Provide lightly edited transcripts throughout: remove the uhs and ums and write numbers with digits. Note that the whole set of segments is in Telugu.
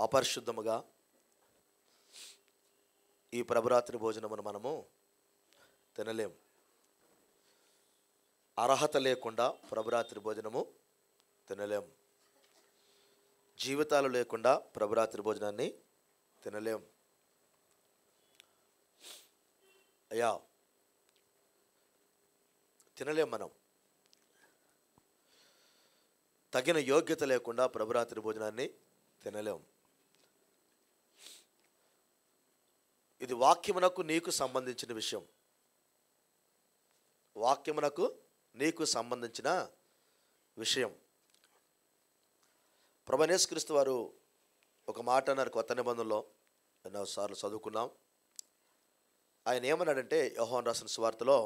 అపరిశుద్ధముగా ఈ ప్రభరాత్రి భోజనమును మనము తినలేం. అర్హత లేకుండా ప్రభరాత్రి భోజనము తినలేం. జీవితాలు లేకుండా ప్రభరాత్రి భోజనాన్ని తినలేం. అయ్యా తినలేం. మనం తగిన యోగ్యత లేకుండా ప్రభరాత్రి భోజనాన్ని తినలేం. ఇది వాక్యమునకు నీకు సంబంధించిన విషయం. వాక్యమునకు నీకు సంబంధించిన విషయం. ప్రభువైన యేసుక్రీస్తు వారు ఒక మాట అన్నారు కొత్త నిబంధనలో, ఎన్నోసార్లు చదువుకున్నాం. ఆయన ఏమన్నాడంటే యోహాను రాసిన సువార్తలో,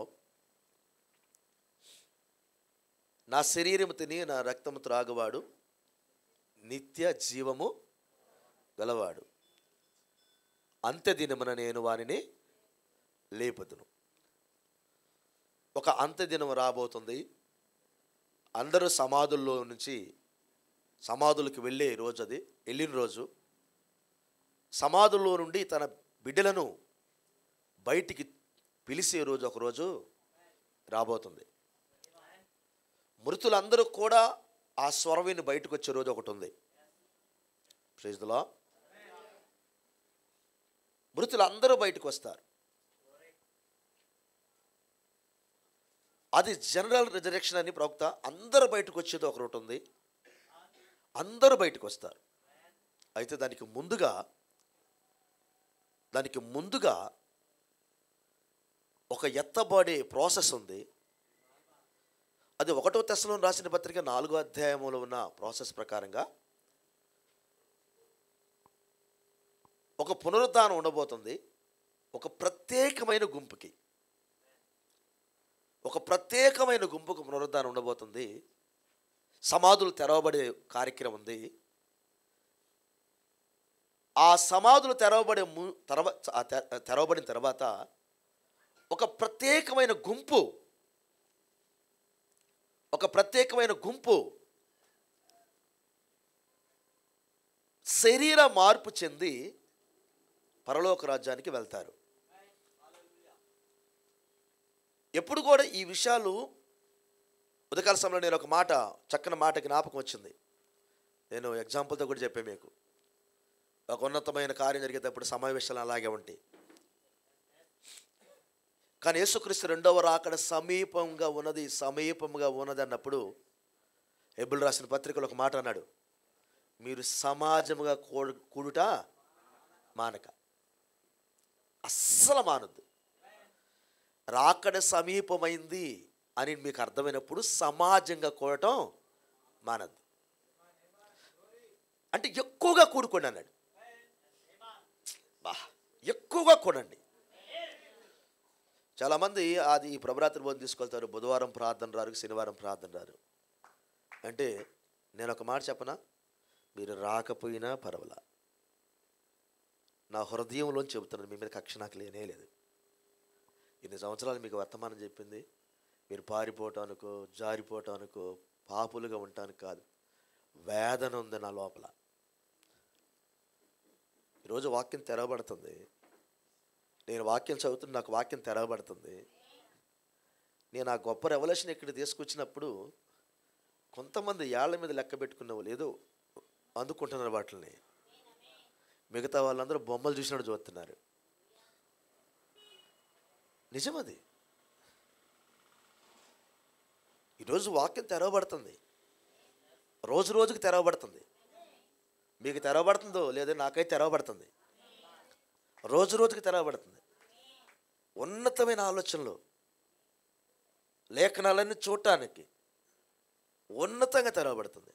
నా శరీరము తిని నా రక్తము త్రాగువాడు నిత్య జీవము గలవాడు, అంత్యదినమున నేను వానిని లేపుదును. ఒక అంత్యదినం రాబోతుంది. అందరూ సమాధుల్లో నుంచి సమాధులకు వెళ్ళే రోజు, అది వెళ్ళిన రోజు. సమాధుల్లో నుండి తన బిడ్డలను బయటికి పిలిచే రోజు ఒకరోజు రాబోతుంది. మృతులందరూ కూడా ఆ స్వరవిని బయటకు వచ్చే రోజు ఒకటి ఉంది. Praise the lord. మృతులందరూ బయటకు వస్తారు. అది జనరల్ రిజరెక్షన్ అని ప్రవక్త. అందరూ బయటకు వచ్చేది ఒకటి ఉంది. అందరూ బయటకు వస్తారు. అయితే దానికి ముందుగా ఒక ఎత్తబడే ప్రాసెస్ ఉంది. అది 1వ తెస్సలోని రాసిన పత్రిక 4వ అధ్యాయంలో ఉన్న ప్రాసెస్ ప్రకారంగా ఒక పునరుద్ధానం ఉండబోతుంది. ఒక ప్రత్యేకమైన గుంపుకు పునరుద్ధానం ఉండబోతుంది. సమాధులు తెరవబడే కార్యక్రమం ఉంది. ఆ సమాధులు తెరవబడిన తర్వాత ఒక ప్రత్యేకమైన గుంపు శరీర మార్పు చెంది పరలోక రాజ్యానికి వెళ్తారు. ఎప్పుడు కూడా ఈ విషయాలు ఉదయకాల సమయంలో నేను ఒక మాట, చక్కని మాట జ్ఞాపకం వచ్చింది. నేను ఎగ్జాంపుల్తో కూడా చెప్పాను మీకు. ఒక ఉన్నతమైన కార్యం జరిగేటప్పుడు సమావేశాలు అలాగే ఉంటాయి. కానీ యేసుక్రీస్తు రెండవ రాకడ సమీపంగా ఉన్నది అన్నప్పుడు హెబ్రీయులకు రాసిన పత్రికలో ఒక మాట అన్నాడు, మీరు సమాజముగా కూడుట మానక. అస్సలు మానద్దు. రాకడ సమీపమైంది అని మీకు అర్థమైనప్పుడు సమాజంగా కూడటం మానద్దు. అంటే ఎక్కువగా కూడుకోండి అన్నాడు. ఎక్కువగా కూడండి. చాలామంది అది ఈ ప్రభరాత్రి భోజనం తీసుకెళ్తారు. బుధవారం ప్రార్థన రారు, శనివారం ప్రార్థన రారు. అంటే నేను ఒక మాట చెప్పనా, మీరు రాకపోయినా పర్వాలా, నా హృదయంలోంచి చెబుతున్నాను, మీ మీద కక్ష నాకు లేనే లేదు. ఇన్ని సంవత్సరాలు మీకు వర్తమానం చెప్పింది మీరు పారిపోవటానికో జారిపోవటానికో పాపులుగా ఉండటానికి కాదు. వేదన ఉంది నా లోపల. ఈరోజు వాక్యం తెరవబడుతుంది. నేను వాక్యం చదువుతున్న నాకు వాక్యం తెరవబడుతుంది. నేను ఆ గొప్ప రెవల్యూషన్ ఇక్కడ తీసుకొచ్చినప్పుడు కొంతమంది ఏళ్ల మీద లెక్క పెట్టుకున్న వాళ్ళు ఏదో అందుకుంటున్నారు వాటిని. మిగతా వాళ్ళందరూ బొమ్మలు చూసినట్టు చూస్తున్నారు. నిజమది. ఈరోజు వాక్యం తెరవబడుతుంది. రోజుకి తెరవబడుతుంది. మీకు తెరవబడుతుందో లేదో నాకైతే తెరవబడుతుంది. రోజుకి తెరవబడుతుంది. ఉన్నతమైన ఆలోచనలు, లేఖనాలన్నీ చూడటానికి ఉన్నతంగా తెరవబడుతుంది.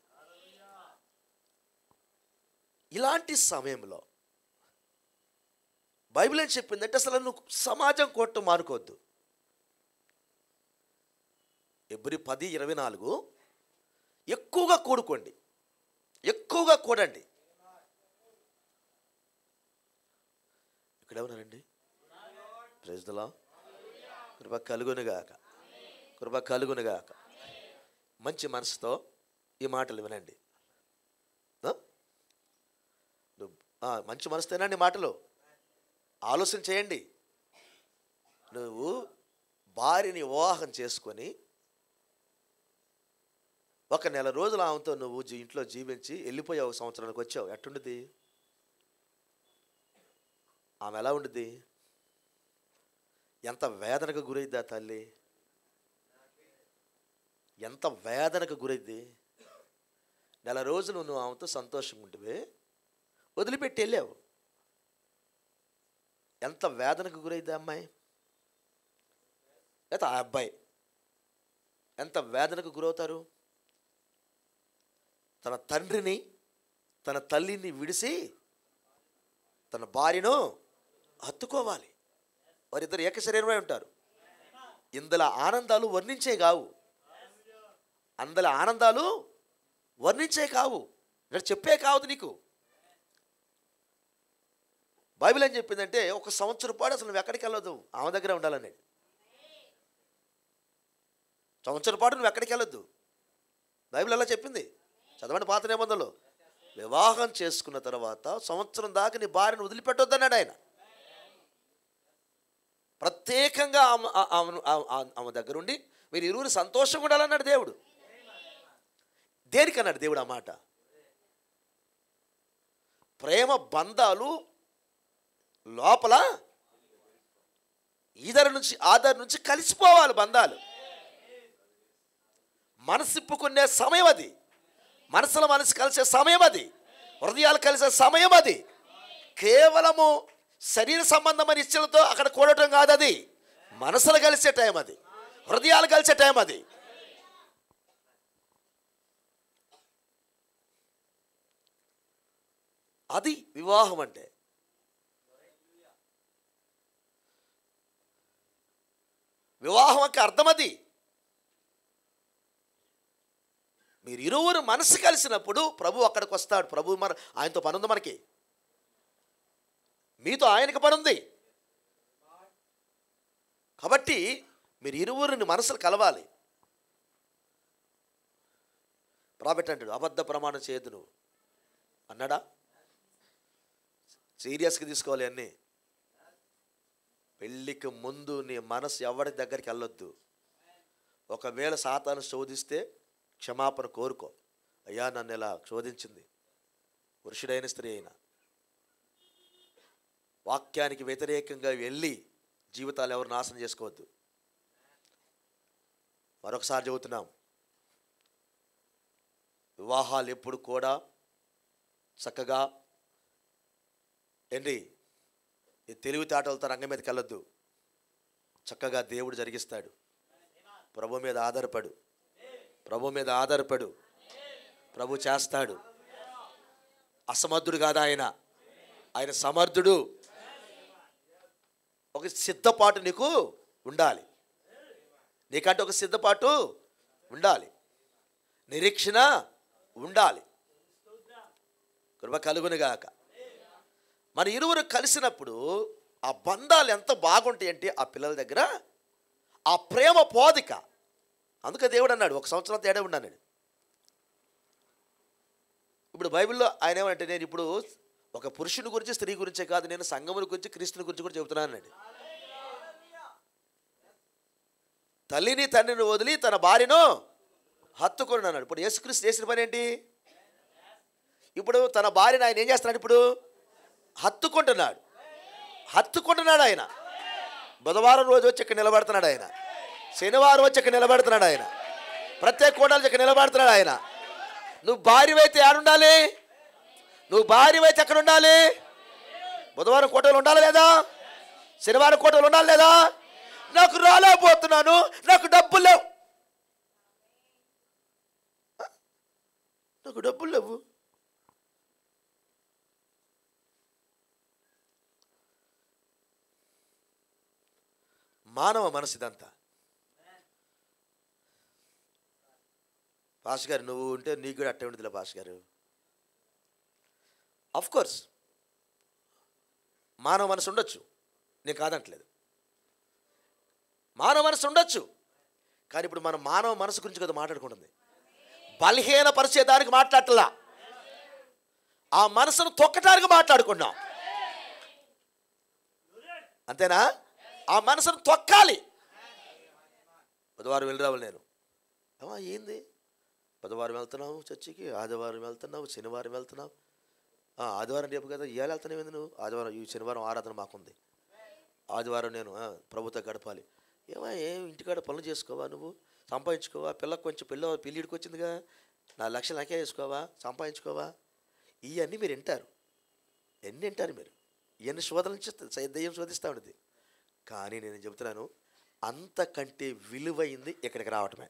ఇలాంటి సమయంలో బైబిల్ ఏం చెప్పిందంటే అసలు నువ్వు సమాజం కోటం మానుకోవద్దు. ఎబ్రీ 10:24 ఎక్కువగా కూడుకోండి, ఎక్కువగా కూడండి. ఇక్కడ ఏమన్నారండి? Praise the lord. కృప కలుగునుగాక. మంచి మనసుతో ఈ మాటలు వినండి. నువ్వు మంచి మనసుతేనండి మాటలు. ఆలోచన చేయండి. నువ్వు భార్యని వివాహం చేసుకొని 1 నెల రోజులు ఆమెతో నువ్వు ఇంట్లో జీవించి వెళ్ళిపోయావు, సంవత్సరానికి వచ్చావు, ఎట్టుండిద్ది? ఆమె ఎలా ఉండిద్ది? ఎంత వేదనకు గురైద్ది ఆ తల్లి, ఎంత వేదనకు గురైద్ది. నెల రోజులు నువ్వు ఆమెతో సంతోషంగా ఉంటే వదిలిపెట్టి వెళ్ళావు, ఎంత వేదనకు గురైద్ది అమ్మాయి, లేదా ఆ అబ్బాయి ఎంత వేదనకు గురవుతారు. తన తండ్రిని తన తల్లిని విడిసి తన భార్యను హత్తుకోవాలి. వారిద్దరు ఏక శరీరమై ఉంటారు. ఇందులో ఆనందాలు వర్ణించే కావు, అందులో ఆనందాలు వర్ణించే కావు, ఇక్కడ చెప్పే కావద్దు నీకు. బైబిల్ ఏం చెప్పిందంటే 1 సంవత్సరం పాటు అసలు నువ్వు ఎక్కడికి వెళ్ళొద్దు, ఆమె దగ్గర ఉండాలని. సంవత్సరం పాటు నువ్వు ఎక్కడికి వెళ్ళొద్దు, బైబిల్ అలా చెప్పింది. చదవండి పాత నిబంధనలో. వివాహం చేసుకున్న తర్వాత సంవత్సరం దాకా నీ భార్యను వదిలిపెట్టొద్దన్నాడు ఆయన. ప్రత్యేకంగా ఆమె దగ్గర ఉండి మీరు ఇరువురు సంతోషంగా ఉండాలన్నాడు దేవుడు. దేనికన్నాడు దేవుడు ఆ మాట? ప్రేమ బంధాలు లోపల ఆధార్ నుంచి కలిసిపోవాలి. బంధాలు మనసిప్పుకునే సమయం అది, మనసులో మనసు కలిసే సమయం అది, హృదయాలు కలిసే సమయం అది. కేవలము శరీర సంబంధమైన ఇచ్చలతో అక్కడ కూడటం కాదు, అది మనసులు కలిసే టైం, అది హృదయాలు కలిసే టైం. అది అది వివాహం అంటే. వివాహం యొక్క అర్థం అది. మీరు ఇరువురు మనసు కలిసినప్పుడు ప్రభు అక్కడికి వస్తాడు. ప్రభు ఆయనతో పని ఉంది, మనకి మీతో ఆయనకి పని ఉంది. కాబట్టి మీరు ఇరువురిని మనసులు కలవాలి. ప్రాఫెట్ అంటాడు అబద్ధ ప్రమాణం చేయొద్దు నువ్వు అన్నాడా? సీరియస్గా తీసుకోవాలి అన్నీ. పెళ్ళికి ముందు నీ మనసు ఎవరి దగ్గరికి వెళ్ళొద్దు. ఒకవేళ సాతాను శోధిస్తే క్షమాపణ కోరుకో. అయ్యా నన్ను ఇలా శోధించింది, పురుషుడైన స్త్రీ అయినా. వాక్యానికి వ్యతిరేకంగా వెళ్ళి జీవితాలు ఎవరు నాశనం చేసుకోవద్దు. మరొకసారి చెబుతున్నాం, వివాహాలు ఎప్పుడు కూడా చక్కగా ఏంటి ఈ తెలివితేటలతో రంగం మీదకి వెళ్ళొద్దు. చక్కగా దేవుడు జరిగిస్తాడు. ప్రభు మీద ఆధారపడు, ప్రభు మీద ఆధారపడు. ప్రభు చేస్తాడు. అసమర్థుడు కాదు ఆయన, ఆయన సమర్థుడు. ఒక సిద్ధపాటు నీకు ఉండాలి, నీకంటే ఒక సిద్ధపాటు ఉండాలి, నిరీక్షణ ఉండాలి. కృప కలుగునుగాక. మన ఇరువురు కలిసినప్పుడు ఆ బంధాలు ఎంత బాగుంటాయి అంటే ఆ పిల్లల దగ్గర ఆ ప్రేమ పోదిక. అందుకే దేవుడు అన్నాడు 1 సంవత్సరం తేడా ఉన్నాను. ఇప్పుడు బైబిల్లో ఆయన ఏమంటే, నేను ఇప్పుడు ఒక పురుషుని గురించి స్త్రీ గురించే కాదు, నేను సంఘముని గురించి క్రీస్తుని గురించి కూడా చెబుతున్నాను అన్నాడు. తల్లిని తండ్రిని వదిలి తన భార్యను హత్తుకొని అన్నాడు. ఇప్పుడు యేసుక్రీస్తు చేసిన పని ఏంటి? ఇప్పుడు తన భార్యను ఆయన ఏం చేస్తున్నాడు? ఇప్పుడు హత్తుకుంటున్నాడు ఆయన. బుధవారం రోజు వచ్చి ఇక్కడ నిలబడుతున్నాడు ఆయన, శనివారం వచ్చి ఇక్కడ నిలబడుతున్నాడు ఆయన, ప్రత్యేక కోటాలు ఇక్కడ నిలబడుతున్నాడు ఆయన. నువ్వు భార్యవైతే ఆడుండాలి, నువ్వు భార్యవైతే ఎక్కడ ఉండాలి? బుధవారం కోటలు ఉండాలి లేదా? శనివారం కోటలు ఉండాలి లేదా? నాకు రాలేకపోతున్నాను, నాకు డబ్బులు లేవు, నాకు డబ్బులు లేవు. మానవ మనసు ఇదంతా. పాస్ గారు నువ్వు ఉంటే నీకు కూడా అట్టే ఉంటుందిలే పాస్ గారు. ఆఫ్ కోర్స్ మానవ మనసు ఉండొచ్చు, నేను కాదంటలేదు, మానవ మనసు ఉండొచ్చు. కానీ ఇప్పుడు మనం మానవ మనసు గురించి కదా మాట్లాడుకుంటుంది. బలహీనపరిచే దానికి మాట్లాడటలా, ఆ మనసును తొక్కటానికి మాట్లాడుకున్నాం. అంతేనా? ఆ మనసును తొక్కాలి. బుధవారం వెళ్ళి రావాలి నేను. ఏంది బుధవారం వెళ్తున్నావు చర్చికి, ఆదివారం వెళ్తున్నావు, శనివారం వెళ్తున్నావు. ఆదివారం రేపు కదా, ఇవాళ వెళ్తున్నావు ఏంది నువ్వు? ఆదివారం ఈ శనివారం ఆరాధన మాకుంది, ఆదివారం నేను ప్రభుత్వం గడపాలి. ఏం ఇంటికాడ పనులు చేసుకోవా, నువ్వు సంపాదించుకోవా, పిల్లకి కొంచెం పెళ్ళిడికి వచ్చిందిగా, 4 లక్షలు నాకే వేసుకోవా, సంపాదించుకోవా. ఇవన్నీ మీరు వింటారు, ఎన్ని వింటారు మీరు, ఇవన్నీ శోధన దయ్యం శోధిస్తూ ఉండేది. కానీ నేను చెబుతున్నాను, అంతకంటే విలువైంది ఇక్కడికి రావటమే.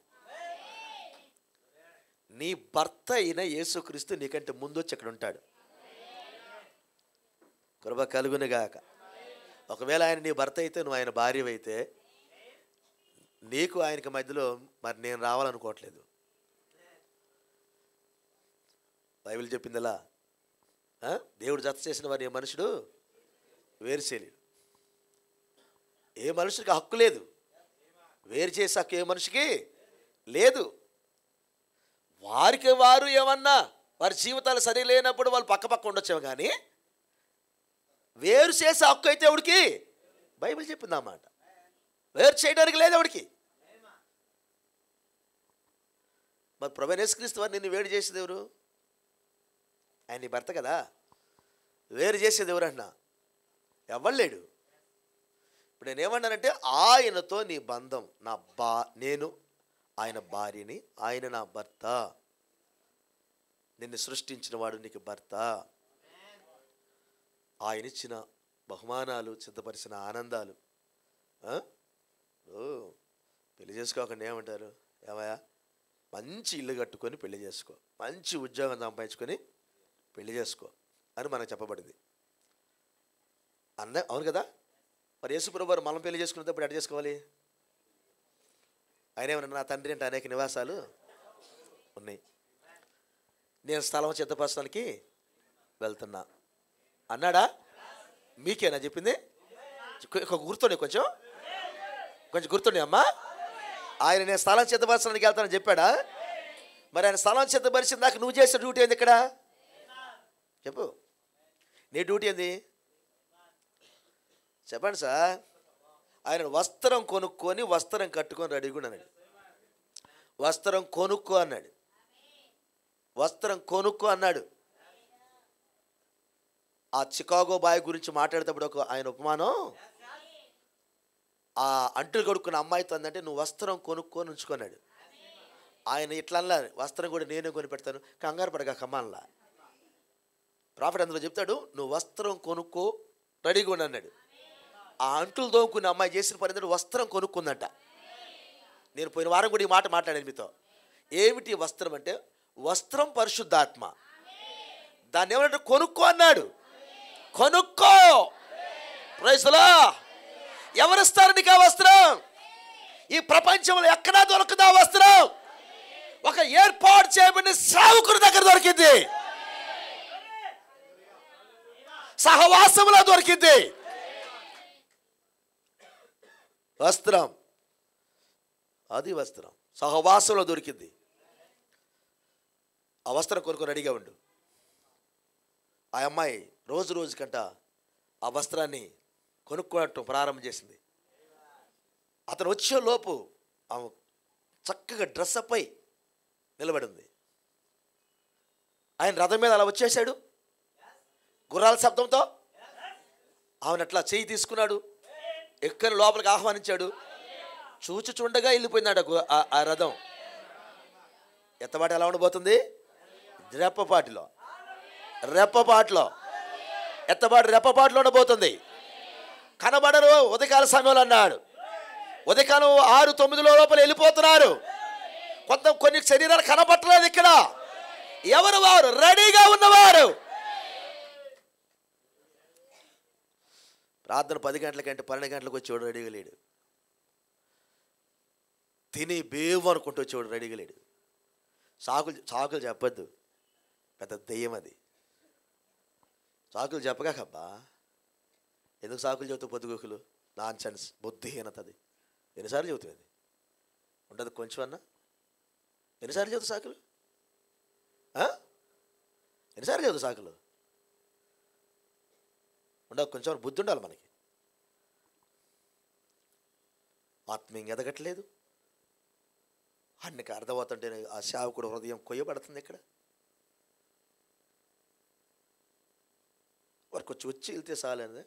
నీ భర్త అయిన యేసుక్రీస్తు నీకంటే ముందు వచ్చి ఇక్కడ ఉంటాడు. కృప కలుగునుగాక. ఒకవేళ ఆయన నీ భర్త అయితే, నువ్వు ఆయన భార్య అయితే, నీకు ఆయనకి మధ్యలో మరి నేను రావాలనుకోవట్లేదు. బైబిల్ చెప్పిందిలా, దేవుడు జత చేసిన వారిని ఏ మనుషుడు వేరు చేయలేడు. ఏ మనుషుడికి హక్కు లేదు, వేరు చేసే హక్కు ఏ మనిషికి లేదు. వారికి వారు ఏమన్నా వారి జీవితాలు సరి లేనప్పుడు వాళ్ళు పక్క ఉండొచ్చాము, కానీ వేరు చేసే హక్కు అయితే ఎవడికి? బైబిల్ చెప్పింది అన్నమాట. వేరు చేయడానికి లేదు ఎవడికి. మరి ప్రభువైన యేసుక్రీస్తు వారు నిన్ను వేరు చేసేది ఎవరు? ఆయన నీ భర్త కదా. వేరు చేసేది ఎవరు అన్నా? ఎవ్వలేడు. ఇప్పుడు నేనేమన్నానంటే, ఆయనతో నీ బంధం, నేను ఆయన భార్యని, ఆయన నా భర్త, నిన్ను సృష్టించిన వాడు నీకు భర్త, ఆయన ఇచ్చిన బహుమానాలు, సిద్ధపరిచిన ఆనందాలు. పెళ్లి చేసుకోకుండా ఏమంటారు? ఏమయ్యా, మంచి ఇల్లు కట్టుకొని పెళ్లి చేసుకో, మంచి ఉద్యోగం సంపాదించుకొని పెళ్లి చేసుకో అని మనకు చెప్పబడింది. అవును కదా. మరి యేసుప్రభువు వారు మనం పెళ్లి చేసుకునేటప్పుడు ఎట్లా చేసుకోవాలి? ఆయన ఏమన్నా, నా తండ్రి అంటే అనేక నివాసాలు ఉన్నాయి, నేను స్థలం సిద్ధపరచడానికి వెళ్తున్నా అన్నాడా? మీకేనా చెప్పింది? గుర్తుండే, కొంచెం గుర్తుండే అమ్మా. ఆయన నేను స్థలం సిద్ధపరచడానికి వెళ్తానని చెప్పాడా? మరి ఆయన స్థలం సిద్ధపరిచిన దాకా నువ్వు చేసిన డ్యూటీ ఏంది ఇక్కడ? చెప్పు, నీ డ్యూటీ ఏంది చెప్పండి సార్. ఆయన వస్త్రం కొనుక్కొని వస్త్రం కట్టుకొని రెడీగా అన్నాడు. వస్త్రం కొనుక్కో అన్నాడు, వస్త్రం కొనుక్కో అన్నాడు. ఆ చికాగో బాయ్ గురించి మాట్లాడేటప్పుడు ఆయన ఉపమానం, ఆ అంటులు కొడుకున్న అమ్మాయితో అందంటే, నువ్వు వస్త్రం కొనుక్కొని ఉంచుకున్నాడు. ఆయన ఇట్లా అన్నారు, వస్త్రం కూడా నేనే కొని పెడతాను, కంగారు పడగా కమ్మాన్లా. ప్రాఫిట్ అందులో చెప్తాడు, నువ్వు వస్త్రం కొనుక్కో రెడీగా అన్నాడు. ఆ అంటులు దోముకున్న అమ్మాయి చేసిన పని ఏంటంటే వస్త్రం కొనుక్కుందంట. నేను పోయిన వారం కూడా ఈ మాట మాట్లాడాను మీతో. ఏమిటి వస్త్రం అంటే? వస్త్రం పరిశుద్ధాత్మ. దాన్ని ఏమంటే కొనుక్కో అన్నాడు. కొనుక్కో. Praise the Lord. ఎవరిస్తారు నీకు ఆ వస్త్రం? ఈ ప్రపంచంలో ఎక్కడా దొరకదు ఆ వస్త్రం. ఒక ఏర్పాటు చేయబడిన సేవకుడి దగ్గర దొరికింది, సహవాసంలో దొరికింది వస్త్రం. అది వస్త్రం సహవాసంలో దొరికింది. ఆ వస్త్రం కొనుక్కొని రెడీగా ఉండు. ఆ అమ్మాయి రోజు రోజుకంట ఆ వస్త్రాన్ని కొనుక్కోవటం ప్రారంభం చేసింది. అతను వచ్చే లోపు ఆమె చక్కగా డ్రెస్అప్ అయి నిలబడింది. ఆయన రథం మీద అలా వచ్చేసాడు గుర్రాల శబ్దంతో. ఆమెను అట్లా చెయ్యి తీసుకున్నాడు, ఎక్కని లోపలికి ఆహ్వానించాడు. చూడగా వెళ్ళిపోయిందట ఆ రథం. ఎత్తబాటు ఎలా ఉండబోతుంది? రెప్పపాటిలో ఎత్తబాటు రెప్పపాటులో ఉండబోతుంది. కనబడరు ఉదయకాల సమయంలో అన్నాడు. ఉదయకాలం 6-9 లోపల వెళ్ళిపోతున్నారు. కొన్ని శరీరాలు కనబట్టలేదు ఇక్కడ. ఎవరు వారు? రెడీగా ఉన్నవారు. ప్రార్థన 10 గంటలకంటే 12 గంటలకు వచ్చేవాడు రెడీగా లేడు. తిని బేవు అనుకుంటూ వచ్చేవాడు రెడీగా లేడు. సాకులు చెప్పద్దు, పెద్ద దెయ్యం అది. సాకులు చెప్పగాకబ్బా, ఎందుకు సాకులు చెబుతూ పొద్దుగోకులు? Non sense, బుద్ధిహీనత. అది ఎన్నిసార్లు చెబుతుంది? అది ఉండదు కొంచెం అన్నా. ఎన్నిసార్లు చెబుతుంది సాకులు? ఎన్నిసార్లు చెబుతుంది సాకులు? కొంచెం బుద్ధి ఉండాలి మనకి. ఆత్మీయంగా ఎదగట్లేదు. అన్నికి అర్థమవుతుంటే ఆ సేవకుడు హృదయం కొయ్యబడుతుంది. ఇక్కడ వారికి వచ్చి వెళ్తే చాలనేది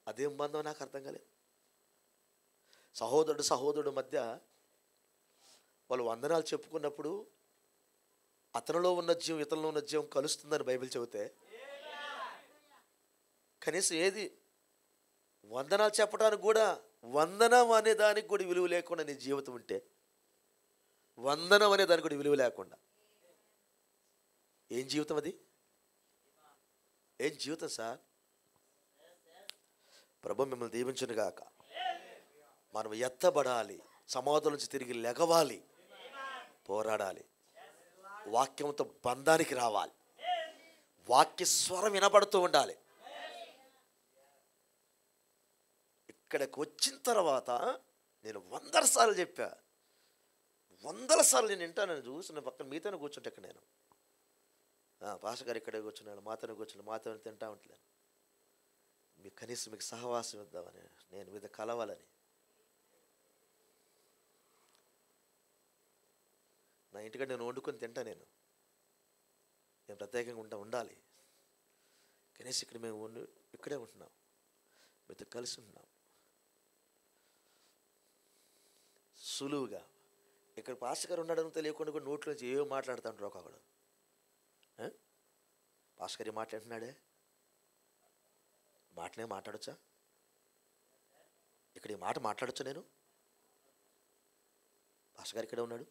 అదేం బంధం నాకు అర్థం కాలేదు. సహోదరుడు మధ్య వాళ్ళు వందనాలు చెప్పుకున్నప్పుడు అతనిలో ఉన్న జీవం ఇతనిలో ఉన్న జీవం కలుస్తుందని బైబిల్ చెబితే, కనీసం ఏది వందనాలు చెప్పడానికి కూడా, వందనం అనే దానికి కూడా విలువ లేకుండా నీ జీవితం ఉంటే, వందనం అనే దానికి కూడా విలువ లేకుండా ఏం జీవితం అది? ఏం జీవితం సార్? ప్రభు మిమ్మల్ని దీవించును గాక. మనం ఎత్తబడాలి, సమాధుల నుంచి తిరిగి లెగవాలి, పోరాడాలి, వాక్యంతో బంధానికి రావాలి, వాక్య స్వరం వినపడుతూ ఉండాలి. ఇక్కడికి వచ్చిన తర్వాత నేను 100 సార్లు చెప్పా, 100 సార్లు నేను వింటానని చూసిన పక్కన మీతోనే కూర్చుంటే ఇక్కడ నేను పాస్టర్ గారు ఇక్కడే కూర్చున్నాను, మాతోనే కూర్చున్నాను, మాతోనే తింటా ఉంటలేను. మీకు కనీసం మీకు సహవాసం ఇద్దామని, నేను మీద కలవాలని. నా ఇంటికాడ నేను వండుకొని తింటా, నేను ప్రత్యేకంగా ఉండాలి. కనీసం ఇక్కడ మేము ఇక్కడే ఉంటున్నాం, మీతో కలిసి ఉంటున్నాం సులువుగా. ఇక్కడ పాస్టర్ గారు ఉన్నాడని తెలియకుండా కూడా నోట్లోంచి ఏవో మాట్లాడుతూ ఉంటారు ఒకడు. పాస్టర్ గారు మాట్లాడుతున్నాడే, మాటనే మాట్లాడొచ్చా? ఇక్కడ ఈ మాట మాట్లాడొచ్చా? నేను పాస్టర్ గారు ఇక్కడే ఉన్నాడు,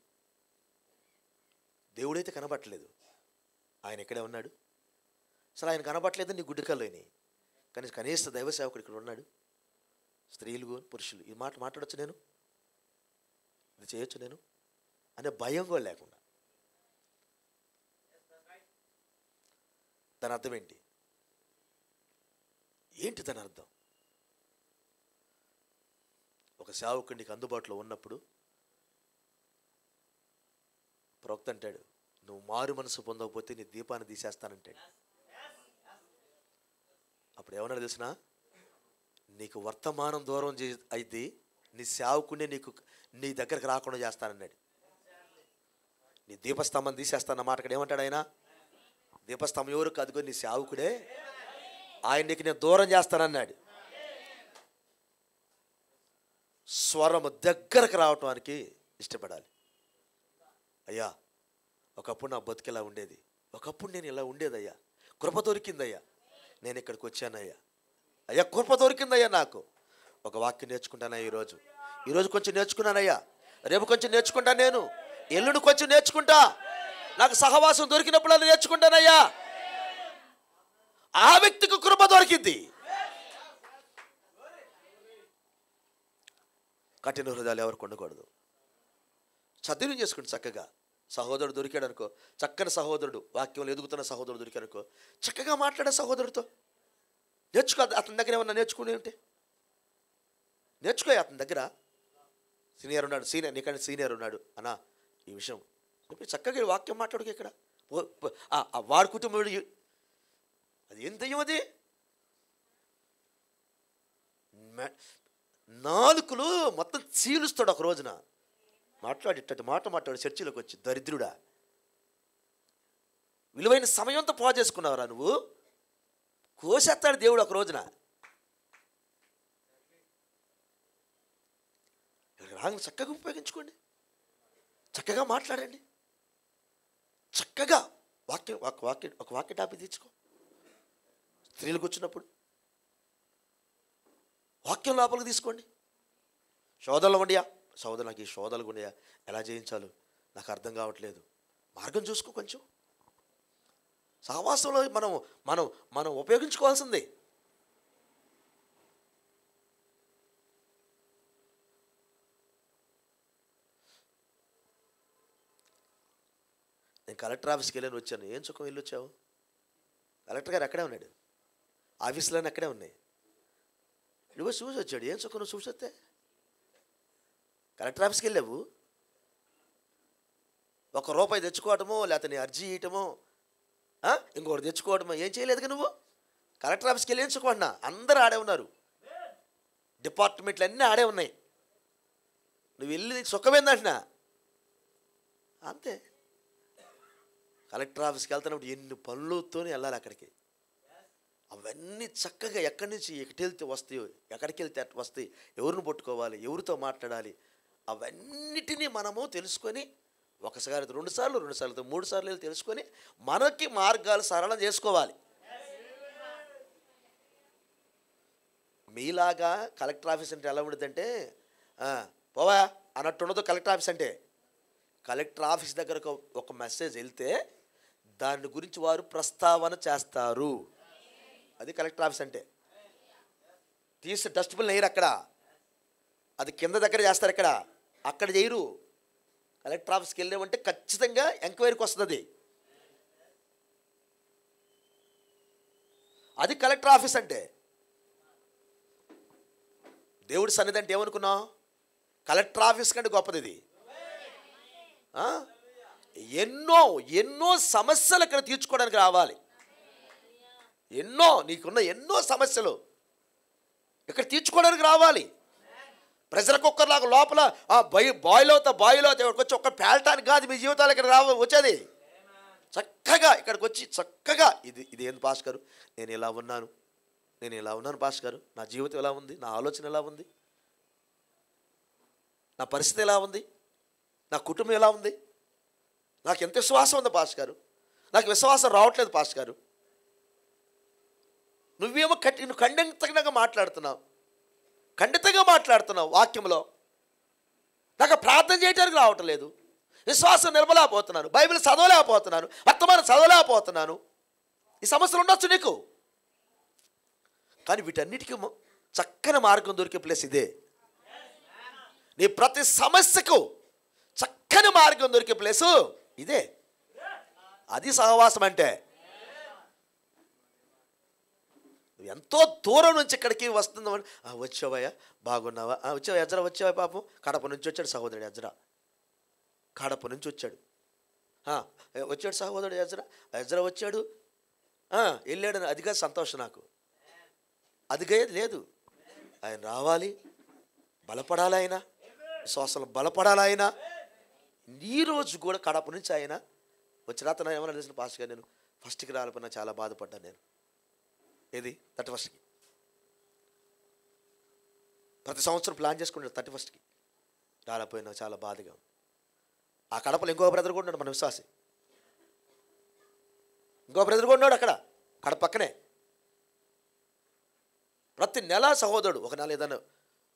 దేవుడైతే కనబట్టలేదు, ఆయన ఇక్కడే ఉన్నాడు. అసలు ఆయన కనబట్టలేదు నీ గుడ్డికల్లోని, కానీ కనీస దైవ సేవకుడు ఇక్కడ ఉన్నాడు. స్త్రీలు పురుషులు ఈ మాట మాట్లాడొచ్చు, నేను ఇది చేయొచ్చు నేను అనే భయం కూడా లేకుండా. దాని అర్థం ఏంటి? దాని అర్థం? ఒక సేవకుడు నీకు అందుబాటులో ఉన్నప్పుడు ప్రవక్త అంటాడు, నువ్వు మారు మనసు పొందకపోతే నీ దీపాన్ని తీసేస్తానంటాడు. అప్పుడు ఏమన్నాడు తెలిసిన? నీకు వర్తమానం దూరం అయితే నీ సేవకుడిని నీ దగ్గరకు రాకుండా చేస్తానన్నాడు. నీ దీపస్తంభం తీసేస్తానన్న మాట ఇక్కడ ఏమంటాడు ఆయన? దీపస్తంభం ఎవరు కాదుగో నీ సేవకుడే, ఆయన నీకు నేను దూరం చేస్తానన్నాడు. స్వరము దగ్గరకు రావటానికి ఇష్టపడాలి. అయ్యా ఒకప్పుడు నా బతుకిలా ఉండేది, ఒకప్పుడు నేను ఇలా ఉండేదయ్యా, కృప దొరికిందయ్యా, నేను ఇక్కడికి వచ్చానయ్యా, అయ్యా కృప దొరికిందయ్యా, నాకు ఒక వాక్యం నేర్చుకుంటానయ్యా, ఈరోజు కొంచెం నేర్చుకున్నానయ్యా, రేపు కొంచెం నేర్చుకుంటా, నేను ఎల్లుండి కొంచెం నేర్చుకుంటా, నాకు సహవాసం దొరికినప్పుడు అలా నేర్చుకుంటానయ్యా. ఆ వ్యక్తికి కృప దొరికింది. కఠిన హృదయాలు ఎవరికి ఉండకూడదు. సద్వినియోగం చేసుకోండి చక్కగా. సహోదరుడు దొరికాడు అనుకో, చక్కని సహోదరుడు, వాక్యంలో ఎదుగుతున్న సహోదరుడు దొరికాడు అనుకో, చక్కగా మాట్లాడే సహోదరుడితో నేర్చుకో. అతని దగ్గర ఏమన్నా నేర్చుకునే ఉంటే నేర్చుకో. అతని దగ్గర సీనియర్ ఉన్నాడు, నీకంటే సీనియర్ ఉన్నాడు అన్నా, ఈ విషయం చక్కగా వాక్యం మాట్లాడుకో. ఇక్కడ వాడి కుటుంబం అది ఏం దయ్యం? అది నాలుకలు మొత్తం చీలుస్తాడు ఒక రోజున. మాట్లాడేటట్టు మాట్లాడు చర్చిలోకి వచ్చి, దరిద్రుడా, విలువైన సమయంతో పాడు చేసుకున్నావురా నువ్వు, కోసేస్తాడు దేవుడు ఒక రోజున. రాంగ్ చక్కగా ఉపయోగించుకోండి, చక్కగా మాట్లాడండి, చక్కగా ఒక వాక్య టాపిక్ తెచ్చుకో. స్త్రీలకు వచ్చినప్పుడు వాక్యం లోపలికి తీసుకోండి. శోధనలు ఉండయా, సోదరు నాకు ఈ శోధనలు ఉండయా, ఎలా జయించాలో నాకు అర్థం కావట్లేదు, మార్గం చూసుకో. కొంచెం సహవాసంలో మనం ఉపయోగించుకోవాల్సిందే. నేను కలెక్టర్ ఆఫీస్కి వెళ్ళని వచ్చాను. ఏం సుఖం వెళ్ళి వచ్చావు? కలెక్టర్ గారు అక్కడే ఉన్నాడు, ఆఫీసులోనే అక్కడే ఉన్నాయి. నువ్వు చూసి వచ్చాడు. ఏం సుఖం నువ్వు చూసి వస్తే? కలెక్టర్ ఆఫీస్కి వెళ్ళావు, ₹1 తెచ్చుకోవటమో, లేకపోతే నీ అర్జీ ఇయటమో, ఇంకొకటి తెచ్చుకోవటమో ఏం చేయలేదుగా నువ్వు. కలెక్టర్ ఆఫీస్కి వెళ్ళి ఎంచుకోండి, అందరూ ఆడే ఉన్నారు, డిపార్ట్మెంట్లు అన్నీ ఆడే ఉన్నాయి. నువ్వు వెళ్ళి నీకు సుఖమేందంటున్నా అంతే. కలెక్టర్ ఆఫీస్కి వెళ్తున్నప్పుడు ఎన్ని పనులతోనే వెళ్ళాలి అక్కడికి. అవన్నీ చక్కగా ఎక్కడి నుంచి ఎక్కడికి వెళ్తే వస్తాయో, ఎక్కడికి వెళ్తే అటు వస్తాయి, ఎవరిని పట్టుకోవాలి, ఎవరితో మాట్లాడాలి, అవన్నిటినీ మనము తెలుసుకొని ఒకసారి 2 సార్లు 2 సార్లు 3 సార్లు తెలుసుకొని మనకి మార్గాలు సరళం చేసుకోవాలి. మీలాగా కలెక్టర్ ఆఫీస్ అంటే ఎలా ఉండదంటే పోవా అన్నట్టు ఉండదు. కలెక్టర్ ఆఫీస్ అంటే కలెక్టర్ ఆఫీస్ దగ్గరకు ఒక మెసేజ్ వెళ్తే దాని గురించి వారు ప్రస్తావన చేస్తారు. అది కలెక్టర్ ఆఫీస్ అంటే. తీసి డస్ట్బిన్ వేయరు అక్కడ, అది కింద దగ్గర చేస్తారు, అక్కడ చేయరు. కలెక్టర్ ఆఫీస్కి వెళ్ళామంటే ఖచ్చితంగా ఎంక్వైరీకి వస్తుంది. అది కలెక్టర్ ఆఫీస్ అంటే. దేవుడి సన్నిధి అంటే ఏమనుకున్నావు? కలెక్టర్ ఆఫీస్ కంటే గొప్పది ఇది. ఎన్నో ఎన్నో సమస్యలు ఇక్కడ తీర్చుకోవడానికి రావాలి. నీకున్న ఎన్నో సమస్యలు ఇక్కడ తీర్చుకోవడానికి రావాలి. ప్రెషర్ కుక్కర్లాగా లోపల బాయిల్ అవుతా ఇక్కడికి వచ్చి ఒక్క పేలటానికి కాదు మీ జీవితాలు ఇక్కడ వచ్చేది. చక్కగా ఇక్కడికి వచ్చి చక్కగా ఇది ఏంది పాస్ గారు, నేను ఇలా ఉన్నాను పాస్ గారు, నా జీవితం ఎలా ఉంది, నా ఆలోచన ఎలా ఉంది, నా పరిస్థితి ఎలా ఉంది, నా కుటుంబం ఎలా ఉంది, నాకు ఎంత విశ్వాసం ఉంది పాస్ గారు, నాకు విశ్వాసం రావట్లేదు పాస్ గారు. నువ్వేమో నువ్వు ఖండితంగా మాట్లాడుతున్నావు వాక్యంలో. నాకు ప్రార్థన చేయడానికి రావటం లేదు, విశ్వాసం నిలబలేకపోతున్నాను, బైబిల్ చదవలేకపోతున్నాను, వర్తమానం చదవలేకపోతున్నాను. ఈ సమస్యలు ఉండొచ్చు నీకు, కానీ వీటన్నిటికీ చక్కని మార్గం దొరికే ప్లేస్ ఇదే. నీ ప్రతి సమస్యకు చక్కని మార్గం దొరికే ప్లేసు ఇదే. అది సహవాసం అంటే. ఎంతో దూరం నుంచి ఇక్కడికి వస్తుందని వచ్చావయ్యా, బాగున్నావా, వచ్చావా ఎజ్రా, వచ్చావా పాపం కడప నుంచి వచ్చాడు సహోదరుడు ఎజ్రా, కడప నుంచి వచ్చాడు సహోదరుడు ఎజ్రా వచ్చాడు, వెళ్ళాడు. అదిగా సంతోషం నాకు, అదిగా లేదు. ఆయన రావాలి, బలపడాలి, ఆయన విశ్వాసాలు బలపడాలి. ఆయన ఈరోజు కూడా కడప నుంచి ఆయన వచ్చిన అతను ఏమన్నా తెలిసిన పాస్ గారు, నేను ఫస్ట్కి రాలిపోయినా చాలా బాధపడ్డాను. నేను ఏది 31కి ప్రతి సంవత్సరం ప్లాన్ చేసుకుంటాడు, 31కి రాలిపోయినా చాలా బాధగా. ఆ కడపలో ఇంకో బ్రదర్ కూడా ఉన్నాడు, మన విశ్వాసి, ఇంకో బ్రదర్ కూడా ఉన్నాడు అక్కడ కడప పక్కనే. ప్రతి నెల సహోదరుడు ఒక నెల ఏదైనా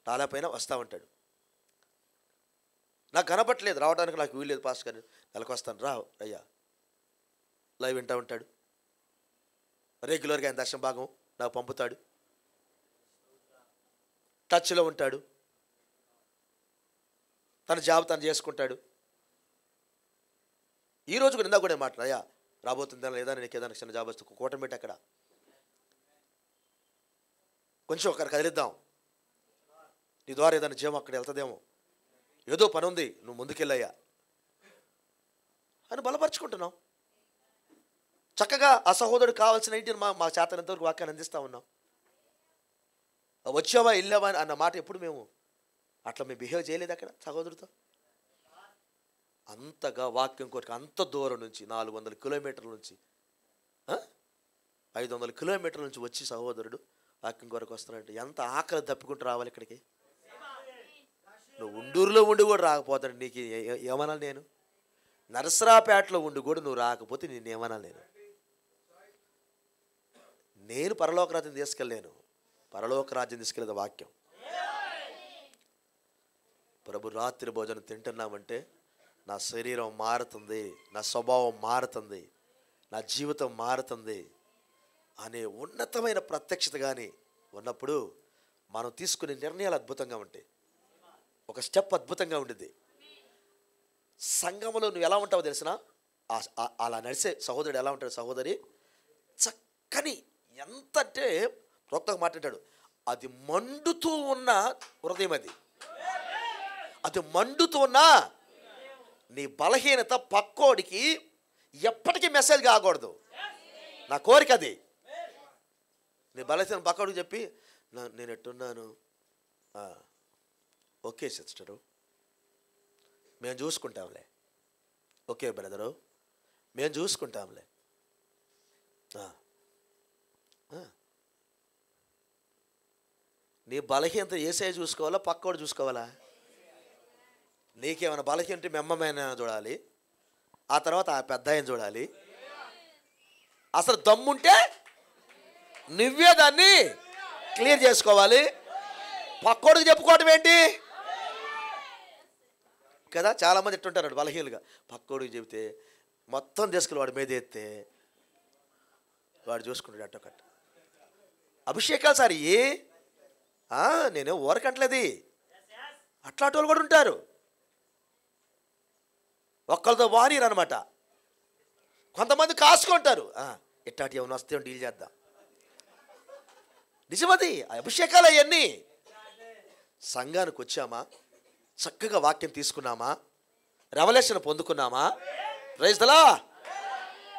రాలేకపోయినా వస్తూ ఉంటాడు. నాకు కనపట్లేదు, రావడానికి నాకు వీల్లేదు పాస్ గారు, నెలకు వస్తాను రా అయ్యా. లైవ్ వింటూ ఉంటాడు, రెగ్యులర్గా ఆయన దర్శన భాగం నాకు పంపుతాడు, టచ్లో ఉంటాడు, తన జాబ్ తను చేసుకుంటాడు. ఈరోజు కూడా ఇందాక కూడా మాట్లాడు, అయ్యా రాబోతుందా లేదా, నీకు ఏదైనా చిన్న జాబ్ వస్తుంది కూటమి పెట్టి అక్కడ కొంచెం ఒకరు కదిలిద్దాం, నీ ద్వారా ఏదైనా జీవం అక్కడ వెళ్తుందేమో, ఏదో పని ఉంది, నువ్వు ముందుకెళ్ళయ్యా అని బలపరుచుకుంటున్నాం. చక్కగా ఆ సహోదరుడు కావాల్సిన ఇంటిని మా చేతనంతవరకు వాక్యాన్ని అందిస్తూ ఉన్నాం. వచ్చావా వెళ్ళావా అన్న మాట ఎప్పుడు మేము అట్లా మేము బిహేవ్ చేయలేదు అక్కడ సహోదరుడితో. అంతగా వాక్యం కోరిక అంత దూరం నుంచి 400 కిలోమీటర్ల నుంచి 500 కిలోమీటర్ల నుంచి వచ్చి సహోదరుడు వాక్యం కొరకు వస్తున్నాడంటే ఎంత ఆకలి తప్పుకుంటూ రావాలి ఇక్కడికి. నువ్వు ఉండూరులో ఉండి కూడా రాకపోతాడు, నీకు ఏమనాలి నేను? నరసరాపేటలో ఉండి కూడా నువ్వు రాకపోతే నేను ఏమనాలి? నేను పరలోక రాజ్యం తీసుకెళ్ళలేను, పరలోక రాజ్యం తీసుకెళ్ళేది వాక్యం. ప్రభు రాత్రి భోజనం తింటున్నామంటే నా శరీరం మారుతుంది, నా స్వభావం మారుతుంది, నా జీవితం మారుతుంది అనే ఉన్నతమైన ప్రత్యక్షత కానీ ఉన్నప్పుడు మనం తీసుకునే నిర్ణయాలు అద్భుతంగా ఉంటాయి. ఒక స్టెప్ అద్భుతంగా ఉంటుంది. సంఘంలో నువ్వు ఎలా ఉంటావో తెలిసిన, అలా నడిచే సహోదరుడు ఎలా ఉంటాడు, సహోదరి చక్కని ఎంత అంటే ప్రోక్తగా మాట్లాడాడు, అది మండుతూ ఉన్న హృదయం, అది మండుతూ ఉన్న నీ బలహీనత పక్కోడికి ఎప్పటికీ మెసేజ్ కాకూడదు. నా కోరిక అది. నీ బలహీన పక్కడికి చెప్పి నేను ఎట్టున్నాను, ఓకే సిస్టరు మేము చూసుకుంటాంలే, ఓకే బ్రదరు మేము చూసుకుంటాంలే. నీ బలహీనత యేసయ్య చూసుకోవాలా, పక్కోడు చూసుకోవాలా? నీకేమైనా బలహీన ఉంటే మీ అమ్మమైన చూడాలి, ఆ తర్వాత ఆ పెద్ద ఆయన చూడాలి. అసలు దమ్ముంటే నువ్వే దాన్ని క్లియర్ చేసుకోవాలి. పక్కోడికి చెప్పుకోవటం ఏంటి కదా? చాలామంది ఇట్టుంటారు బలహీనలుగా. పక్కోడికి చెబితే మొత్తం తీసుకుని వాడి మీద ఎత్తే వాడు చూసుకుంటాడు అట్టొకట్ట. అభిషేకాలు సార్ నేనే ఊరకంటలేదు, అట్లాంటి వాళ్ళు కూడా ఉంటారు. ఒక్కరితో వానీరు అనమాట. కొంతమంది కాసుకుంటారు, ఇట్లాంటి ఏమైనా వస్తే డీల్ చేద్దాం. నిజమది, అభిషేకాలు అవన్నీ. సంఘానికి వచ్చామా, చక్కగా వాక్యం తీసుకున్నామా, రెవల్యూషన్ పొందుకున్నామా, ప్రైజ్ ది లార్డ్.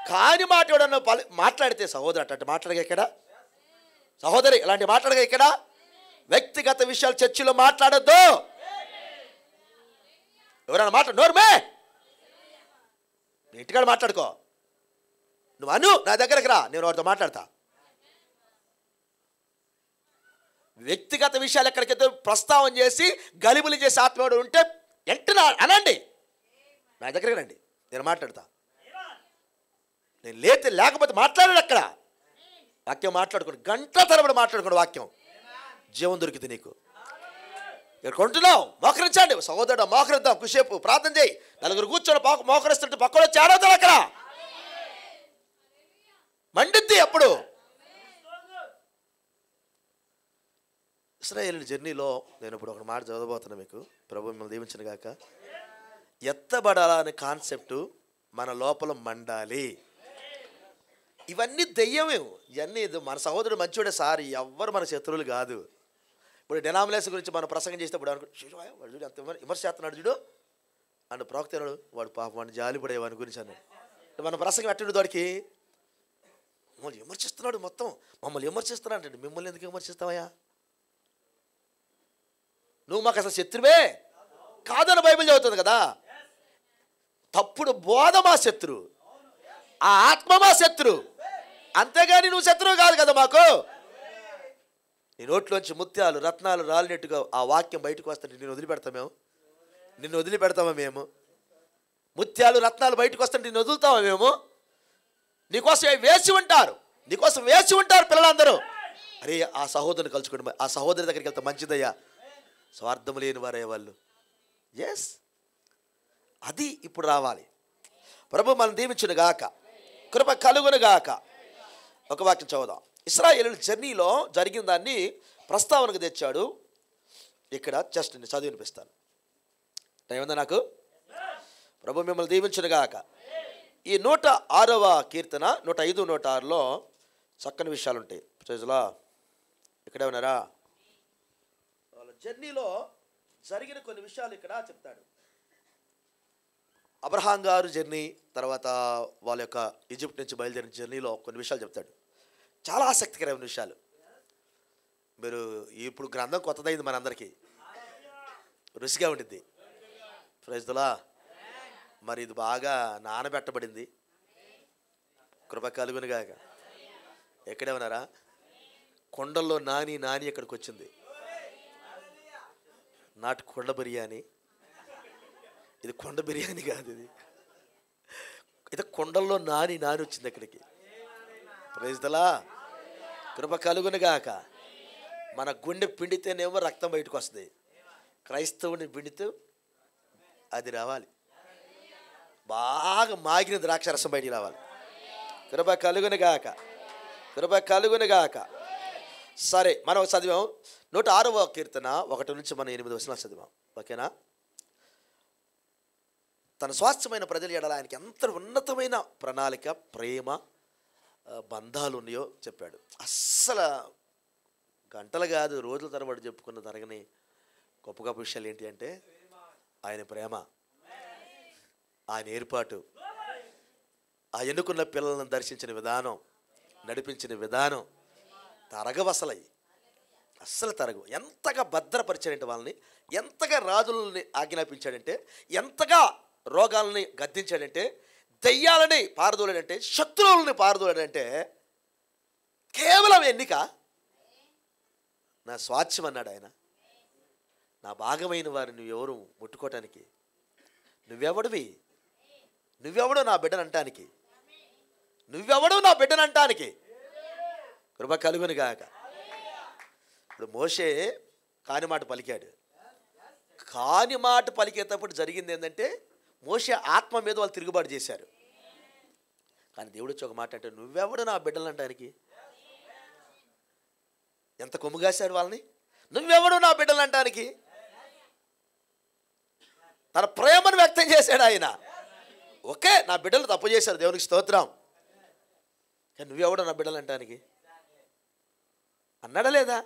కాని మాట ఎవడన్నా మాట్లాడితే సహోదరు అట్లాంటి మాట్లాడగా ఇక్కడ, సహోదరి ఇలాంటి మాట్లాడగా ఇక్కడ, వ్యక్తిగత విషయాలు చర్చిలో మాట్లాడొద్దు. ఎవరైనా మాట్లాడు, నోర్మే నీ ఇంటికాడ మాట్లాడుకో, నువ్వు నా దగ్గరకు రా, నేను వాడితో మాట్లాడతా. వ్యక్తిగత విషయాలు ఎక్కడికైతే ప్రస్తావన చేసి గలిబులు చేసి ఆత్మీయుడు ఉంటే వెంటనే అనండి, నా దగ్గరికి రండి, నేను మాట్లాడతా. నేను లేకపోతే మాట్లాడాడు అక్కడ. వాక్యం మాట్లాడుకోండి, గంటల తరబడి మాట్లాడుకోండి. వాక్యం జీవం దొరికింది నీకు. ఇక్కడ కొంటున్నావు, మోకరించండి సహోదరుడు, మోకరిద్దాం, కుసేపు ప్రార్థన చేయి. నలుగురు కూర్చొని మోకరిస్తుంటే పక్కన వచ్చి ఆడవుతాడు అక్కడ, మండిద్ది. అప్పుడు ఇశ్రాయేలు జర్నీలో నేను ఇప్పుడు ఒక మాట చదవబోతున్నా మీకు, ప్రభు మిమ్మల్ని దీవించిన గాక. ఎత్తబడాలనే కాన్సెప్టు మన లోపల మండాలి. ఇవన్నీ దెయ్యమే, ఇవన్నీ మన సహోదరుడు మంచివాడే సార్, ఎవ్వరు మన శత్రువులు కాదు. ఇప్పుడు డెనామినేషన్ గురించి మనం ప్రసంగం చేసేటప్పుడు వాడు చూడు అంత విమర్శ చేస్తున్నాడు చూడు అని ప్రవక్తనాడు, వాడు పాపం వాడిని జాలిపడే వాని గురించి అన్నాడు. మన ప్రసంగం అట్టడు వాడికి, మమ్మల్ని విమర్శిస్తున్నాడు, మొత్తం మమ్మల్ని విమర్శిస్తున్నాడు అంటే, మిమ్మల్ని ఎందుకు విమర్శిస్తావయ్యా? నువ్వు మాకు అసలు శత్రువే కాదని బైబిల్ చదువుతుంది కదా. తప్పుడు బోధ మా శత్రు, ఆ ఆత్మ మా శత్రు, అంతేగాని నువ్వు శత్రువు కాదు కదా మాకు. నీ నోట్లోంచి ముత్యాలు రత్నాలు రాలినట్టుగా ఆ వాక్యం బయటకు వస్తుంటే నిన్ను వదిలిపెడతామా మేము? ముత్యాలు రత్నాలు బయటకు వస్తుంటే నిన్ను వదులుతామా మేము? నీకోసం వేసి ఉంటారు పిల్లలందరూ. అరే ఆ సహోదరుని కలుసుకోండి, ఆ సహోదరి దగ్గరికి వెళ్తే మంచిదయ్యా. స్వార్థం లేని వారే వాళ్ళు. ఎస్, అది ఇప్పుడు రావాలి. ప్రభు మనం దీవించును గాక, కృప కలుగును గాక. ఒక వాక్యం చదువుదాం. ఇశ్రాయేలు జర్నీలో జరిగిన దాన్ని ప్రస్తావనకు తెచ్చాడు. ఇక్కడ జస్ట్ నేను చదివి వినిపిస్తాను. టైం ఉందా నాకు? ప్రభు మిమ్మల్ని దీవించును గాక. ఈ 106వ కీర్తన 105, 106లో చక్కని విషయాలు ఉంటాయి. ప్రజలా ఇక్కడే ఉన్నారా? వాళ్ళ జర్నీలో జరిగిన కొన్ని విషయాలు ఇక్కడ చెప్తాడు. అబ్రహాం గారు జర్నీ, తర్వాత వాళ్ళ యొక్క ఈజిప్ట్ నుంచి బయలుదేరిన జర్నీలో కొన్ని విషయాలు చెప్తాడు. చాలా ఆసక్తికరమైన విషయాలు. మీరు ఇప్పుడు గ్రంథం కొత్తదైంది, మనందరికీ రుచిగా ఉండిద్ది. Praise the Lord. మరి ఇది బాగా నానబెట్టబడింది. కృప కలుగును గాక. ఎక్కడే ఉన్నారా? కొండల్లో నాని ఇక్కడికి వచ్చింది. నాటు కొండ బిర్యానీ. ఇది కొండ బిర్యానీ కాదు, ఇది కొండల్లో నాని వచ్చింది ఇక్కడికి. Praise the lord. కృప కలుగును గాక. మన గుండె పిండితేనేమో రక్తం బయటకు వస్తుంది, క్రైస్తవుని పిండితే అది రావాలి, బాగా మాగిన ద్రాక్షరసం బయటికి రావాలి. కృప కలుగును గాక, కృప కలుగును గాక. సరే, మనం చదివాం 106వ కీర్తన 1 నుంచి మనం 8 వచనాలు చదివాం. ఓకేనా? తన స్వాస్థ్యమైన ప్రజలు ఎడల ఆయనకి ఎంత ఉన్నతమైన ప్రణాళిక, ప్రేమ, బంధాలు ఉన్నాయో చెప్పాడు. అస్సలు గంటలు కాదు, రోజుల తరబడి చెప్పుకున్న తరగని గొప్ప గొప్ప విషయాలు ఏంటి అంటే ఆయన ప్రేమ, ఆయన ఏర్పాటు, ఆ ఎన్నుకున్న పిల్లలను దర్శించిన విధానం, నడిపించిన విధానం, తరగవు అస్సలు తరగవు. ఎంతగా భద్రపరిచాడంటే వాళ్ళని, ఎంతగా రాజులని ఆజ్ఞాపించాడంటే, ఎంతగా రోగాలని గద్దించాడంటే, దెయ్యాలని పారదోలాడంటే, శత్రువులని పారదోలాడంటే, కేవలం ఎన్నిక. నా స్వాస్థ్యం అన్నాడు ఆయన. నా భాగమైన వారిని నువ్వెవరు ముట్టుకోవటానికి? నువ్వెవడివి? నువ్వెవడు నా బిడ్డనంటానికి? నువ్వెవడు నా బిడ్డనంటానికి? కృప కలుగును గాక. ఇప్పుడు మోషే కాని మాట పలికాడు. కాని మాట పలికేటప్పుడు జరిగింది ఏంటంటే, మోషే ఆత్మ మీద వాళ్ళు తిరుగుబాటు చేశారు. కానీ దేవుడు వచ్చి ఒక మాట అంటే, నువ్వెవడు నా బిడ్డలంటానికి? ఎంత కొమ్ముగాశాడు వాళ్ళని. నువ్వెవడు నా బిడ్డలంటానికి? తన ప్రేమను వ్యక్తం చేశాడు ఆయన. ఓకే, నా బిడ్డలు తప్పు చేశారు, దేవునికి స్తోత్రం. కానీ నువ్వెవడు నా బిడ్డలంటానికి అన్నాడా లేదా?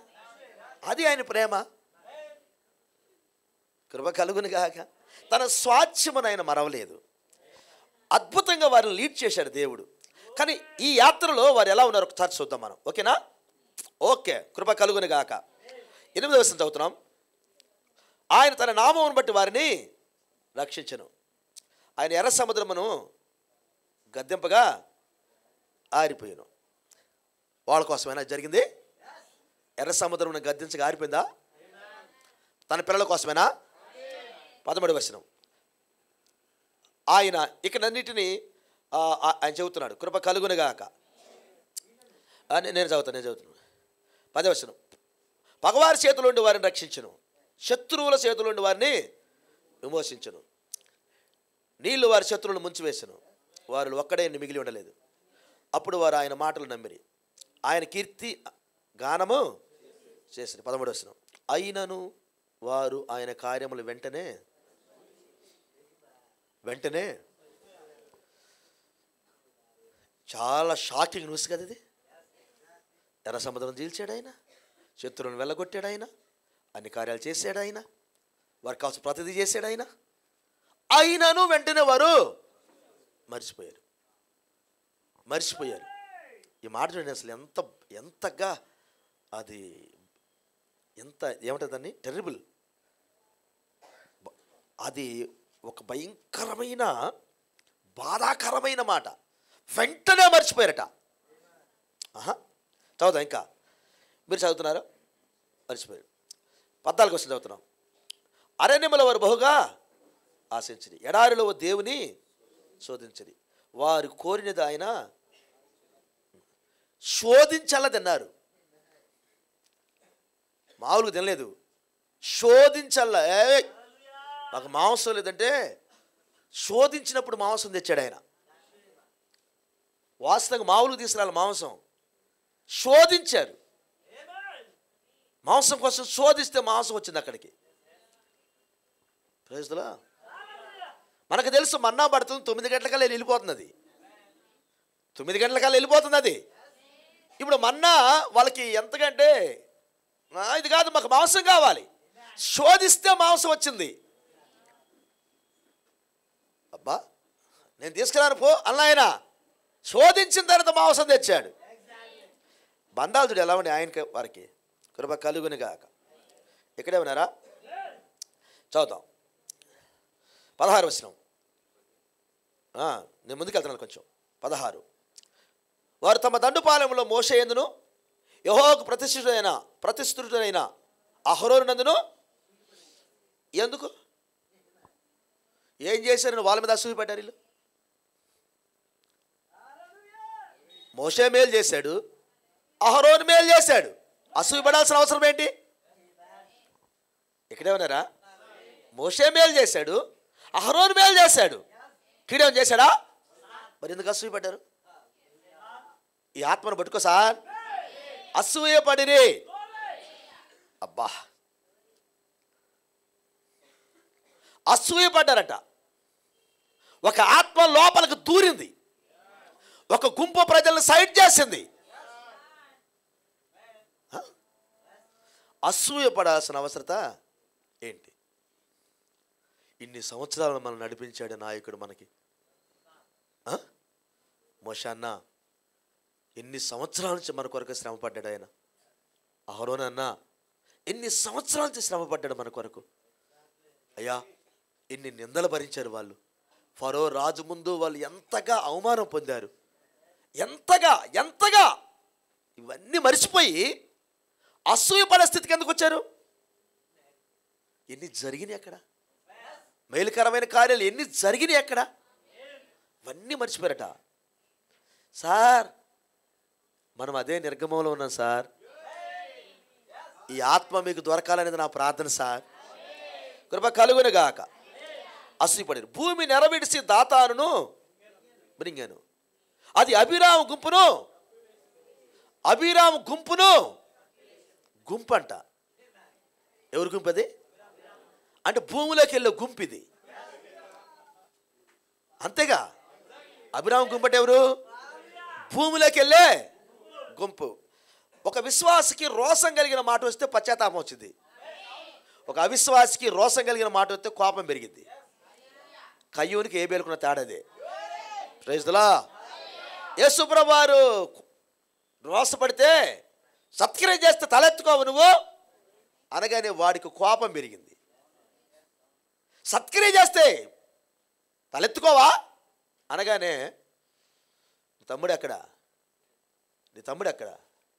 అది ఆయన ప్రేమ. కృప కలుగును గాక. తన స్వాస్థ్యమును ఆయన మరవలేదు. అద్భుతంగా వారిని లీడ్ చేశాడు దేవుడు. కానీ ఈ యాత్రలో వారు ఎలా ఉన్నారు ఒకసారి చూద్దాం మనం. ఓకేనా? ఓకే, కృప కలుగును గాక. 8వ వచనం చదువుతున్నాం. ఆయన తన నామమును బట్టి వారిని రక్షించెను. ఆయన ఎర్ర సముద్రమును గద్దెంపగా ఆరిపోయాను. వాళ్ళ కోసమైనా జరిగింది. ఎర్ర సముద్రమును గద్దించగా ఆరిపోయిందా? తన పిల్లల కోసమేనా? 13వ వచనం. ఆయన ఇకనన్నిటినీ ఆయన చెబుతున్నాడు. కృప కలుగునుగాక. నేను చదువుతాను. 10వ వచనం. పగవారి చేతుల నుండి వారిని రక్షించును, శత్రువుల చేతుల నుండి వారిని విమోచించును. నీళ్లు వారి శత్రువులను ముంచివేసెను, వారు ఒక్కడే మిగిలి ఉండలేదు. అప్పుడు వారు ఆయన మాటలు నమ్మిరి, ఆయన కీర్తి గానము చేసిరి. 13వ వచనం. అయినను వారు ఆయన కార్యములు వెంటనే చాలా షాకింగ్ న్యూస్ కదా ఇది. ఎర్ర సముద్రం చీల్చాడు ఆయన, శత్రువులను వెళ్ళగొట్టాడు ఆయన, అన్ని కార్యాలు చేశాడు ఆయన, వారికి కావాల్సిన ప్రతిదీ చేశాడు ఆయన. అయినను వెంటనే వారు మర్చిపోయారు. ఈ మాట చూడండి, అసలు ఎంతగా అది ఏమంటుంది దాన్ని, టెర్రిబుల్. అది ఒక భయంకరమైన బాధాకరమైన మాట. వెంటనే మర్చిపోయారట. చదువుతాం, ఇంకా మీరు చదువుతున్నారు, మర్చిపోయారు. 14వ వచనం చదువుతున్నాం. అరణ్యముల వారు బహుగా ఆశించిరి, ఎడారిలో దేవుని శోధించిరి, వారు కోరినది ఆయన శోధించాల తిన్నారు. మామూలుగా తినలేదు, శోధించాల. మాకు మాంసం లేదంటే శోధించినప్పుడు మాంసం తెచ్చాడు ఆయన. వాస్తవంగా మామూలుగా తీసుకురాలి మాంసం, శోధించారు. మాంసం కోసం శోధిస్తే మాంసం వచ్చింది అక్కడికి. ప్రైజ్లా. మనకు తెలుసు మన్నా పడుతుంది, 9 గంటలకల్లా వెళ్ళిపోతుంది అది. 9 గంటలకల్లా వెళ్ళిపోతుంది అది. ఇప్పుడు మన్నా వాళ్ళకి ఎంతకంటే, ఇది కాదు మాకు మాంసం కావాలి, శోధిస్తే మాంసం వచ్చింది. అబ్బా నేను తీసుకురాను పో అన్న ఆయన, శోధించిన తర్వాత మాంసం తెచ్చాడు. బంధాలు చూడు ఎలా ఉండే ఆయనకి వారికి. కృప కలుగును గాక. ఇక్కడే ఉన్నారా? చదువుతాం 16వ వచనం. నేను ముందుకు వెళ్తున్నాను కొంచెం. 16. వారు తమ దండుపాలెంలో మోషే యందును యెహోవాకు ప్రతిష్ఠితుడైన అహరోను నందును. ఎందుకు ఏం చేశారని వాళ్ళ మీద అసూయ పడ్డారు వీళ్ళు. మోషే మేలు చేశాడు, అహరోను మేలు చేశాడు, అసూయ పడాల్సిన అవసరం ఏంటి? ఇక్కడే ఉన్నారా? మోషే మేలు చేశాడు, అహరోను మేలు చేశాడు, కీడేం చేశాడా? మరి ఎందుకు అసూయ పడ్డారు? ఈ ఆత్మను పట్టుకో సార్. అసూయ పడిరి. అబ్బా అసూయ పడ్డారట. ఒక ఆత్మ లోపలికి దూరింది, ఒక గుంపు ప్రజలను సైడ్ చేసింది. అసూయ పడాల్సిన అవసరత ఏంటి? ఇన్ని సంవత్సరాలను మనం నడిపించాడు నాయకుడు మనకి. మోషే అన్న ఎన్ని సంవత్సరాల నుంచి మన కొరకు శ్రమ పడ్డాడు ఆయన. అహరోను అన్న ఎన్ని సంవత్సరాల నుంచి శ్రమ పడ్డాడు మన కొరకు అయ్యా, ఎన్ని నిందలు భరించారు వాళ్ళు. ఫరో రాజు ముందు వాళ్ళు ఎంతగా అవమానం పొందారు, ఎంతగా ఎంతగా. ఇవన్నీ మర్చిపోయి అసూయ పరిస్థితికి ఎందుకు వచ్చారు? ఎన్ని జరిగినాయి అక్కడ, మేలుకరమైన కార్యాలు ఎన్ని జరిగినాయి అక్కడ, ఇవన్నీ మర్చిపోయారట. సార్ మనం అదే నిర్గమంలో ఉన్నాం సార్. ఈ ఆత్మ మీకు దొరకాలనేది నా ప్రార్థన సార్. కృప కలుగునుగాక. అసూయపడారు. భూమి నెరవేర్చి దాతానును బ్రింగాను. అది అభిరాము గుంపును గుంపు అంట. ఎవరు గుంపు అది? అంటే భూమిలోకి వెళ్ళే గుంపు ఇది. అంతేగా, అభిరాము గుంపు అంటే ఎవరు? భూమిలోకి వెళ్ళే గుంపు. ఒక విశ్వాసికి రోషం కలిగిన మాట వస్తే పశ్చాత్తాపం వచ్చింది. ఒక అవిశ్వాసికి రోషం కలిగిన మాట వస్తే కోపం పెరిగింది. కయ్యూనికి ఏబేలుకున్న తేడాదే. Praise the Lord. యేసు ప్రభువు వారు రోషపడితే సత్క్రియ చేస్తే తలెత్తుకోవు నువ్వు అనగానే వాడికి కోపం పెరిగింది. సత్క్రియ చేస్తే తలెత్తుకోవా అనగానే నీ తమ్ముడు ఎక్కడ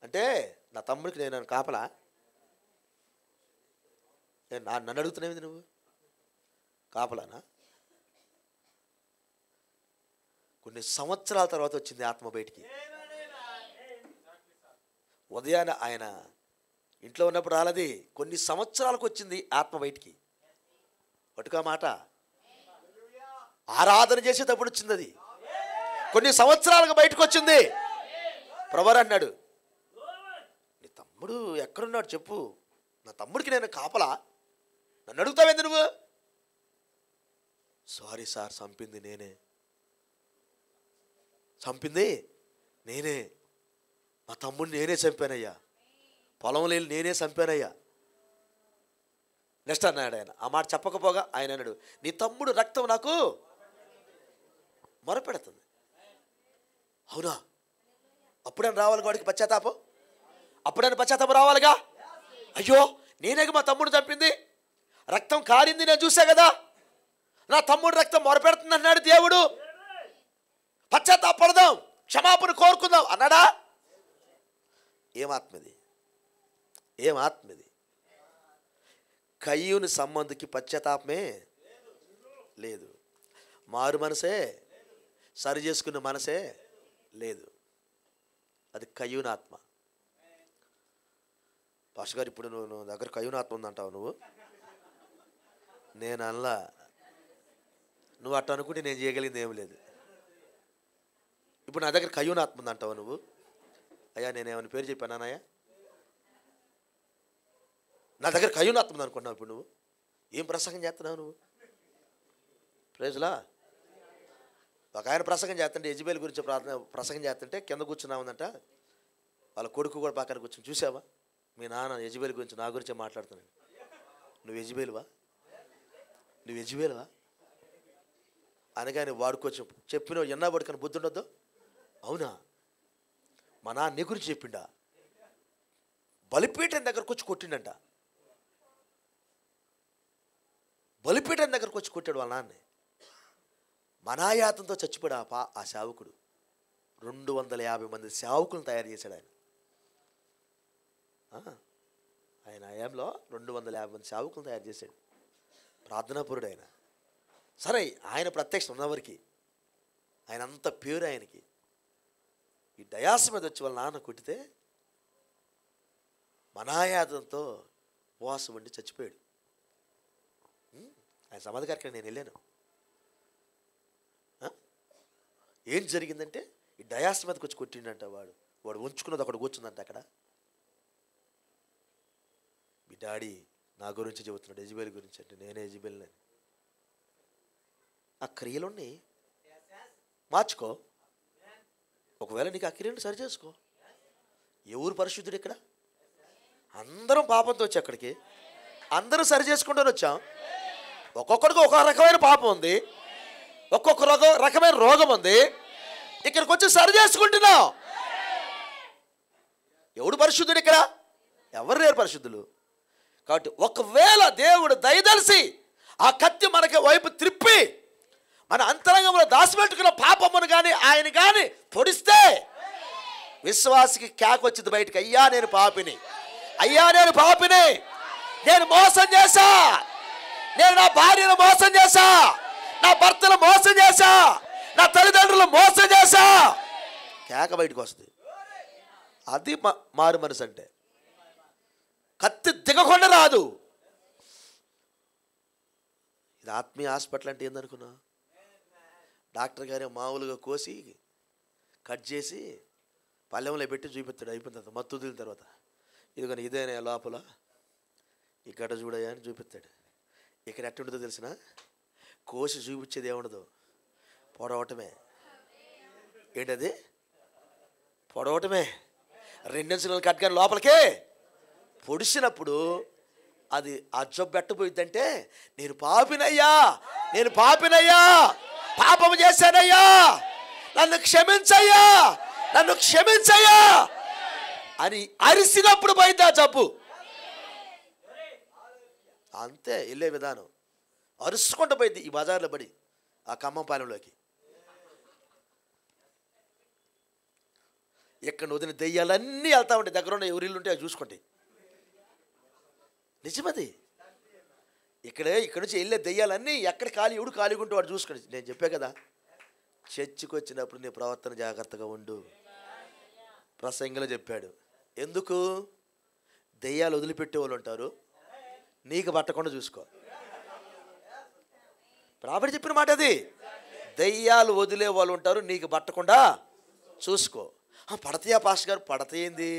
అంటే, నా తమ్ముడికి నేను కాపలా? నన్ను అడుగుతున్నావు నువ్వు కాపలానా? కొన్ని సంవత్సరాల తర్వాత వచ్చింది ఆత్మ బయటికి. ఉదయాన్నే ఆయన ఇంట్లో ఉన్నప్పుడు రాలది, కొన్ని సంవత్సరాలకు వచ్చింది ఆత్మ బయటికి. పట్టుకా మాట. ఆరాధన చేసేటప్పుడు వచ్చింది అది. కొన్ని సంవత్సరాలకు బయటకు వచ్చింది. ప్రభువు అన్నాడు, నీ తమ్ముడు ఎక్కడున్నాడు చెప్పు, నా తమ్ముడికి నేను కాపలా, నన్ను అడుగుతావేంది నువ్వు? సారీ సార్, చంపింది నేనే, మా తమ్ముడిని నేనే చంపానయ్యా, పొలం లేని నేనే చంపానయ్యా. నెక్స్ట్ అన్నాడు ఆయన. ఆ మాట చెప్పకపోగా ఆయన అన్నాడు, నీ తమ్ముడు రక్తం నాకు మొరపెడుతుంది. అవునా? అప్పుడైనా రావాలి వాడికి పశ్చాత్తాపం, అప్పుడైనా పశ్చాత్తాపం రావాలిగా. అయ్యో, నేనే మా తమ్ముడు చంపింది, రక్తం కారింది, నేను చూసా కదా, నా తమ్ముడు రక్తం మొరపెడుతుంది అన్నాడు దేవుడు. పశ్చాత్తాపడదాం, క్షమాపణ కోరుకుందాం అన్నాడా? ఏం ఆత్మది? కయ్యూని సంబంధికి పశ్చాత్తాపమే లేదు, మారు మనసే, సరి చేసుకున్న మనసే లేదు. అది కయ్యూని ఆత్మ. పాస్టర్ గారు, ఇప్పుడు నువ్వు దగ్గర కయ్యూని ఆత్మ ఉందంటావు నువ్వు? నేను అలా, నువ్వు అట్ట అనుకుంటే నేను చేయగలిగింది ఏమి లేదు. ఇప్పుడు నా దగ్గర కయ్యూని ఆత్మ ఉందంటావు నువ్వు? అయ్యా, నేనేమైనా పేరు చెప్పానానయ్యా? నా దగ్గర కయ్యూని ఆత్మ ఉంది అనుకుంటున్నావు ఇప్పుడు నువ్వు? ఏం ప్రసంగం చేస్తున్నావు నువ్వు? Praise the Lord. ఒక ఆయన ప్రసంగం చేస్తుంటే, యెజబెల్ గురించి ప్రసంగం చేస్తుంటే కింద కూర్చున్నావుందంట. వాళ్ళ కొడుకు కూడా పక్కన కూర్చొని, చూసావా మీ నాన్న యెజబెల్ గురించి నా గురించే మాట్లాడుతున్నాడు. నువ్వు యెజబెలువా అనగానే వాడు కొంచెం చెప్పిన ఎన్నా పడుకొని బుద్ధి ఉండొద్దు. అవునా, మా నాన్న నీ గురించి చెప్పిండా? బలిపీఠం దగ్గరకు వచ్చి కొట్టిండంట. బలిపీఠం దగ్గరకు వచ్చి కొట్టాడు వాళ్ళ నాన్నే. మనాయాతంతో చచ్చిపోయాడు ఆ సేవకుడు. 250 మంది సేవకులను తయారు చేశాడు ఆయన. ఆయన హయాంలో 250 మంది సేవకులను తయారు చేశాడు. ప్రార్థనాపరుడు ఆయన. సరే, ఆయన ప్రత్యక్షం ఉన్నవారికి ఆయన అంత ప్యూర్. ఆయనకి ఈ డయాస్ మీద వచ్చి వాళ్ళ నాన్న కొట్టితే మనాయాతంతో ఉపవాసం ఉండి చచ్చిపోయాడు. ఆయన సమాధి కార్యక్రమం నేను వెళ్ళాను. ఏం జరిగిందంటే, ఈ డయాస్ మీదకి వచ్చి కొట్టిండంట. వాడు ఉంచుకున్నది అక్కడ కూర్చుందంట. అక్కడ మీ డాడీ నా గురించి చెబుతున్నాడు, యెజబెల్ గురించి. అంటే నేనే యెజబెల్ని. ఆ క్రియలుని మార్చుకో. ఒకవేళ నీకు ఆ క్రియలను సరి చేసుకో. ఎవరు పరిశుద్ధుడు ఇక్కడ? అందరం పాపంతో వచ్చి అక్కడికి అందరూ సరి చేసుకుంటూనే వచ్చాం. ఒక్కొక్కడికి ఒక రకమైన పాపం ఉంది, ఒక్కొక్క రకమైన రోగం ఉంది. ఇక్కడికి వచ్చి సరి చేసుకుంటున్నావు. ఎవడు పరిశుద్ధుడు ఇక్కడ? ఎవరు లేరు పరిశుద్ధులు. కాబట్టి ఒకవేళ దేవుడు దయదలిసి ఆ కత్తి మనకి వైపు త్రిప్పి మన అంతరంగంలో దాచిపెట్టుకున్న పాపమును కానీ ఆయన కానీ పొడిస్తే విశ్వాసికి కేక వచ్చింది బయటికి, అయ్యా నేను పాపిని, అయ్యా నేను పాపిని, నేను మోసం చేశా, నేను నా భార్యను మోసం చేశా, నా భర్తను మోసం చేశా, నా తల్లిదండ్రులు మోసం చేశా, కేక బయటకు వస్తుంది. అది మారు మనసు అంటే. కత్తి దిగకుండా రాదు. ఇది ఆత్మీయ హాస్పిటల్ అంటే ఏందనుకున్నా? డాక్టర్ గారే మామూలుగా కోసి కట్ చేసి పల్లెంలో పెట్టి చూపిస్తాడు. అయిపోయిన తర్వాత మత్తు వదిలిన తర్వాత, ఇదిగోని ఇదేనే లోపల ఇక్కడ చూడయా అని చూపిస్తాడు. ఇక్కడ ఎట్టుంటుందో తెలిసిన, కోసి చూపించేది ఏముండదు, పొడవటమే. ఏంటది? పొడవటమే. 2 ఇంచుల కట్ కానీ లోపలికే పొడిచినప్పుడు అది ఆ జబ్బు ఎట్టపోయిద్దంటే, నేను పాపినయ్యా, నేను పాపినయ్యా, పాపం చేశానయ్యా, నన్ను క్షమించయ్యా, నన్ను క్షమించయ్యా అని అరిసినప్పుడు పోయింది ఆ జబ్బు. అంతే వెళ్ళే విధానం. అరుసుకుంటూ పోయింది ఈ బజార్లో పడి ఆ ఖమ్మం పాలెంలోకి. ఇక్కడ వదిలిన దెయ్యాలన్నీ వెళ్తా ఉంటాయి, దగ్గర ఉన్న ఎవరిల్లు ఉంటే అవి చూసుకుంటాయి. నిజమది. ఇక్కడ నుంచి వెళ్ళే దెయ్యాలన్నీ ఎక్కడ ఖాళీ, ఎవడు ఖాళీగా ఉంటే వాడు చూసుకోండి. నేను చెప్పే కదా, చర్చికి వచ్చినప్పుడు నీ ప్రవర్తన జాగ్రత్తగా ఉండు. ప్రసంగిలో చెప్పాడు. ఎందుకు? దెయ్యాలు వదిలిపెట్టే వాళ్ళు ఉంటారు, నీకు పట్టకుండా చూసుకో. రాబడి చెప్పిన మాట అది. దెయ్యాలు వదిలే వాళ్ళు ఉంటారు, నీకు పట్టకుండా చూసుకో. పడతాయా పాస్టర్ గారు? పడతాయింది.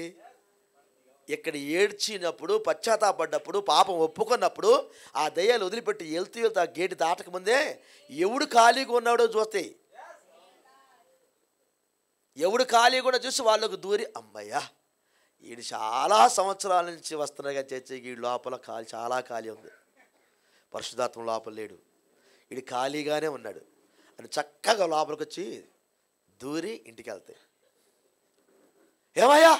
ఇక్కడ ఏడ్చినప్పుడు, పశ్చాత్తాపడ్డప్పుడు, పాపం ఒప్పుకున్నప్పుడు ఆ దయ్యాలు వదిలిపెట్టి వెళ్తూ ఆ గేటు దాటకముందే ఎవడు ఖాళీగా ఉన్నాడో చూస్తాయి. ఎవడు ఖాళీగా కూడా చూసి వాళ్ళకు దూరి, అమ్మయ్యా వీడు చాలా సంవత్సరాల నుంచి వస్తున్నాగా చర్చకి, ఈ లోపల చాలా ఖాళీ ఉంది, పరిశుద్ధాత్మ లోపల లేడు, వీడు ఖాళీగానే ఉన్నాడు అని చక్కగా లోపలికి వచ్చి దూరి ఇంటికి వెళ్తాయి. ఏమయ్యా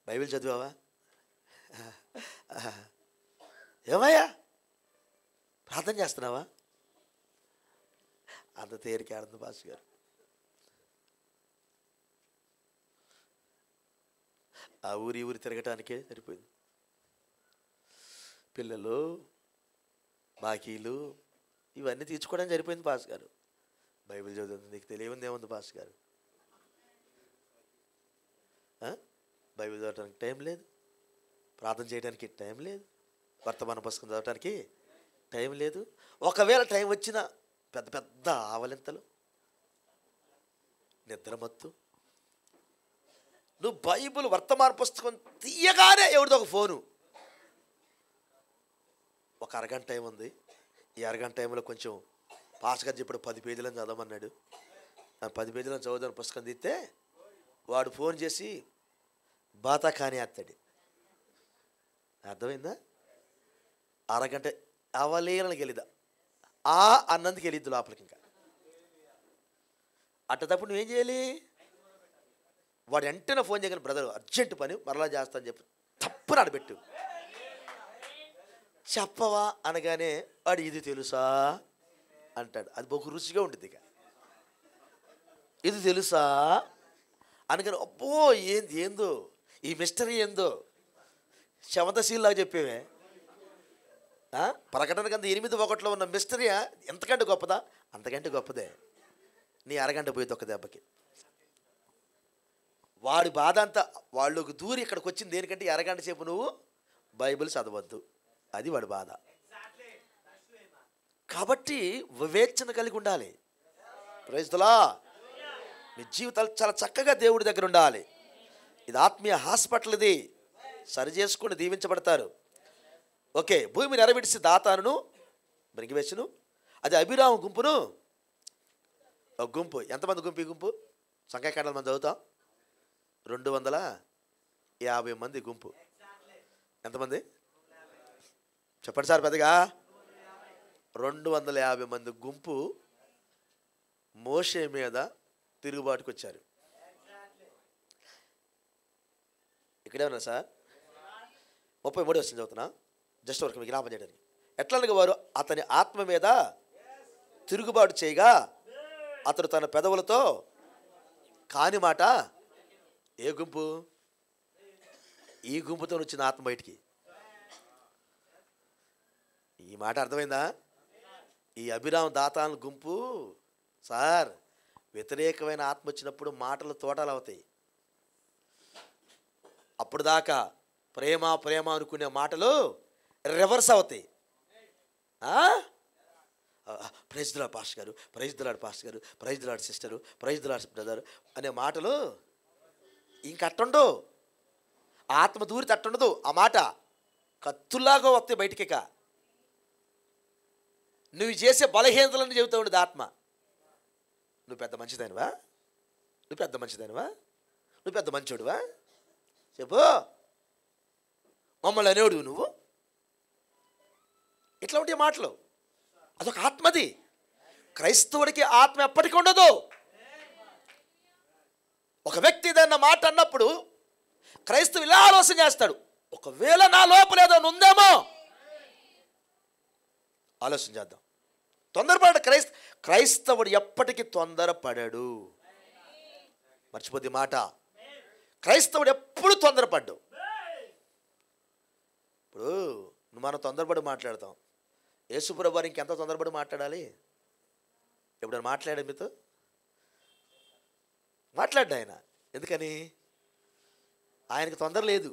బైబిల్ చదివావా? ఏమయ్యా ప్రార్థన చేస్తున్నావా? అంత తేరిక ఆడుతుంది పాస్టర్ గారు. ఆ ఊరి తిరగటానికే సరిపోయింది. పిల్లలు, బాకీలు ఇవన్నీ తీర్చుకోవడానికి సరిపోయింది పాస్టర్ గారు. బైబిల్ చదువుతుంది, నీకు తెలియదు ఏముంది పాస్టర్ గారు? బైబిల్ చదవడానికి టైం లేదు, ప్రార్థన చేయడానికి టైం లేదు, వర్తమాన పుస్తకం చదవడానికి టైం లేదు. ఒకవేళ టైం వచ్చినా పెద్ద పెద్ద ఆవలింతలు, నిద్రమత్తు. నువ్వు బైబిల్ వర్తమాన పుస్తకం తీయగానే ఎవరిదో ఒక ఫోను, ఒక అరగంట టైం ఉంది, ఈ అరగంట టైంలో కొంచెం పాస్టర్ గారు చెప్పాడు 10 పేజీలను చదవమన్నాడు, 10 పేజీలను చదువుదాని పుస్తకం తీస్తే వాడు ఫోన్ చేసి బాతా కానీ అత్తడి. అర్థమైందా? అరగంట అవలేనకి వెళ్ళిద్దా అన్నందుకు వెళ్ళిద్దు లోపలికి. ఇంకా అట్టేటప్పుడు నువ్వేం చేయాలి? వాడు వెంటనే ఫోన్ చేయగలను, బ్రదర్ అర్జెంట్ పని మరలా చేస్తా అని చెప్పి తప్పున ఆడబెట్టు. చెప్పవా అనగానే వాడు ఇది తెలుసా అంటాడు. అది బహు రుచిగా ఉంటుంది. ఇక ఇది తెలుసా అనగానే అబ్బో ఏందో ఈ మిస్టరీ ఏందో శవంతశీల్లాగా చెప్పేవే. ప్రకటన కింద 8:1 ఉన్న మిస్టరీ ఎంతకంటే గొప్పదా? అంతకంటే గొప్పదే. నీ అరగంట పోయింది ఒక దెబ్బకి. వాడి బాధ అంతా వాళ్ళకు దూరి ఇక్కడికి వచ్చింది దేనికంటే అరగంట సేపు నువ్వు బైబిల్ చదవద్దు, అది వాడి బాధ. కాబట్టి వివేచన కలిగి ఉండాలి. Praise the lord. మీ జీవితాలు చాలా చక్కగా దేవుడి దగ్గర ఉండాలి. ఇది ఆత్మీయ హాస్పిటల్, ఇది సరి చేసుకుని దీవించబడతారు. ఓకే. భూమిని ఎరవిడిసి దాతాను మృగివేసును, అది అభిరామ గుంపును. ఒక గుంపు, ఎంతమంది గుంపు? ఈ గుంపు సంఖ్యాకాండాల మంది చదువుతాం, 250 మంది గుంపు. ఎంతమంది చెప్పండి సార్ పెద్దగా? 250 మంది గుంపు మోషే మీద తిరుగుబాటుకు వచ్చారు. ఇక్కడే ఉన్నా సార్. 33 వచనం చదువుతున్నా, జస్ట్ వరకు మీకు జ్ఞాపకం చేయడానికి. ఎట్లనగా వారు అతని ఆత్మ మీద తిరుగుబాటు చేయగా అతడు తన పెదవులతో కాని మాట. ఏ గుంపు? ఈ గుంపుతో వచ్చిన ఆత్మ బయటికి. ఈ మాట అర్థమైందా? ఈ అభిరామ్ దాతాన్ గుంపు సార్, వ్యతిరేకమైన ఆత్మ వచ్చినప్పుడు మాటలు తోటలు అవుతాయి. అప్పుడు దాకా ప్రేమ ప్రేమ అనుకునే మాటలు రివర్స్ అవుతాయి. ప్రైజ్ ది లార్డ్ పాస్టర్ గారు, ప్రైజ్ ది లార్డ్ పాస్టర్ గారు, praise the Lord sister, praise the Lord brother అనే మాటలు ఇంకట్టుండు. ఆత్మ దూరి తట్టుండదు. ఆ మాట కత్తుల్లాగా వస్తాయి బయటికి. నువ్వు చేసే బలహీనతలను చెబుతూ ఉండదు ఆత్మ. నువ్వు పెద్ద మంచిదానివా? నువ్వు పెద్ద మంచిదానివా? నువ్వు పెద్ద మంచోడువా? చెప్పు. మమ్మల్ని అనేవాడు నువ్వు. ఇట్లా ఉంటే మాటలు. అదొక ఆత్మది. క్రైస్తవుడికి ఆత్మ ఎప్పటికీ ఉండదు. ఒక వ్యక్తి ఏదన్నా మాట అన్నప్పుడు క్రైస్తవు ఇలా ఆలోచన చేస్తాడు, ఒకవేళ నా లోపల ఏదో ఉందేమో ఆలోచన చేద్దాం. తొందరపడ్డాడు క్రైస్తవుడు ఎప్పటికీ తొందరపడాడు. మర్చిపోద్ది మాట. క్రైస్తవుడు ఎప్పుడు తొందరపడ్డు. ఇప్పుడు మనం తొందరపడి మాట్లాడతాం. యేసుప్రభు వారు ఇంకెంత తొందరపడి మాట్లాడాలి? ఎప్పుడైనా మాట్లాడాడు మీతో? మాట్లాడ్డా ఆయన. ఎందుకని? ఆయనకు తొందర లేదు.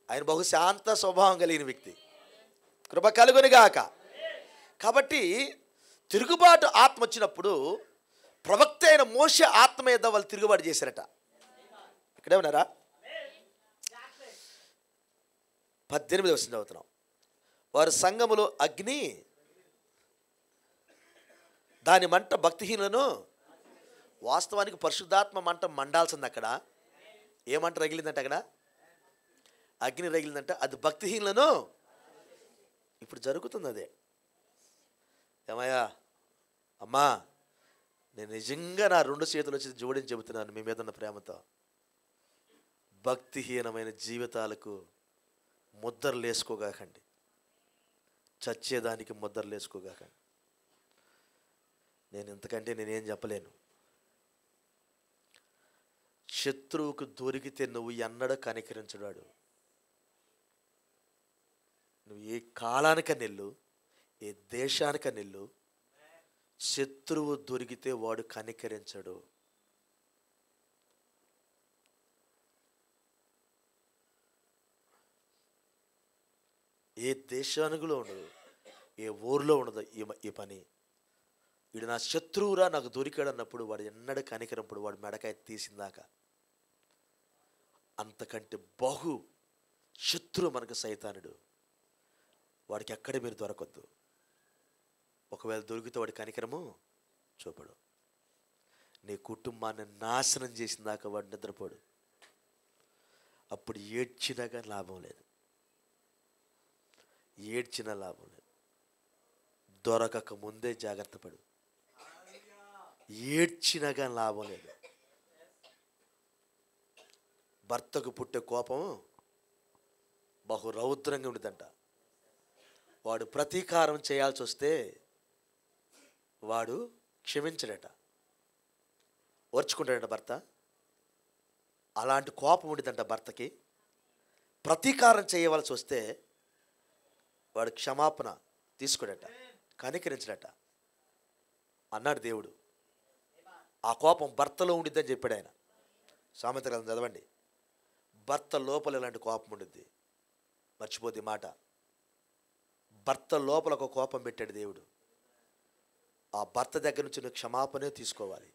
ఆయన బహు శాంత స్వభావం కలిగిన వ్యక్తి. కృప కలుగునుగాక. కాబట్టి తిరుగుబాటు ఆత్మ వచ్చినప్పుడు ప్రవక్త అయిన మోషే ఆత్మ మీద వాళ్ళు తిరుగుబాటు చేశారట. ఇక్కడే ఉన్నారా? 18వ వచనం చదువుతున్నాం. వారు సంఘములో అగ్ని దాని మంట భక్తిహీనులను. వాస్తవానికి పరిశుద్ధాత్మ మంట మండాల్సింది. అక్కడ ఏ మంట రగిలిందంట? అక్కడ అగ్ని రగిలిందంట. అది భక్తిహీనులను. ఇప్పుడు జరుగుతుంది అదే. ఏమయ్యా అమ్మా, నేను నిజంగా నా 2 చేతులు వచ్చి జోడించి చెబుతున్నాను మీ మీద ఉన్న ప్రేమతో. భక్తిహీనమైన జీవితాలకు ముద్రలు వేసుకోగాకండి. చచ్చేదానికి ముద్రలు వేసుకోగాకండి. నేను ఇంతకంటే నేనేం చెప్పలేను. శత్రువుకు దొరికితే నువ్వు ఎన్నడూ కనికరించడాడు. నువ్వు ఏ కాలానికనెళ్ళు, ఏ దేశానికనెళ్ళు, శత్రువు దొరికితే వాడు కనికరించడు. ఏ దేశానికిలో ఉండదు, ఏ ఊర్లో ఉండదు ఈ పని. వీడు నా శత్రువురా, నాకు దొరికాడు అన్నప్పుడు వాడు ఎన్నడూ కనికరింపడు. వాడు మెడకాయ తీసిందాక. అంతకంటే బహు శత్రువు మనకు సైతానుడు. వాడికి ఎక్కడ మీరు దొరకొద్దు. ఒకవేళ దొరికితే వాడి కనికరము చూపడు. నీ కుటుంబాన్ని నాశనం చేసిన దాకా వాడు నిద్రపోడు. అప్పుడు ఏడ్చినాగా లాభం లేదు. ఏడ్చిన లాభం లేదు. దొరకక ముందే జాగ్రత్త పడు. ఏడ్చినగా లాభం లేదు. భర్తకు పుట్టే కోపం బహు రౌద్రంగా ఉండిదంట. వాడు ప్రతీకారం చేయాల్సి వస్తే వాడు క్షమించడట, ఓర్చుకుంటాడట భర్త. అలాంటి కోపం ఉండిదంట భర్తకి. ప్రతీకారం చేయవలసి వస్తే వాడు క్షమాపణ తీసుకోడట, కనికరించడట అన్నాడు దేవుడు. ఆ కోపం భర్తలో ఉండిద్దని చెప్పాడు ఆయన. సామెత గ్రంథం చదవండి. భర్త లోపల ఇలాంటి కోపం ఉండిద్ది. మర్చిపోద్ది మాట. భర్త లోపల ఒక కోపం పెట్టాడు దేవుడు. ఆ భర్త దగ్గర నుంచి నువ్వు క్షమాపణే తీసుకోవాలి,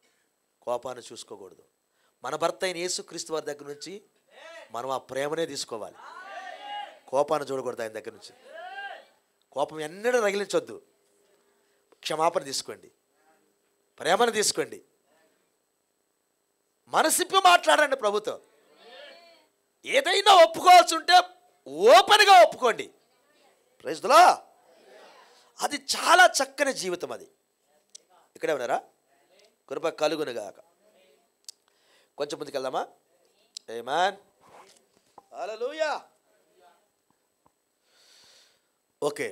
కోపాన్ని చూసుకోకూడదు. మన భర్త అయిన యేసుక్రీస్తు వారి దగ్గర నుంచి మనం ఆ ప్రేమనే తీసుకోవాలి, కోపాన్ని చూడకూడదు ఆయన దగ్గర నుంచి. కోపం ఎన్నడూ రగిలించొద్దు. క్షమాపణ తీసుకోండి, ప్రేమను తీసుకోండి, మనసిప్పి మాట్లాడండి ప్రభుతో. ఏదైనా ఒప్పుకోవాల్సి ఉంటే ఓపెన్గా ఒప్పుకోండి. Praise the Lord. అది చాలా చక్కని జీవితం. అది ఇక్కడే ఉన్నారా? కృప కలుగునుగాక. కొంచెం ముందుకు వెళ్దామా? ఆమేన్. హల్లెలూయా. ఓకే,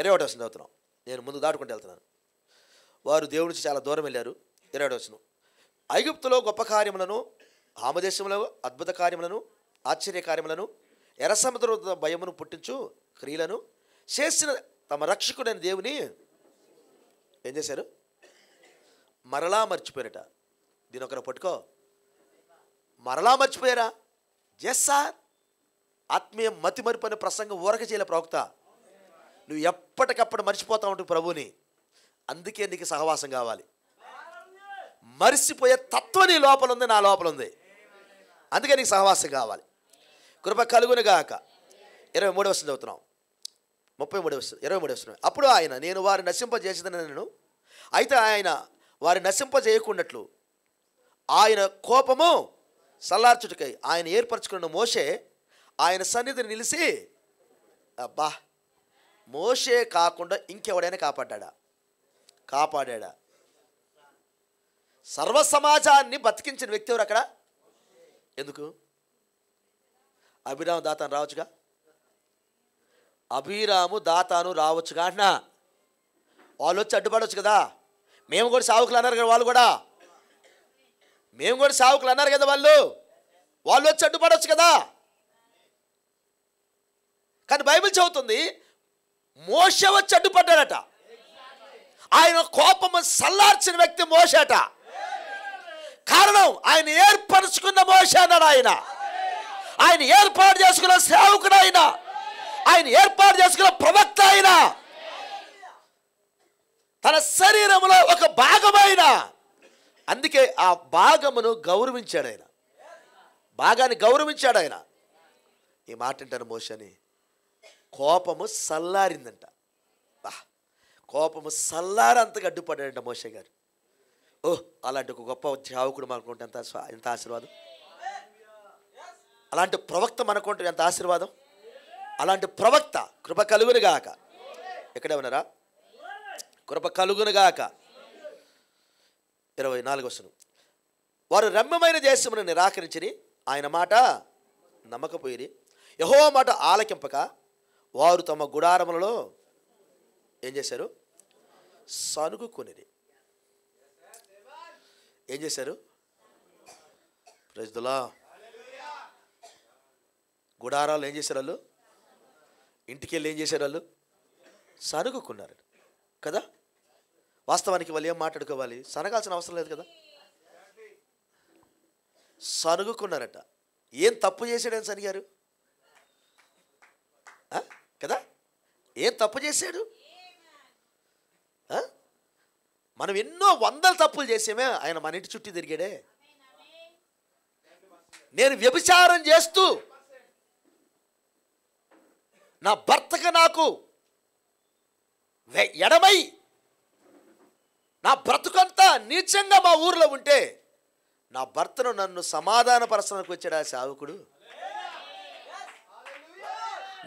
21వ వచనం చదువుతున్నాం. నేను ముందు దాటుకుంటూ వెళ్తున్నాను. వారు దేవుడి నుంచి చాలా దూరం వెళ్ళారు. 21వ వచనం. ఐగుప్తులో గొప్ప కార్యములను, ఆమదేశంలో అద్భుత కార్యములను, ఆశ్చర్య కార్యములను, ఎర్ర సముద్ర భయమును పుట్టించు క్రియలను చేసిన తమ రక్షకుడైన దేవుని ఏం చేశారు? మరలా మర్చిపోయారట. దీని ఒకరు పట్టుకో. మరలా మర్చిపోయారా? Yes sir. ఆత్మీయ మతి మరుపు అనే ప్రసంగం ఊరక చేయలే ప్రవక్త. నువ్వు ఎప్పటికప్పుడు మర్చిపోతా ఉంటావు ప్రభుని. అందుకే నీకు సహవాసం కావాలి. మర్చిపోయే తత్వం నీ లోపల ఉంది, నా లోపల ఉంది. అందుకే నీకు సహవాసం కావాలి. కృప కలుగును గాక. 23వ వచనం చదువుతున్నాం. 23వ వచనం, 23వ వచనం. అప్పుడు ఆయన, నేను వారిని నశింపజేసేదని నేను, అయితే ఆయన వారిని నశింపజేయకున్నట్లు ఆయన కోపము సల్లార్చుటకై ఆయన ఏర్పరచుకున్న మోషే ఆయన సన్నిధిని నిలిచి, అబ్బా, మోషే కాకుండా ఇంకెవడైనా కాపాడా? సర్వ సమాజాన్ని బతికించిన వ్యక్తి ఎవరు అక్కడ? ఎందుకు? అభిరాము దాతాను రావచ్చుగా. అభిరాము దాతాను రావచ్చుగా అంటున్నా. వాళ్ళు వచ్చి అడ్డుపడవచ్చు కదా. మేము కూడా సావుకులు అన్నారు కదా. మేము కూడా సావుకులు అన్నారు కదా. వాళ్ళు వచ్చి అడ్డుపడవచ్చు కదా. కానీ బైబిల్ చెబుతుంది మోషే వచ్చి అడ్డుపడ్డాడట. ఆయన కోపము సల్లార్చిన వ్యక్తి మోషే అట. కారణం ఆయన ఏర్పరచుకున్న మోషే అన్నాడు. ఆయన ఏర్పాటు చేసుకున్న సేవకుడు, ఆయన ఏర్పాటు చేసుకున్న ప్రవక్త, ఆయన తన శరీరంలో ఒక భాగమైన. అందుకే ఆ భాగమును గౌరవించాడు ఆయన. భాగాన్ని గౌరవించాడు ఆయన. ఈ మాట అంటాను, మోషని కోపము సల్లారిందంట. కోపము సల్లారంతగా అడ్డుపడ్డాడంట మోషే గారు. ఓహ్, అలాంటి ఒక గొప్ప సేవకుడు మనకుంటే ఎంత ఆశీర్వాదం. అలాంటి ప్రవక్త మనకుంటే ఎంత ఆశీర్వాదం. అలాంటి ప్రవక్త కృప కలుగునుగాక. ఎక్కడే ఉన్నారా? కృప కలుగునుగాక. 24వ వచనం. వారు రమ్యమైన దేశమును నిరాకరించి ఆయన మాట నమ్మకపోయిరి. యెహోవా మాట ఆలకింపక వారు తమ గుడారములలో ఏం చేశారు? సనుగుకొనిరి. ఏం చేశారు? Praise the Lord. గుడారాలు ఏం చేశారు? వాళ్ళు ఇంటికి వెళ్ళి ఏం చేశారు? వాళ్ళు సనుగుకున్నారు కదా. వాస్తవానికి వాళ్ళు ఏం మాట్లాడుకోవాలి? సనగాల్సిన అవసరం లేదు కదా. సనుగుకున్నారట. ఏం తప్పు చేశాడని సనిగారు కదా. ఏం తప్పు చేశాడు? మనం ఎన్నో వందల తప్పులు చేసామే, ఆయన మన ఇంటి చుట్టూ తిరిగాడే. నేను వ్యభిచారం చేస్తూ నా భర్తకు నాకు ఎడమై నా బ్రతుకంతా నీచంగా మా ఊర్లో ఉంటే నా భర్తను నన్ను సమాధానపరచడానికి వచ్చాడు ఆ సేవకుడు.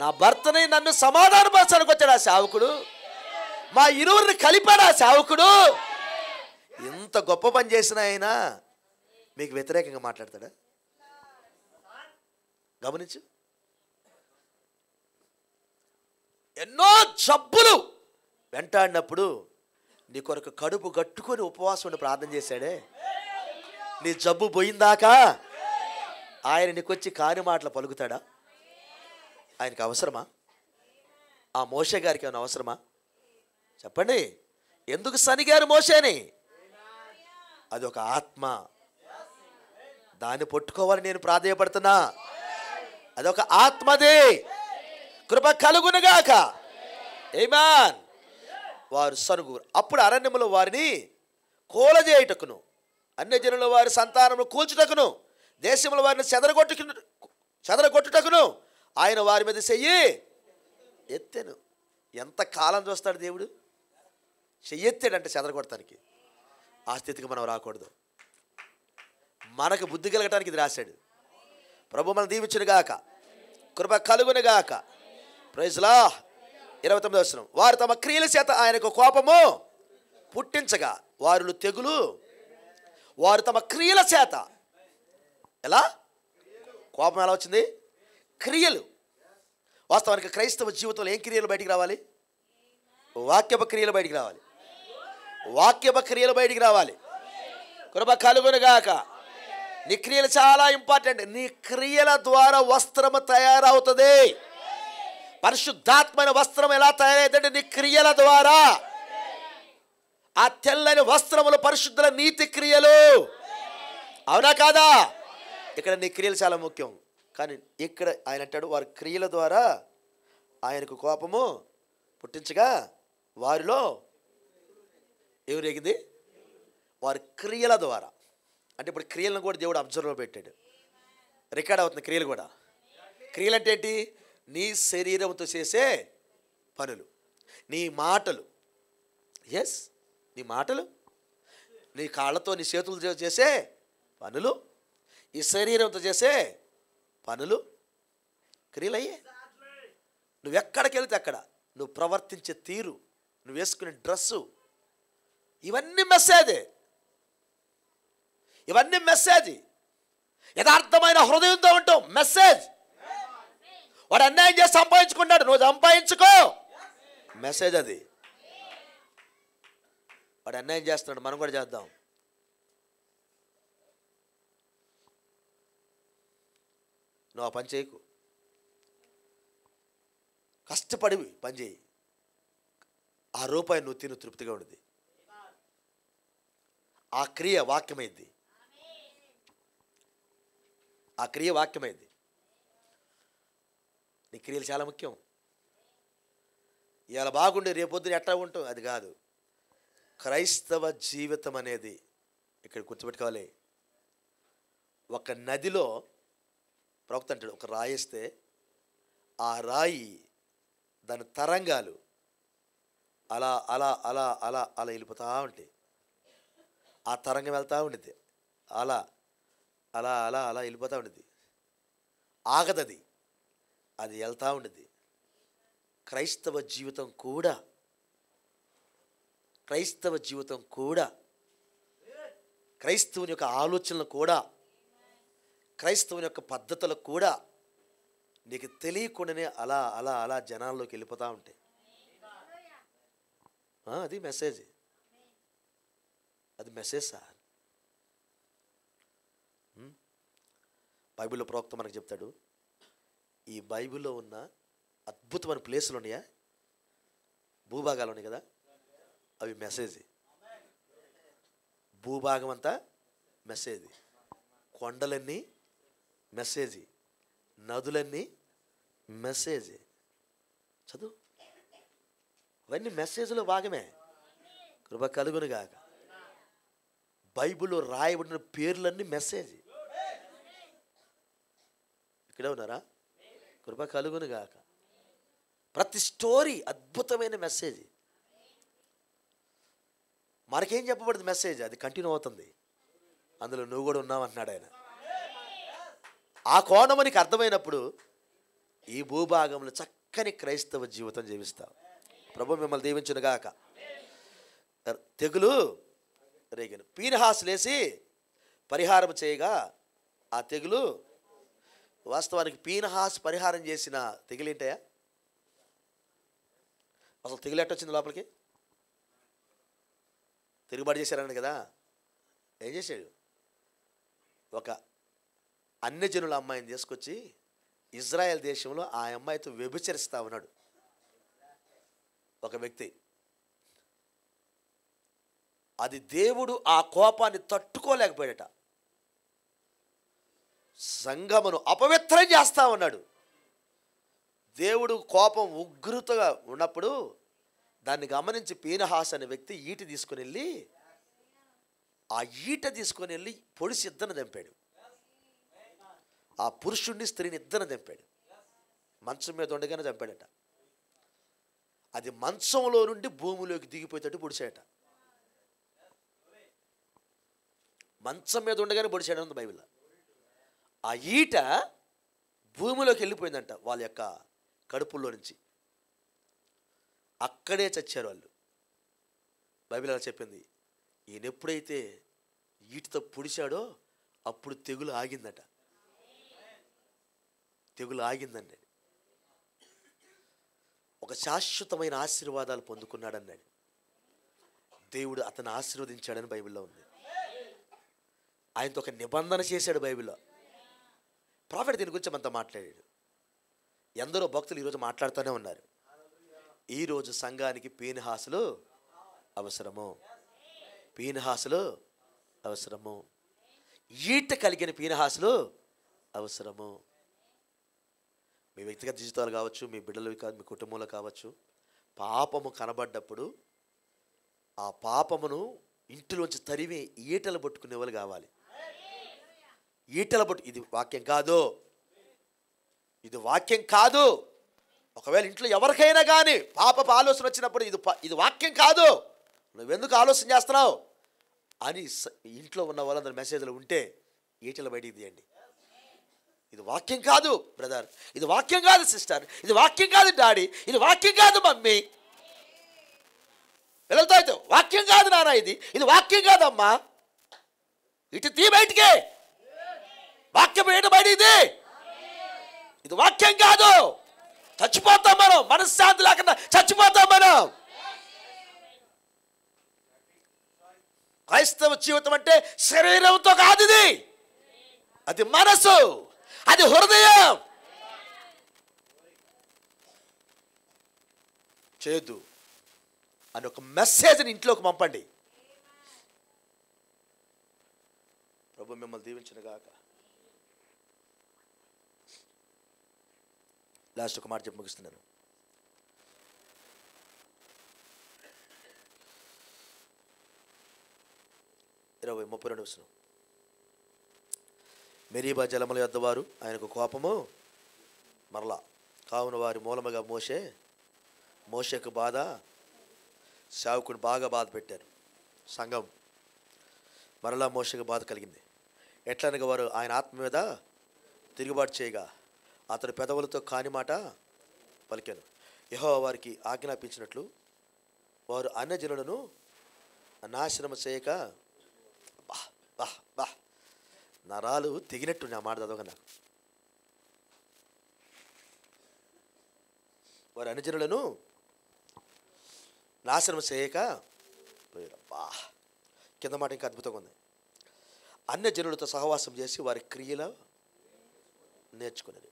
నా భర్తని నన్ను సమాధానపరచడానికి వచ్చాడు ఆ సేవకుడు. మా ఇరువురిని కలిపాడు ఆ సేవకుడు. ఇంత గొప్ప పని చేసిన ఆయన మీకు వ్యతిరేకంగా మాట్లాడతాడా? గమనించు. ఎన్నో జబ్బులు వెంటాడినప్పుడు నీ కొరకు కడుపు కట్టుకొని ఉపవాసం ఉండి ప్రార్థన చేశాడే. నీ జబ్బు పోయిందాకా ఆయన నీకొచ్చి కాని మాటలు పలుకుతాడా? ఆయనకు అవసరమా? ఆ మోషే గారికి ఏమైనా అవసరమా? చెప్పండి. ఎందుకు సనిగారు మోషేని? అది ఒక ఆత్మ. దాన్ని పట్టుకోవాలని నేను ప్రాధేయపడుతున్నా. అదొక ఆత్మదే. కృప కలుగునుగాక. ఆమేన్. వారు సనుగురు. అప్పుడు అరణ్యములో వారిని కూలజేయుటకును, అన్యజనుల వారి సంతానమును కూల్చుటకును, దేశముల వారిని చెదరగొట్టుటకును ఆయన వారి మీద చెయ్యి ఎత్తెను. ఎంత కాలం చూస్తాడు దేవుడు? చెయ్యెత్తాడంటే చెదరగొడటానికి. ఆ స్థితికి మనం రాకూడదు. మనకు బుద్ధి కలగటానికి ఇది రాశాడు. ప్రభు మనం దీవించునుగాక. కృప కలుగునుగాక. ప్రైజ్ లా. 29వ వచనం. వారు తమ క్రియల చేత ఆయనకు కోపము పుట్టించగా వారు తెగులు. వారు తమ క్రియల చేత ఎలా కోపం ఎలా వచ్చింది? క్రియలు. వాస్తవానికి క్రైస్తవ జీవితంలో ఏం క్రియలు బయటికి రావాలి? వాక్యపు క్రియలు బయటికి రావాలి. వాక్యపు క్రియలు బయటికి రావాలి. కృప కలుగునుగాక. నీ క్రియలు చాలా ఇంపార్టెంట్. నీ క్రియల ద్వారా వస్త్రము తయారవుతుంది. పరిశుద్ధాత్మైన వస్త్రం ఎలా తయారైందంటే నీ క్రియల ద్వారా. ఆ తెల్లని వస్త్రములు పరిశుద్ధుల నీతి క్రియలు. అవునా కాదా? ఇక్కడ నీ క్రియలు చాలా ముఖ్యం. కానీ ఇక్కడ ఆయన అంటాడు, వారి క్రియల ద్వారా ఆయనకు కోపము పుట్టించగా వారిలో ఎవరేగింది? వారి క్రియల ద్వారా. అంటే ఇప్పుడు క్రియలను కూడా దేవుడు అబ్జర్వ్లో పెట్టాడు. రికార్డ్ అవుతుంది క్రియలు కూడా. క్రియలు అంటే ఏంటి? నీ శరీరంతో చేసే పనులు, నీ మాటలు. ఎస్, నీ మాటలు, నీ కాళ్ళతో నీ చేతులతో చేసే పనులు, ఈ శరీరంతో చేసే పనులు క్రియలయ్యే. నువ్వు ఎక్కడికి వెళ్తే అక్కడ నువ్వు ప్రవర్తించే తీరు, నువ్వు వేసుకునే డ్రెస్సు, ఇవన్నీ మెసేజే. ఇవన్నీ మెసేజ్. యథార్థమైన హృదయంతో ఉంటాం, మెసేజ్. వాడు అన్యాయం చేసి సంపాదించుకున్నాడు, నువ్వు సంపాదించుకో, మెసేజ్ అది. వాడు అన్యాయం చేస్తున్నాడు, మనం కూడా చేద్దాం. నువ్వు ఆ పని చేయకు, కష్టపడి పని చేయి. ఆ రూపాయి నువ్వు తిను, తృప్తిగా ఉండదు. ఆ క్రియ వాక్యమైంది. ఆ క్రియ వాక్యమైంది. నీ క్రియలు చాలా ముఖ్యం. ఇవాళ బాగుండి రేపొద్దున ఎట్లా ఉంటాం అది కాదు. క్రైస్తవ జీవితం అనేది ఇక్కడ గుర్తుపెట్టుకోవాలి. ఒక నదిలో ప్రవక్త అంటాడు, ఒక రాయిస్తే ఆ రాయి దాని తరంగాలు అలా అలా అలా అలా అలా వెళ్ళిపోతూ ఉంటాయి. ఆ తరంగం వెళ్తూ ఉండిద్ది, అలా అలా అలా అలా వెళ్ళిపోతూ ఉండిద్ది, ఆగదది, అది వెళ్తూ ఉండిద్ది. క్రైస్తవ జీవితం కూడా, క్రైస్తవ జీవితం కూడా, క్రైస్తవుని యొక్క ఆలోచనలు కూడా, క్రైస్తవుని యొక్క పద్ధతులు కూడా నీకు తెలియకుండానే అలా అలా అలా జనాల్లోకి వెళ్ళిపోతూ ఉంటాయి. అది మెసేజ్. అది మెసేజ్ సార్. బైబిల్లో ప్రవక్త మనకు చెప్తాడు, ఈ బైబిల్లో ఉన్న అద్భుతమైన ప్లేసులు ఉన్నాయా, భూభాగాలు ఉన్నాయి కదా, అవి మెసేజ్. భూభాగం అంతా మెసేజ్. కొండలన్నీ మెసేజ్, నదులన్నీ మెసేజ్. చదువు, అవన్నీ మెసేజ్లో భాగమే. కృప కలుగునుగాక. బైబిల్లో రాయబడిన పేర్లన్నీ మెసేజ్. ఇక్కడే ఉన్నారా? కృప కలుగునుగాక. ప్రతి స్టోరీ అద్భుతమైన మెసేజ్. మనకేం చెప్పబడింది మెసేజ్, అది కంటిన్యూ అవుతుంది. అందులో నువ్వు కూడా ఉన్నావు అంటున్నాడు ఆయన. ఆ కోణము నీకు అర్థమైనప్పుడు ఈ భూభాగంలో చక్కని క్రైస్తవ జీవితం జీవిస్తావు. ప్రభు మిమ్మల్ని దీవించునుగాక. తెగులు రేగను. పీనహాసు లేసి పరిహారం చేయగా ఆ తెగులు, వాస్తవానికి పీనహాసు పరిహారం చేసిన తెగులేంటయా? అసలు తెగులు ఎట్టొచ్చింది లోపలికి? తిరుగుబాటు చేశారని కదా. ఏం చేశాడు? ఒక అన్యజనుల అమ్మాయిని తీసుకొచ్చి ఇజ్రాయెల్ దేశంలో ఆ అమ్మాయితో వ్యభిచరిస్తా ఉన్నాడు ఒక వ్యక్తి. అది దేవుడు ఆ కోపాన్ని తట్టుకోలేకపోయాడట. సంఘమును అపవిత్రం చేస్తా ఉన్నాడు. దేవుడు కోపం ఉగ్రతగా ఉన్నప్పుడు దాన్ని గమనించి పీనహాస్ అనే వ్యక్తి ఈట తీసుకుని వెళ్ళి, ఆ ఈట తీసుకొని వెళ్ళి పొడిసి ఇద్దరిని దంపాడు. ఆ పురుషుణ్ణి స్త్రీని ఇద్దరిని దంపాడు. మంచం మీద ఉండగానే చంపాడట. అది మంచంలో నుండి భూమిలోకి దిగిపోయేటట్టు పొడిచాడట. మంచం మీద ఉండగానే పొడిచాడు ఉంది బైబిల్లో. ఆ ఈట భూమిలోకి వెళ్ళిపోయిందంట వాళ్ళ యొక్క కడుపుల్లో నుంచి. అక్కడే చచ్చారు వాళ్ళు. బైబిల్ అలా చెప్పింది. ఈయన ఎప్పుడైతే ఈటతో పొడిచాడో అప్పుడు తెగులు ఆగిందట. తెగులు ఆగిందండి. ఒక శాశ్వతమైన ఆశీర్వాదాలు పొందుకున్నాడన్నాడు. దేవుడు అతను ఆశీర్వదించాడని బైబిల్లో ఉంది. ఆయనతో ఒక నిబంధన చేశాడు బైబిల్లో. ప్రాఫెట్ దీని గురించి అంతా మాట్లాడాడు. ఎందరో భక్తులు ఈరోజు మాట్లాడుతూనే ఉన్నారు. ఈరోజు సంఘానికి పీనహాసులు అవసరము, పీనహాసులు అవసరము, ఈట కలిగిన పీనహాసులు అవసరము. మీ వ్యక్తిగత జీవితాలు కావచ్చు, మీ బిడ్డలు కాదు, మీ కుటుంబంలో కావచ్చు, పాపము కనబడ్డప్పుడు ఆ పాపమును ఇంటిలోంచి తరిమి ఈటలు పట్టుకునే వాళ్ళు కావాలి. ఈటలు పట్టు, ఇది వాక్యం కాదు, ఇది వాక్యం కాదు. ఒకవేళ ఇంట్లో ఎవరికైనా కానీ పాపపు ఆలోచన వచ్చినప్పుడు ఇది వాక్యం కాదు, నువ్వెందుకు ఆలోచన చేస్తున్నావు అని ఇంట్లో ఉన్న వాళ్ళందరూ మెసేజ్లు ఉంటే ఈటలు బయటికి తీయండి. ఇది వాక్యం కాదు బ్రదర్, ఇది వాక్యం కాదు సిస్టర్, ఇది వాక్యం కాదు డాడీ, ఇది వాక్యం కాదు మమ్మీ, పిల్లలతో అయితే వాక్యం కాదు నాన్న, ఇది వాక్యం కాదమ్మా, ఇటు తీ బయటికి, వాక్యం బయటిది, ఇది వాక్యం కాదు. చచ్చిపోతాం మనం, మనశ్శాంతి లేకుండా చచ్చిపోతాం మనం. క్రైస్తవ జీవితం అంటే శరీరంతో కాదు, అది మనసు, అది హృదయం. చేదు అని ఒక మెసేజ్ని ఇంట్లోకి పంపండి. ప్రభు మిమ్మల్ని దీవించును గాక. లాస్ట్ ఒక మాట చెప్పి ముగిస్తున్నాను. ఇరవై 32 వచనం. మెరీబా జలముల యొద్ద వారు ఆయనకు కోపము మరలా, కావున వారి మూలముగా మోషేకు బాధ, సేవకుని బాగా బాధ పెట్టారు. సంఘం మరలా మోషేకు బాధ కలిగింది. ఎట్లనగా వారు ఆయన ఆత్మ మీద తిరుగుబాటు చేయగా అతడు పెదవులతో కాని మాట పలికాను. యెహోవా వారికి ఆజ్ఞాపించినట్లు వారు అన్యజనులను నాశనం చేయక, నరాలు తెగినట్టు నా మాట చదవగా నాకు. వారు అన్యజనులను నాశనం చేయక పోయారబ్బా. కింద మాట ఇంకా అద్భుతంగా ఉంది. అన్యజనులతో సహవాసం చేసి వారి క్రియలు నేర్చుకునేది.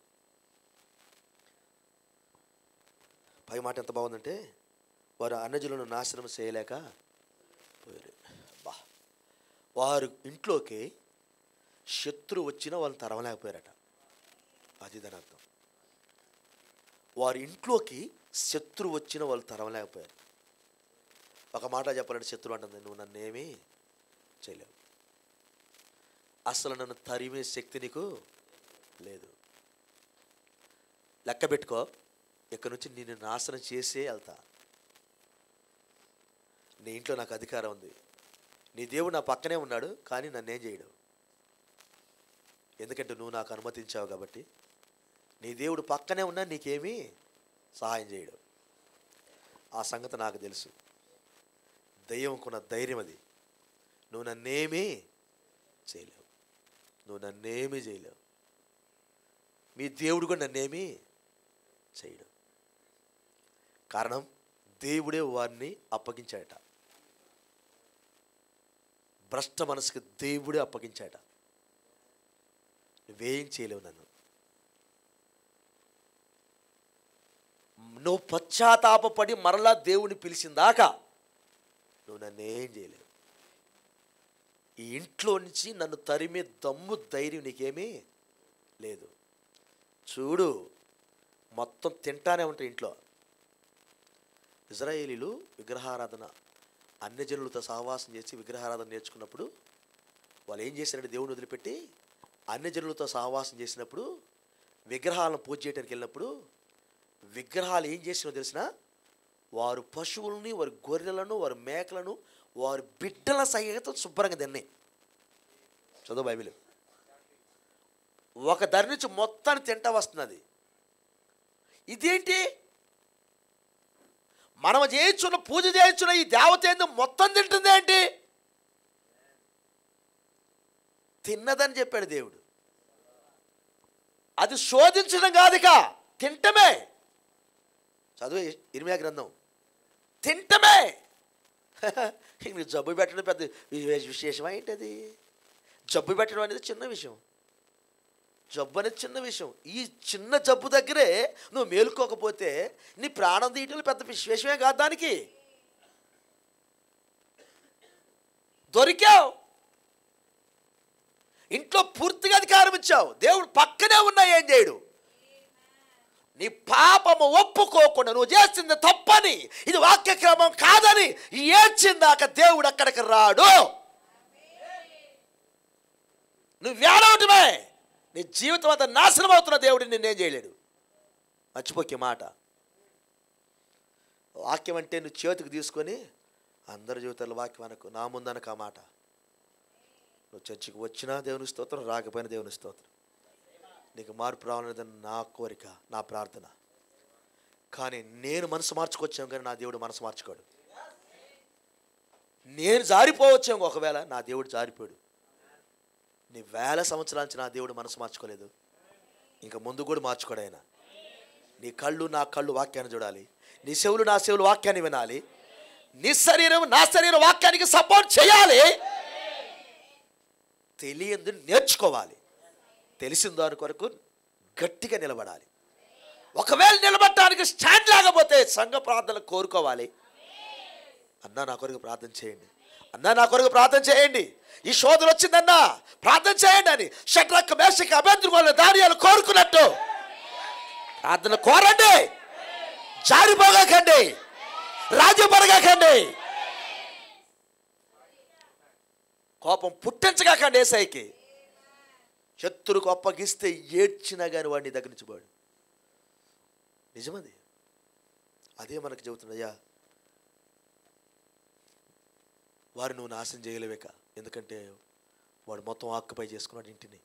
పై మాట ఎంత బాగుందంటే, వారు అన్యజనులను నాశనం చేయలేక పోయారు. బా, వారు ఇంట్లోకి శత్రువు వచ్చినా వాళ్ళని తరవలేకపోయారట. అది దాని అర్థం. వారి ఇంట్లోకి శత్రువు వచ్చినా వాళ్ళు తరవలేకపోయారు. ఒక మాట చెప్పాలంటే శత్రువు అంటుంది, నువ్వు నన్ను ఏమీ చేయలేవు, అసలు నన్ను తరిమే శక్తి నీకు లేదు. లెక్క పెట్టుకో, ఇక్కడ నుంచి నేను నాశనం చేసే వెళ్తా. నీ ఇంట్లో నాకు అధికారం ఉంది, నీ దేవుడు నా పక్కనే ఉన్నాడు, కానీ నన్నేం చేయడు. ఎందుకంటే నువ్వు నాకు అనుమతించావు కాబట్టి. నీ దేవుడు పక్కనే ఉన్నా నీకేమీ సహాయం చేయడు. ఆ సంగతి నాకు తెలుసు. దయ్యంకున్న ధైర్యం అది. నువ్వు నన్నేమీ చేయలేవు, నువ్వు నన్నేమీ చేయలేవు, మీ దేవుడు కూడా నన్నేమీ చేయడు. కారణం దేవుడే వారిని అప్పగించాడట. భ్రష్ట మనసుకి దేవుడే అప్పగించాడట. నువ్వేం చేయలేవు నన్ను. నువ్వు పశ్చాత్తాపపడి మరలా దేవుని పిలిచిందాకా నువ్వు నన్నేం చేయలేవు. ఈ ఇంట్లో నుంచి నన్ను తరిమే దమ్ము ధైర్యం నీకేమీ లేదు. చూడు, మొత్తం తింటానే ఉంటాయి ఇంట్లో. ఇజ్రాయేలీలు విగ్రహారాధన, అన్యజనులతో సహవాసం చేసి విగ్రహారాధన నేర్చుకున్నప్పుడు వాళ్ళు ఏం చేశారంటే, దేవుని వదిలిపెట్టి అన్యజనులతో సహవాసం చేసినప్పుడు, విగ్రహాలను పూజ చేయడానికి వెళ్ళినప్పుడు విగ్రహాలు ఏం చేసినో తెలిసిన, వారు పశువులని, వారి గొర్రెలను, వారి మేకలను, వారి బిడ్డల సహితం శుభ్రంగా తిన్నాయి. చదువు బైబిల్. ఒక దాని నుంచి మొత్తాన్ని తింటా వస్తున్నది. ఇదేంటి? మనం చేయించున్న పూజ చేయించున్న ఈ దేవత ఏంది మొత్తం తింటుంది ఏంటి? తిన్నదని చెప్పాడు దేవుడు. అది శోధించడం కాదుక, తింటమే. చదువు ఇర్మియా గ్రంథం. తింటమే. మీరు జబ్బు పెట్టడం పెద్ద విశేషమా ఏంటి? అది జబ్బు పెట్టడం అనేది చిన్న విషయం. జబ్బు అనేది చిన్న విషయం. ఈ చిన్న జబ్బు దగ్గరే నువ్వు మేలుకోకపోతే నీ ప్రాణం తీయటం పెద్ద విశేషమే కాదు. దానికి దొరికావు, ఇంట్లో పూర్తిగా అధికారం ఇచ్చావు, దేవుడు పక్కనే ఉన్నా ఏం చేయడు. నీ పాపము ఒప్పుకోకుండా నువ్వు చేసింది తప్పని, ఇది వాక్యక్రమం కాదని ఏడ్చిందాక దేవుడు అక్కడికి రాడు. నువ్వు వేడవటమే, నీ జీవితం అంతా నాశనం అవుతున్న దేవుడిని నిన్నేం చేయలేడు. మర్చిపోకే మాట. వాక్యం అంటే నువ్వు చేతికి తీసుకొని అందరి జీవితాల్లో వాక్యం అనకు, నా ముందనక ఆ మాట. నువ్వు చర్చికి వచ్చినా దేవుని స్తోత్రం, రాకపోయినా దేవుని స్తోత్రం. నీకు మార్పు రావాలనేది నా కోరిక, నా ప్రార్థన. కానీ నేను మనసు మార్చుకొచ్చాను, కానీ నా దేవుడు మనసు మార్చుకోడు. నేను జారిపోవచ్చాము, ఒకవేళ నా దేవుడు జారిపోయాడు. నీ వేల సంవత్సరాల నుంచి నా దేవుడు మనసు మార్చుకోలేదు, ఇంకా ముందు కూడా మార్చుకోడు ఆయన. నీ కళ్ళు నా కళ్ళు వాక్యాన్ని చూడాలి, నీ చెవులు నా చెవులు వాక్యాన్ని వినాలి, నీ శరీరం నా శరీరం వాక్యానికి సపోర్ట్ చేయాలి. తెలియంది నేర్చుకోవాలి, తెలిసిన దాని కొరకు గట్టిగా నిలబడాలి. ఒకవేళ నిలబడటానికి స్టాండ్ లేకపోతే సంఘ ప్రార్థనలు కోరుకోవాలి. అన్నా నా కొరకు ప్రార్థన చేయండి, అన్నా నా కొరకు ప్రార్థన చేయండి, ఈ శోధన వచ్చిందన్నా ప్రార్థన చేయండి అని షడ్రక్ మేషక్ అబేద్నెగోలు దానియేలు కోరుకున్నట్టు ప్రార్థన కోరండి. జారిపోగాకండి, రాజ్యపరగాకండి, కోపం పుట్టించగాకండి. యేసయ్యకి శత్రువుకు అప్పగిస్తే ఏడ్చినా కానీ వాడిని దగ్గర నుంచి పోయాడు. నిజమది. అదే మనకు చెబుతున్నాయ్యా, వారు నువ్వు నాశనం చేయలేవేక, ఎందుకంటే వాడు మొత్తం ఆక్యుపై చేసుకున్నాడు ఇంటిని.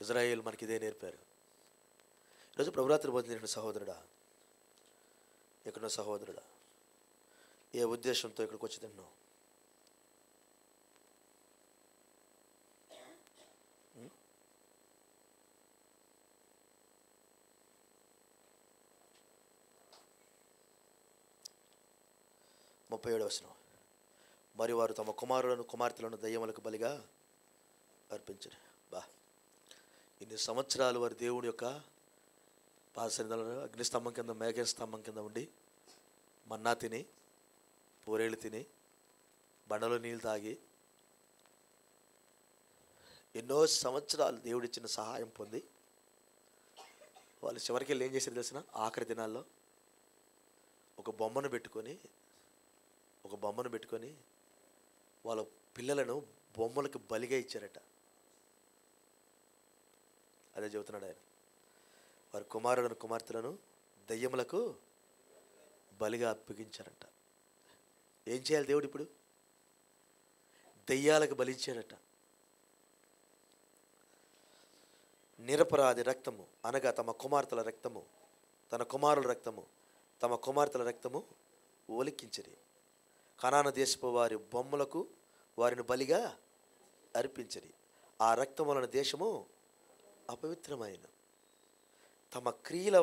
ఇజ్రాయేల్ మనకి ఇదే నేర్పారు. ఈరోజు ప్రభురాత్రి పొందిన సహోదరుడా, ఎక్కడున్న సహోదరుడా, ఏ ఉద్దేశంతో ఇక్కడికి వచ్చి తిన్నావు? 37వ వచనం. మరి వారు తమ కుమారులను కుమార్తెలను దయ్యములకు బలిగా అర్పించారు. ఇన్ని సంవత్సరాలు వారు దేవుడి యొక్క పాదసన్నిధిలో అగ్నిస్తంభం కింద మేఘ స్తంభం కింద ఉండి మన్నా తిని, పూరేళ్ళు తిని, బండలో నీళ్ళు తాగి ఎన్నో సంవత్సరాలు దేవుడిచ్చిన సహాయం పొంది వాళ్ళు చివరికి వెళ్ళి ఏం చేశారు తెలిసిన? ఆఖరి దినాల్లో ఒక బొమ్మను పెట్టుకొని వాళ్ళ పిల్లలను బొమ్మలకు బలిగా ఇచ్చారట. అదే చెబుతున్నాడు ఆయన. వారి కుమారులను కుమార్తెలను దయ్యములకు బలిగా అప్పగించారట. ఏం చేయాలి దేవుడు ఇప్పుడు? దయ్యాలకు బలించారట. నిరపరాధి రక్తము అనగా తమ కుమార్తెల రక్తము, తన కుమారుల రక్తము, తమ కుమార్తెల రక్తము ఒలికించిరి. కనాను దేశపు వారి బొమ్మలకు వారిని బలిగా అర్పించిరి. ఆ రక్తం వలన దేశము అపవిత్రమైన. తమ క్రియల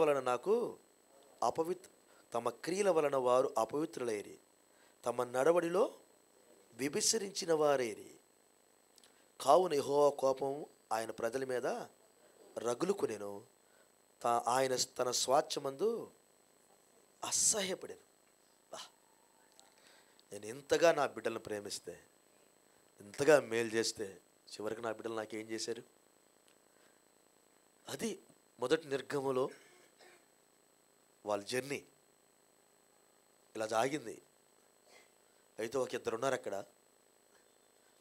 వలన వారు అపవిత్రులైరి. తమ నడవడిలో విభిసరించిన వారేరి. కావున యెహోవా కోపం ఆయన ప్రజల మీద రగులుకునేను. ఆయన తన స్వాచ్ఛమందు అసహ్యపడాను. నేను ఇంతగా నా బిడ్డలను ప్రేమిస్తే, ఇంతగా మేలు చేస్తే, చివరికి నా బిడ్డలు నాకేం చేశారు? అది మొదటి నిర్గమలో వాళ్ళ జర్నీ ఇలా సాగింది. అయితే ఒక ఇద్దరు ఉన్నారు అక్కడ,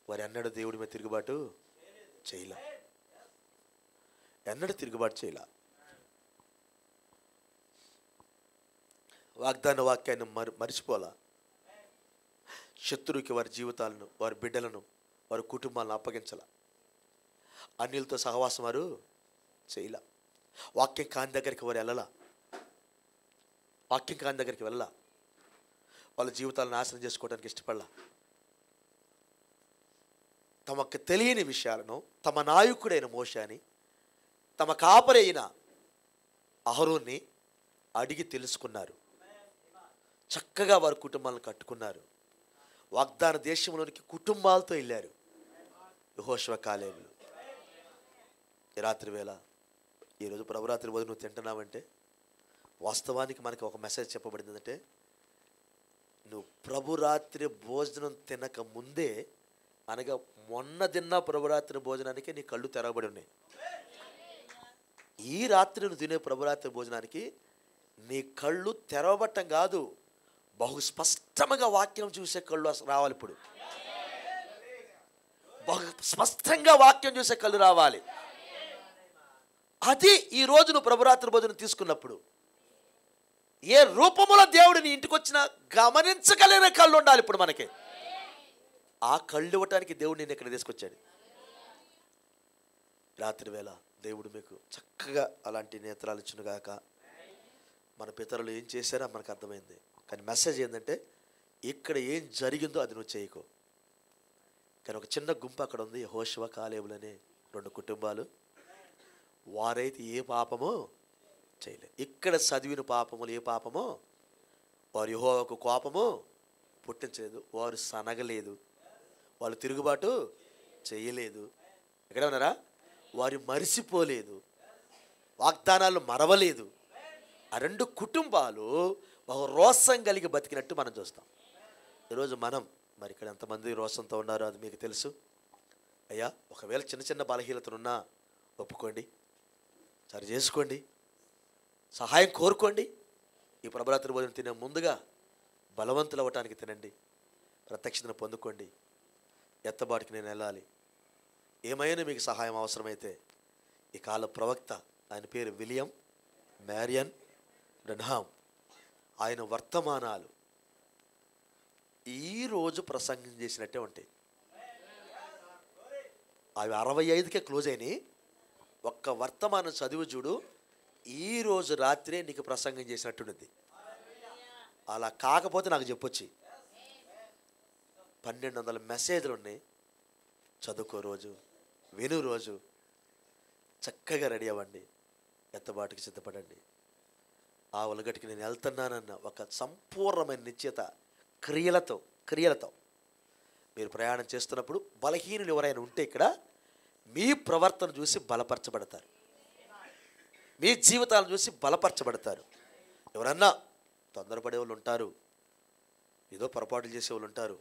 వారు ఎన్నడూ దేవుడి మీద తిరుగుబాటు చేయలే. వాగ్దాన వాక్యాన్ని మరిచిపోలా. శత్రువుకి వారి జీవితాలను, వారి బిడ్డలను, వారి కుటుంబాలను అప్పగించాల. అన్యులతో సహవాసం వారు చేయలా. వాక్యం కాని దగ్గరికి వారు వెళ్ళలా. వాళ్ళ జీవితాలను నాశనం చేసుకోవడానికి ఇష్టపడలా. తమకు తెలియని విషయాలను తమ నాయకుడైన మోషేని తమ కాపరి అయిన అహరోన్ని అడిగి తెలుసుకున్నారు. చక్కగా వారి కుటుంబాలను కట్టుకున్నారు. వాగ్దాన దేశంలోనికి కుటుంబాలతో వెళ్ళారు యెహోషువ కాలేబులు. ఈ రాత్రి వేళ ఈరోజు ప్రభురాత్రి భోజనం నువ్వు తింటున్నావంటే వాస్తవానికి మనకి ఒక మెసేజ్ చెప్పబడింది. అంటే నువ్వు ప్రభురాత్రి భోజనం తినక ముందే, అనగా మొన్న తిన్న ప్రభురాత్రి భోజనానికి నీ కళ్ళు తెరవబడి ఉన్నాయి. ఈ రాత్రి నువ్వు తినే ప్రభురాత్రి భోజనానికి నీ కళ్ళు తెరవబట్టం కాదు, బహు స్పష్టంగా వాక్యం చూసే కళ్ళు రావాలి. ఇప్పుడు బహు స్పష్టంగా వాక్యం చూసే కళ్ళు రావాలి. అది ఈరోజు నువ్వు ప్రభురాత్రి భోజనం తీసుకున్నప్పుడు ఏ రూపములో దేవుడు నీ ఇంటికి వచ్చినా గమనించగలిగిన కళ్ళు ఉండాలి. ఇప్పుడు మనకి ఆ కళ్ళు ఇవ్వటానికి దేవుడు నేను ఇక్కడ తీసుకొచ్చాడు. రాత్రి వేళ దేవుడు మీకు చక్కగా అలాంటి నేత్రాలు ఇచ్చునుగాక. మన పితరులు ఏం చేశారో మనకు అర్థమైంది. కానీ మెసేజ్ ఏంటంటే ఇక్కడ ఏం జరిగిందో అది నువ్వు చేయకు. కానీ ఒక చిన్న గుంపు అక్కడ ఉంది, యెహోషువ కాలేబులు అనే 2 కుటుంబాలు. వారైతే ఏ పాపమో చేయలేదు. ఇక్కడ చదివిన పాపములు ఏ పాపమో వారు యెహోవాకు కోపము పుట్టించలేదు. వారు సనగలేదు, వాళ్ళు తిరుగుబాటు చేయలేదు. ఎక్కడ ఉన్నారా? వారు మరిసిపోలేదు, వాగ్దానాలు మరవలేదు. ఆ 2 కుటుంబాలు బహు రోసం కలిగి బతికినట్టు మనం చూస్తాం. ఈరోజు మనం మరి ఇక్కడ ఎంతమంది రోసంతో ఉన్నారో అది మీకు తెలుసు. అయ్యా, ఒకవేళ చిన్న చిన్న బలహీనతలున్నా ఒప్పుకోండి, సరి చేసుకోండి, సహాయం కోరుకోండి. ఈ ప్రభురాత్రి భోజనం తినే ముందుగా బలవంతులు అవ్వటానికి తినండి, ప్రత్యక్షతను పొందుకోండి. ఎత్తబాటుకి నేను వెళ్ళాలి, ఏమైనా మీకు సహాయం అవసరమైతే ఈ కాల ప్రవక్త, ఆయన పేరు విలియం మ్యారియన్ బ్రెన్హామ్, ఆయన వర్తమానాలు ఈరోజు ప్రసంగం చేసినట్టే ఉంటాయి. అవి 65కే క్లోజ్ అయినాయి. ఒక్క వర్తమానం చదివి చూడు, ఈరోజు రాత్రే నీకు ప్రసంగం చేసినట్టుంటుంది. అలా కాకపోతే నాకు చెప్పొచ్చి 1200 మెసేజ్లు ఉన్నాయి. చదువుకో రోజు, విను రోజు, చక్కగా రెడీ అవ్వండి, ఎత్తబాటుకి సిద్ధపడండి. ఆ ఉలగటికి నేను వెళ్తున్నానన్న ఒక సంపూర్ణమైన నిశ్చయత క్రియలతో మీరు ప్రయాణం చేస్తున్నప్పుడు బలహీనులు ఎవరైనా ఉంటే ఇక్కడ మీ ప్రవర్తన చూసి బలపరచబడతారు, మీ జీవితాలను చూసి బలపరచబడతారు. ఎవరన్నా తొందరపడే వాళ్ళు ఉంటారు, ఏదో పొరపాట్లు చేసే వాళ్ళు ఉంటారు.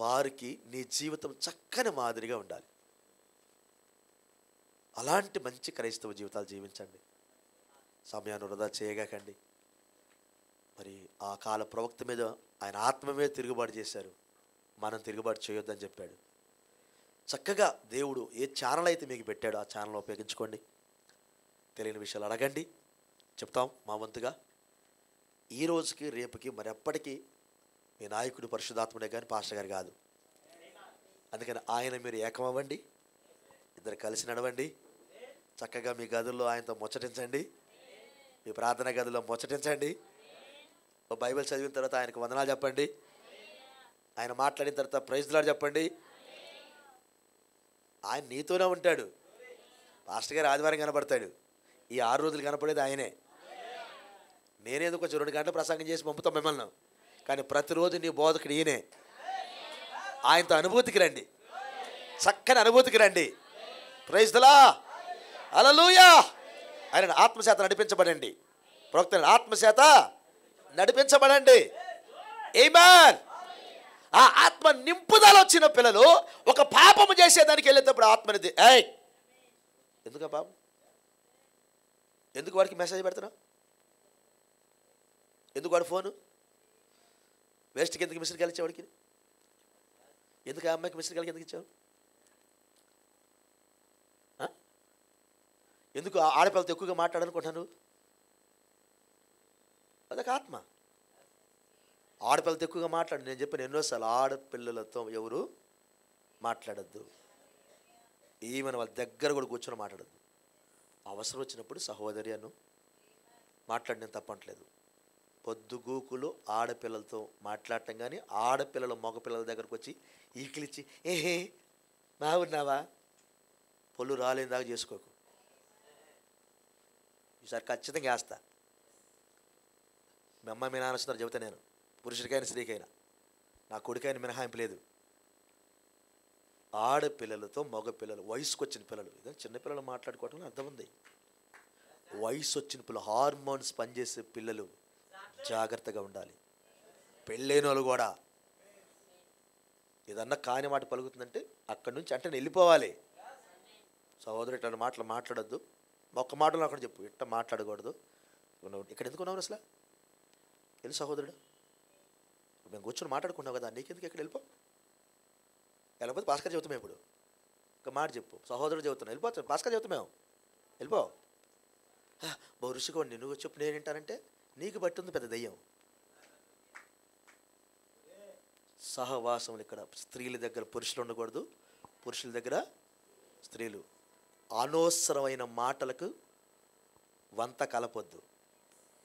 వారికి నీ జీవితం చక్కని మాదిరిగా ఉండాలి. అలాంటి మంచి క్రైస్తవ జీవితాలు జీవించండి. సమయాన్ని వృధా చేయగాకండి. మరి ఆ కాల ప్రవక్త మీద ఆయన ఆత్మ మీద తిరుగుబాటు చేశారు, మనం తిరుగుబాటు చేయొద్దని చెప్పాడు. చక్కగా దేవుడు ఏ ఛానల్ అయితే మీకు పెట్టాడో ఆ ఛానల్ ఉపయోగించుకోండి. తెలియని విషయాలు అడగండి, చెప్తాం మా వంతుగా. ఈ రోజుకి రేపుకి మరి ఎప్పటికీ మీ నాయకుడు పరిశుద్ధాత్ముడే కానీ పాస్టర్ గారు కాదు. అందుకని ఆయన మీరు ఏకమవ్వండి, ఇద్దరు కలిసి నడవండి. చక్కగా మీ గదుల్లో ఆయనతో ముచ్చటించండి, మీ ప్రార్థన గదిలో ముచ్చటించండి. ఓ బైబిల్ చదివిన తర్వాత ఆయనకు వందనాలు చెప్పండి, ఆయన మాట్లాడిన తర్వాత ప్రైజ్ ది లార్డ్ చెప్పండి. ఆయన నీతోనే ఉంటాడు. పాస్టర్ గారు ఆదివారం కనపడతాడు, ఈ 6 రోజులు కనపడేది ఆయనే. నేనేందుకు కొంచెం 2 గంటలు ప్రసంగం చేసి పంపుతాం మిమ్మల్ని, కానీ ప్రతిరోజు నీ బోధకుడు ఈయనే. ఆయనతో అనుభూతికి రండి, చక్కని అనుభూతికి రండి. ప్రైజ్ ది లార్డ్, హల్లెలూయా. ఆయన ఆత్మచేత నడిపించబడండి, ప్రవక్త ఆత్మచేత నడిపించబడండి. ఆమేన్. ఆ ఆత్మ నింపుదల వచ్చిన పిల్లలు ఒక పాపము చేసేదానికి వెళ్ళేటప్పుడు ఆత్మనిది ఎందుకు పాపం, ఎందుకు వాడికి మెసేజ్ పెడుతున్నా, ఎందుకు వాడు ఫోను వేస్ట్కి ఎందుకు మిషన్ కలిచావు వాడికి, ఎందుకు ఆ అమ్మాయికి మిషన్ కలిగి ఎందుకు ఇచ్చావు, ఎందుకు ఆడపిల్లలతో ఎక్కువగా మాట్లాడాలనుకుంటున్నాను, అదొక ఆత్మ. ఆడపిల్లలతో ఎక్కువగా మాట్లాడు. నేను చెప్పాను ఎన్నోసార్లు, ఆడపిల్లలతో ఎవరు మాట్లాడద్దు, ఈమెను వాళ్ళ దగ్గర కూడా కూర్చొని మాట్లాడద్దు. అవసరం వచ్చినప్పుడు సహోదరి అను మాట్లాడిన తప్పట్లేదు. పొద్దుగూకులు ఆడపిల్లలతో మాట్లాడటం కానీ ఆడపిల్లలు మగపిల్లల దగ్గరకు వచ్చి ఈకిలిచ్చి ఏహే బాగున్నావా పొల్లు రాలేని దాకా చేసుకోకు. ఈసారి ఖచ్చితంగా వేస్తా. మీ అమ్మ మీ నాన్న వస్తున్నారు చెబుతా నేను, పురుషుడికైనా స్త్రీకైనా. నా కొడుకైనా మినహాయింపు లేదు. ఆడపిల్లలతో మగపిల్లలు, వయసుకు వచ్చిన పిల్లలు, ఇదే చిన్నపిల్లలు మాట్లాడుకోవటంలో అర్థం ఉంది. వయసు వచ్చిన పిల్లలు, హార్మోన్స్ పనిచేసే పిల్లలు జాగ్రత్తగా ఉండాలి. పెళ్ళైన వాళ్ళు కూడా ఏదన్నా కాని మాట పలుకుతుందంటే అక్కడి నుంచి అంటే వెళ్ళిపోవాలి. సహోదరు ఇట్లా మాటలు మాట్లాడొద్దు, ఒక్క మాటలో అక్కడ చెప్పు, ఇట్లా మాట్లాడకూడదు. ఇక్కడ ఎందుకున్నావు అసలు? వెళ్ళి సహోదరుడు, మేము కూర్చొని మాట్లాడుకున్నావు కదా, నీకెందుకు ఎక్కడ వెళ్ళిపో. వెళ్ళకపోతే భాస్కర్ చెబుతాం. ఇప్పుడు ఒక మాట చెప్పు, సహోదరుడు చెబుతున్నావు, వెళ్ళిపోతాను. భాస్కర్ చెబుతాం, వెళ్ళిపో. ఋషికోండి నువ్వు చెప్పు నేనేంటానంటే నీకు బట్టి ఉంది పెద్ద దయ్యం. సహవాసములు ఇక్కడ స్త్రీల దగ్గర పురుషులు ఉండకూడదు, పురుషుల దగ్గర స్త్రీలు. అనవసరమైన మాటలకు వంత కలపొద్దు.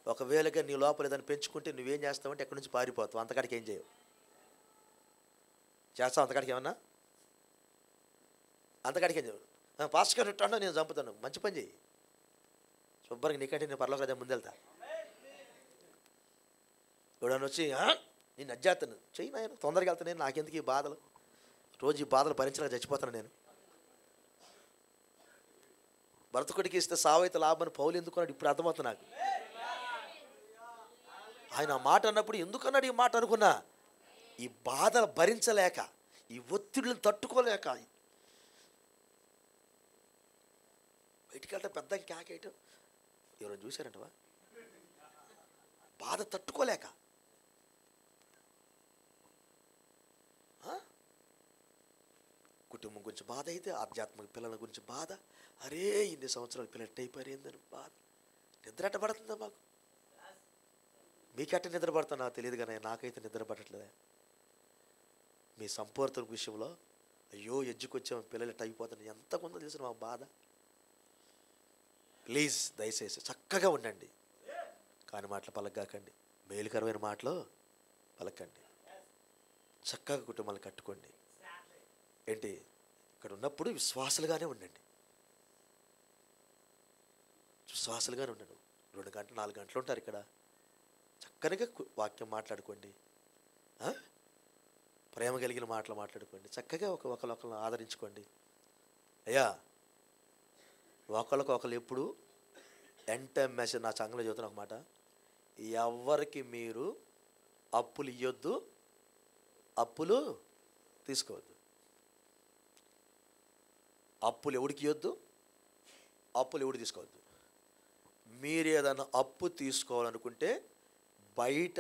ఒకవేళగా నీ లోపల ఏదైనా పెంచుకుంటే నువ్వేం చేస్తావంటే ఎక్కడి నుంచి పారిపోతావు. అంతకాడికి ఏం చేయవు. చేస్తావు అంతకాడికి ఏమన్నా? అంతకాడికి ఏం చేయవు. పాస్టర్ గారు ఉంటాడో నేను చంపుతాను. మంచి పని చేయి, శుభ్రంగా. నీకంటే నేను పర్లోకి అదే ముందెళ్తా. ఎవడని వచ్చి నేను అజ్జాతను చెయ్యి నాయన, తొందరగా వెళ్తాను నేను, నాకెందుకు ఈ బాధలు, రోజు ఈ బాధలు భరించలేక చచ్చిపోతాను నేను. బ్రతుకుడికి ఇస్తే సావైతే లాభమని పౌలు ఎందుకున్నాడు ఇప్పుడు అర్థమవుతుంది నాకు. ఆయన ఆ మాట అన్నప్పుడు ఎందుకన్నాడు ఈ మాట అనుకున్నా, ఈ బాధలు భరించలేక, ఈ ఒత్తిడిని తట్టుకోలేక, బయటికి వెళ్తే పెద్ద కేకేయటం ఎవరైనా చూశారంటవా, బాధ తట్టుకోలేక. కుటుంబం గురించి బాధ అయితే, ఆధ్యాత్మిక పిల్లల గురించి బాధ. అరే ఇన్ని సంవత్సరాలు పిల్లలు అయిపోయారు ఏందని బాధ. నిద్ర ఎట్ట పడుతుందా మాకు? మీకెట్ట నిద్ర పడుతుందో నాకు తెలియదు కానీ నాకైతే నిద్ర పడట్లేదా. మీ సంపూర్ణ విషయంలో అయ్యో ఎజ్జుకొచ్చాము, పిల్లలు ఎట్ట అయిపోతుంది, ఎంత కొందో తెలిసిన మా బాధ. ప్లీజ్ దయచేసి చక్కగా ఉండండి, కాని మాటలు పలకగాకండి, మేలుకరమైన మాటలు పలకండి. చక్కగా కుటుంబాలు కట్టుకోండి. ఏంటి ఇక్కడ ఉన్నప్పుడు విశ్వాసులుగానే ఉండండి, విశ్వాసులుగానే ఉండండి. 2 గంటలు 4 గంటలు ఉంటారు ఇక్కడ, చక్కగా వాక్యం మాట్లాడుకోండి, ప్రేమ కలిగిన మాటలు మాట్లాడుకోండి, చక్కగా ఒకరిని ఆదరించుకోండి. అయ్యా ఒకళ్ళు ఎప్పుడు ఎంటైమ్ మెసేజ్ నా సంఘంలో చదువుతున్న ఒక మాట, ఎవరికి మీరు అప్పులు ఇవ్వద్దు, అప్పులు తీసుకోవద్దు. అప్పులు ఎవడికి ఇవ్వద్దు, అప్పులు ఎవడు తీసుకోవద్దు. మీరు ఏదైనా అప్పు తీసుకోవాలనుకుంటే బయట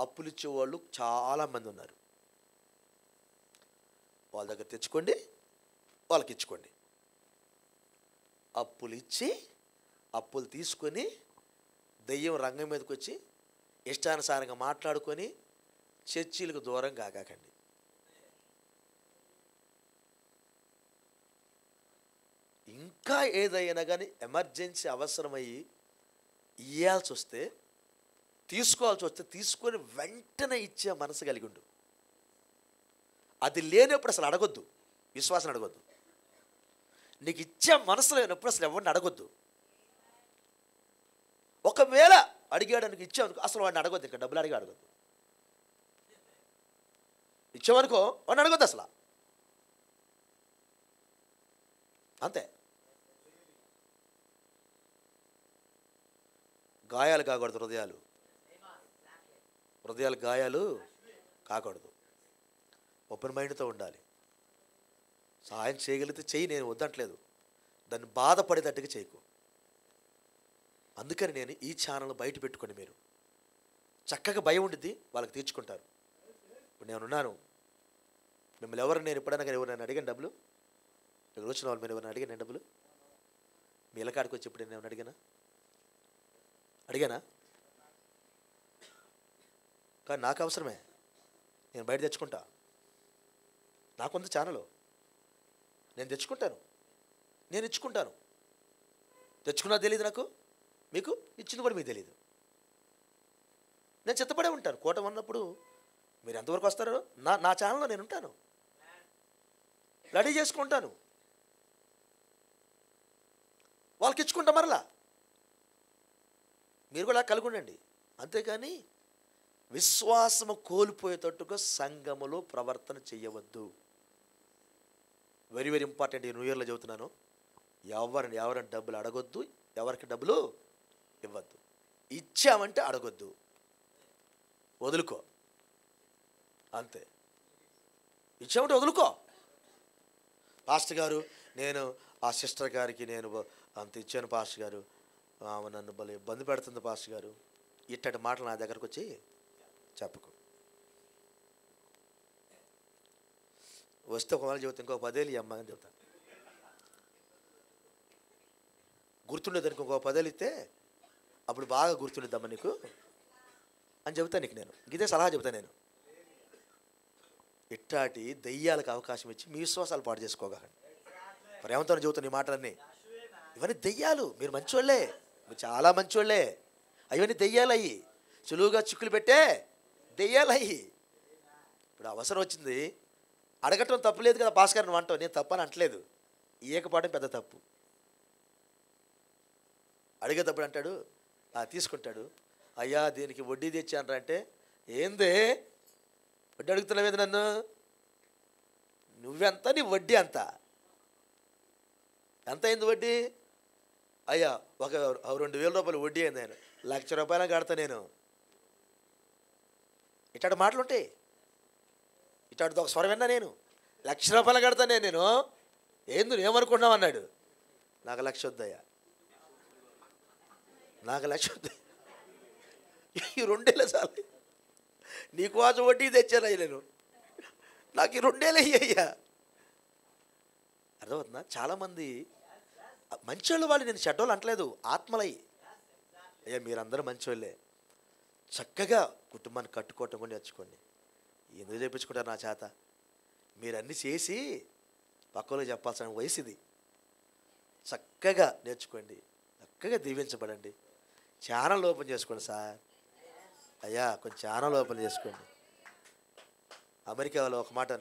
అప్పులు ఇచ్చేవాళ్ళు చాలామంది ఉన్నారు, వాళ్ళ దగ్గర తెచ్చుకోండి, వాళ్ళకి ఇచ్చుకోండి. అప్పులు ఇచ్చి అప్పులు తీసుకొని దెయ్యం రంగం మీదకి వచ్చి ఇష్టానుసారంగా మాట్లాడుకొని చర్చీలకు దూరం కాకండి. ఇంకా ఏదైనా కానీ ఎమర్జెన్సీ అవసరమయ్యి ఇవ్వాల్సి వస్తే, తీసుకోవాల్సి వస్తే తీసుకొని వెంటనే ఇచ్చే మనసు కలిగి ఉండు. అది లేనప్పుడు అసలు అడగొద్దు, విశ్వాసం అడగొద్దు. నీకు ఇచ్చే మనసు లేనప్పుడు అసలు ఎవరిని అడగొద్దు. ఒకవేళ అడిగాడానికి ఇచ్చావనుకో అసలు వాడిని అడగొద్దు, ఇంకా డబ్బులు అడగొద్దు. ఇచ్చావనుకో వాడిని అడగొద్దు అసలు, అంతే. గాయాలు కాకూడదు, హృదయాలు గాయాలు కాకూడదు. ఓపెన్ మైండ్తో ఉండాలి. సహాయం చేయగలిగితే చెయ్యి, నేను వద్దంటలేదు, దాన్ని బాధపడేటట్టుగా చేయకు. అందుకని నేను ఈ ఛానల్ బయట పెట్టుకొని మీరు చక్కగా భయం ఉండిద్ది, వాళ్ళకి తీర్చుకుంటారు. ఇప్పుడు నేనున్నాను, మిమ్మల్ని నేను ఎప్పుడైనా కానీ ఎవరైనా అడిగాను డబ్బులు? ఇక్కడ వచ్చిన వాళ్ళు మీరు ఎవరైనా అడిగాను డబ్బులు? మీ ఇళ్ళకాడికి వచ్చి ఎప్పుడు నేను అడిగానా? కానీ నాకు అవసరమే, నేను బయట తెచ్చుకుంటా. నాకుంది ఛానల్, నేను తెచ్చుకుంటాను, నేను ఇచ్చుకుంటాను. తెచ్చుకున్నా తెలియదు నాకు, మీకు ఇచ్చింది కూడా మీకు తెలియదు. నేను చిత్తపడే ఉంటాను. కోట ఉన్నప్పుడు మీరు ఎంతవరకు వస్తారో నా ఛానల్లో నేను ఉంటాను, రెడీ చేసుకుంటాను, వాళ్ళకి ఇచ్చుకుంటా. మరలా మీరు కూడా కలిగి ఉండండి. అంతేకాని విశ్వాసము కోల్పోయేటట్టుగా సంఘములో ప్రవర్తన చేయవద్దు. Very very important. ఈ న్యూ ఇయర్లో చెబుతున్నాను, ఎవరిని డబ్బులు అడగొద్దు, ఎవరికి డబ్బులు ఇవ్వద్దు. ఇచ్చామంటే అడగొద్దు, వదులుకో, అంతే. ఇచ్చామంటే వదులుకో. పాస్టర్ గారు, నేను ఆ సిస్టర్ గారికి నేను అంత ఇచ్చాను పాస్టర్ గారు, ఆమె నన్ను భలే ఇబ్బంది పెడుతుంది పాస్టర్ గారు, ఇట్టటి మాటలు నా దగ్గరకు వచ్చి చెప్పుకో. వస్తే ఒకవేళ చెబుతా, ఇంకో 10 ఏళ్ళు ఈ అమ్మాయి అని చెబుతాను. గుర్తుండేదానికి ఇంకో 10 ఏళ్ళు ఇస్తే అప్పుడు బాగా గుర్తుండిద్దామా నీకు అని చెబుతాను నీకు. నేను ఇదే సలహా చెబుతాను నేను. ఇట్టాటి దెయ్యాలకు అవకాశం ఇచ్చి మీ విశ్వాసాలు పాటు చేసుకోగలండి. మరి ఏమంటాను చెబుతాను ఈ మాటలన్నీ. ఇవన్నీ దెయ్యాలు. మీరు మంచోళ్ళే, మీరు చాలా మంచోళ్ళే. అవన్నీ దెయ్యాలు అయ్యి, సులువుగా చిక్కులు పెట్టే దెయ్యాలు అయ్యి. ఇప్పుడు అవసరం వచ్చింది, అడగటం తప్పులేదు కదా భాస్కర్ నువ్వు అంటావు, నేను తప్పని అంటలేదు. ఈయకపోవడం పెద్ద తప్పు. అడిగేటప్పుడు అంటాడు, తీసుకుంటాడు, అయ్యా దీనికి వడ్డీ తెచ్చానరా అంటే, ఏందే వడ్డీ అడుగుతున్నావేది నన్ను, నువ్వెంత నీ వడ్డీ అంత, ఎంత అయింది వడ్డీ? అయ్యా ఒక 2,000 రూపాయలు వడ్డీ అయింది, నేను 1,00,000 రూపాయలు కడతా నేను. ఇట్లాంటి మాటలు ఉంటాయి. ఇట్లాంటిది ఒక స్వరం విన్నా నేను, 1,00,000 రూపాయలు కడతా నేను. ఏంది నువ్వేమనుకున్నావు అన్నాడు. నాకు 1,00,000 వద్దయ్యా, నాకు 1,00,000 వద్దు, ఈ 2 ఏళ్ళే చాలు, నీకోసం వడ్డీ తెచ్చాను అయ్యి నేను, నాకు ఈ 2 ఏళ్ళు అయ్యా. అర్థమవుతుందా? చాలామంది మంచోళ్ళు, వాళ్ళు నేను చెడ్డోళ్ళు అంటలేదు, ఆత్మలయ్యి. అయ్యా మీరందరూ మంచోళ్ళే, చక్కగా కుటుంబాన్ని కట్టుకోవటం కూడా నేర్చుకోండి. ఎందుకు చెప్పించుకుంటారు నా చేత? మీరు అన్నీ చేసి పక్కలో చెప్పాల్సిన వయసు ఇది. చక్కగా నేర్చుకోండి, చక్కగా దీవించబడండి. ఛానల్ ఓపెన్ చేసుకోండి సార్, అయ్యా కొంచెం ఛానల్ ఓపెన్ చేసుకోండి. అమెరికాలో ఒక మాట,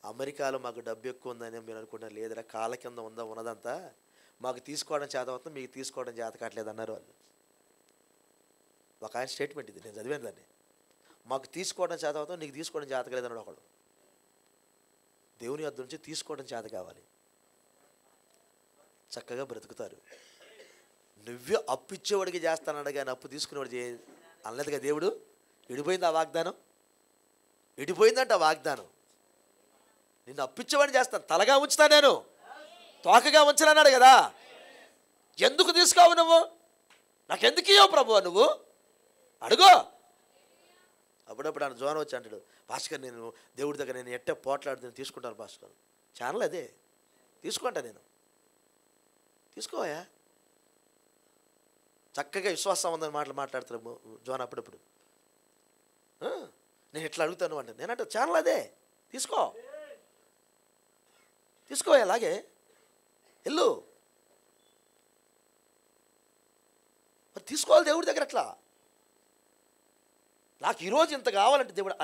అమెరికాలో మాకు డబ్బు ఎక్కువ ఉందని మీరు అనుకుంటారు. లేదురా, కాళ్ళ కింద ఉందా ఉన్నదంతా, మాకు తీసుకోవడం చేత అవుతుంది, మీకు తీసుకోవడం చేత కావట్లేదు అన్నారు వాళ్ళు. ఒక ఆయన స్టేట్మెంట్ ఇది, నేను చదివాను దాన్ని. మాకు తీసుకోవడం చేత అవుతుంది, నీకు తీసుకోవడం చేత కాలేదన్నాడు ఒకడు. దేవుని వద్ద నుంచి తీసుకోవడం చేత కావాలి, చక్కగా బ్రతుకుతారు. నువ్వే అప్పు ఇచ్చేవాడికి చేస్తానన్నాడు కానీ అప్పు తీసుకునేవాడు అనలేదుగా దేవుడు. విడిపోయింది ఆ వాగ్దానం, విడిపోయిందంట ఆ వాగ్దానం. నిన్ను అప్పిచ్చేవాడిని చేస్తాను, తలగా ఉంచుతా నేను, తోకగా ఉంచనన్నాడు కదా. ఎందుకు తీసుకోవు నువ్వు? నాకెందుకు ఇవ్వవు ప్రభువా నువ్వు? అడుగో. అప్పుడప్పుడు ఆయన జోన్ వచ్చి అంటాడు, భాస్కర్ నేను దేవుడి దగ్గర నేను ఎట్టే పోట్లాడుతూ నేను తీసుకుంటాను భాస్కర్. ఛానల్ అదే, తీసుకుంటా నేను, తీసుకోవా. చక్కగా విశ్వాస సంబంధం మాటలు మాట్లాడతారు జోన్ అప్పుడప్పుడు. నేను ఎట్లా అడుగుతాను అంటే, నేనంటే ఛానల్ అదే, తీసుకో తీసుకో, అలాగే వెళ్ళు. మరి తీసుకోవాలి దేవుడి దగ్గర. అట్లా నాకు ఈరోజు ఇంత కావాలంటే దేవుడు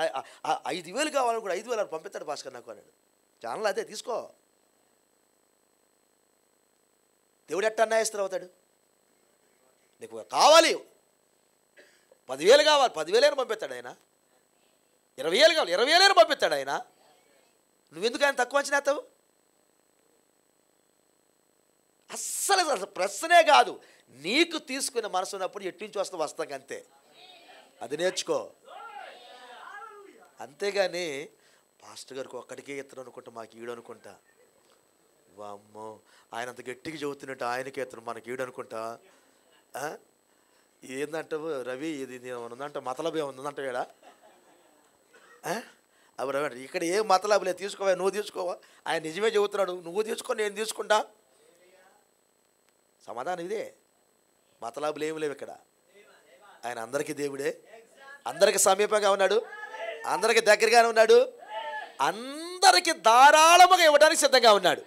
5,000 కావాలని కూడా 5,000 పంపిస్తాడు భాస్కర్ నాకు అన్నాడు. ఛానల్ అదే, తీసుకో. దేవుడు ఎట్లా అన్యాయస్తులు అవుతాడు? నీకు కావాలి 10,000 కావాలి, 10,000 పంపిస్తాడు ఆయన. 20,000 కావాలి, 20,000 పంపిస్తాడు ఆయన. నువ్వెందుకు ఆయన తక్కువ అంచనా వేస్తావు? అస్సలు ప్రశ్నే కాదు. నీకు తీసుకునే మనసు ఉన్నప్పుడు ఎటు నుంచి వస్తాం అంతే, అది నేర్చుకో. అంతేగాని పాస్టర్ గారికి ఒక్కడికే ఎత్తను అనుకుంటా, మాకు ఈడు అనుకుంటా, వామ్మో ఆయన అంత గట్టిగా చెబుతున్నట్టు ఆయనకే ఎత్తను మనకి ఈడు అనుకుంటా. ఏందంటావు రవి, ఇది ఉందంట మతలబు ఏముందంట వీడా? అవి రవి ఇక్కడ ఏం మతలబు లేదు, తీసుకోవా, నువ్వు తీసుకోవా, ఆయన నిజమే చెబుతున్నాడు, నువ్వు తీసుకో నేను తీసుకుంటా. సమాధానం ఇదే. మతలబులు ఏమి లేవు ఇక్కడ. ఆయన అందరికీ దేవుడే, అందరికి సమీపంగా ఉన్నాడు, అందరికి దగ్గరగానే ఉన్నాడు, అందరికి ధారాళముగా ఇవ్వడానికి సిద్ధంగా ఉన్నాడు.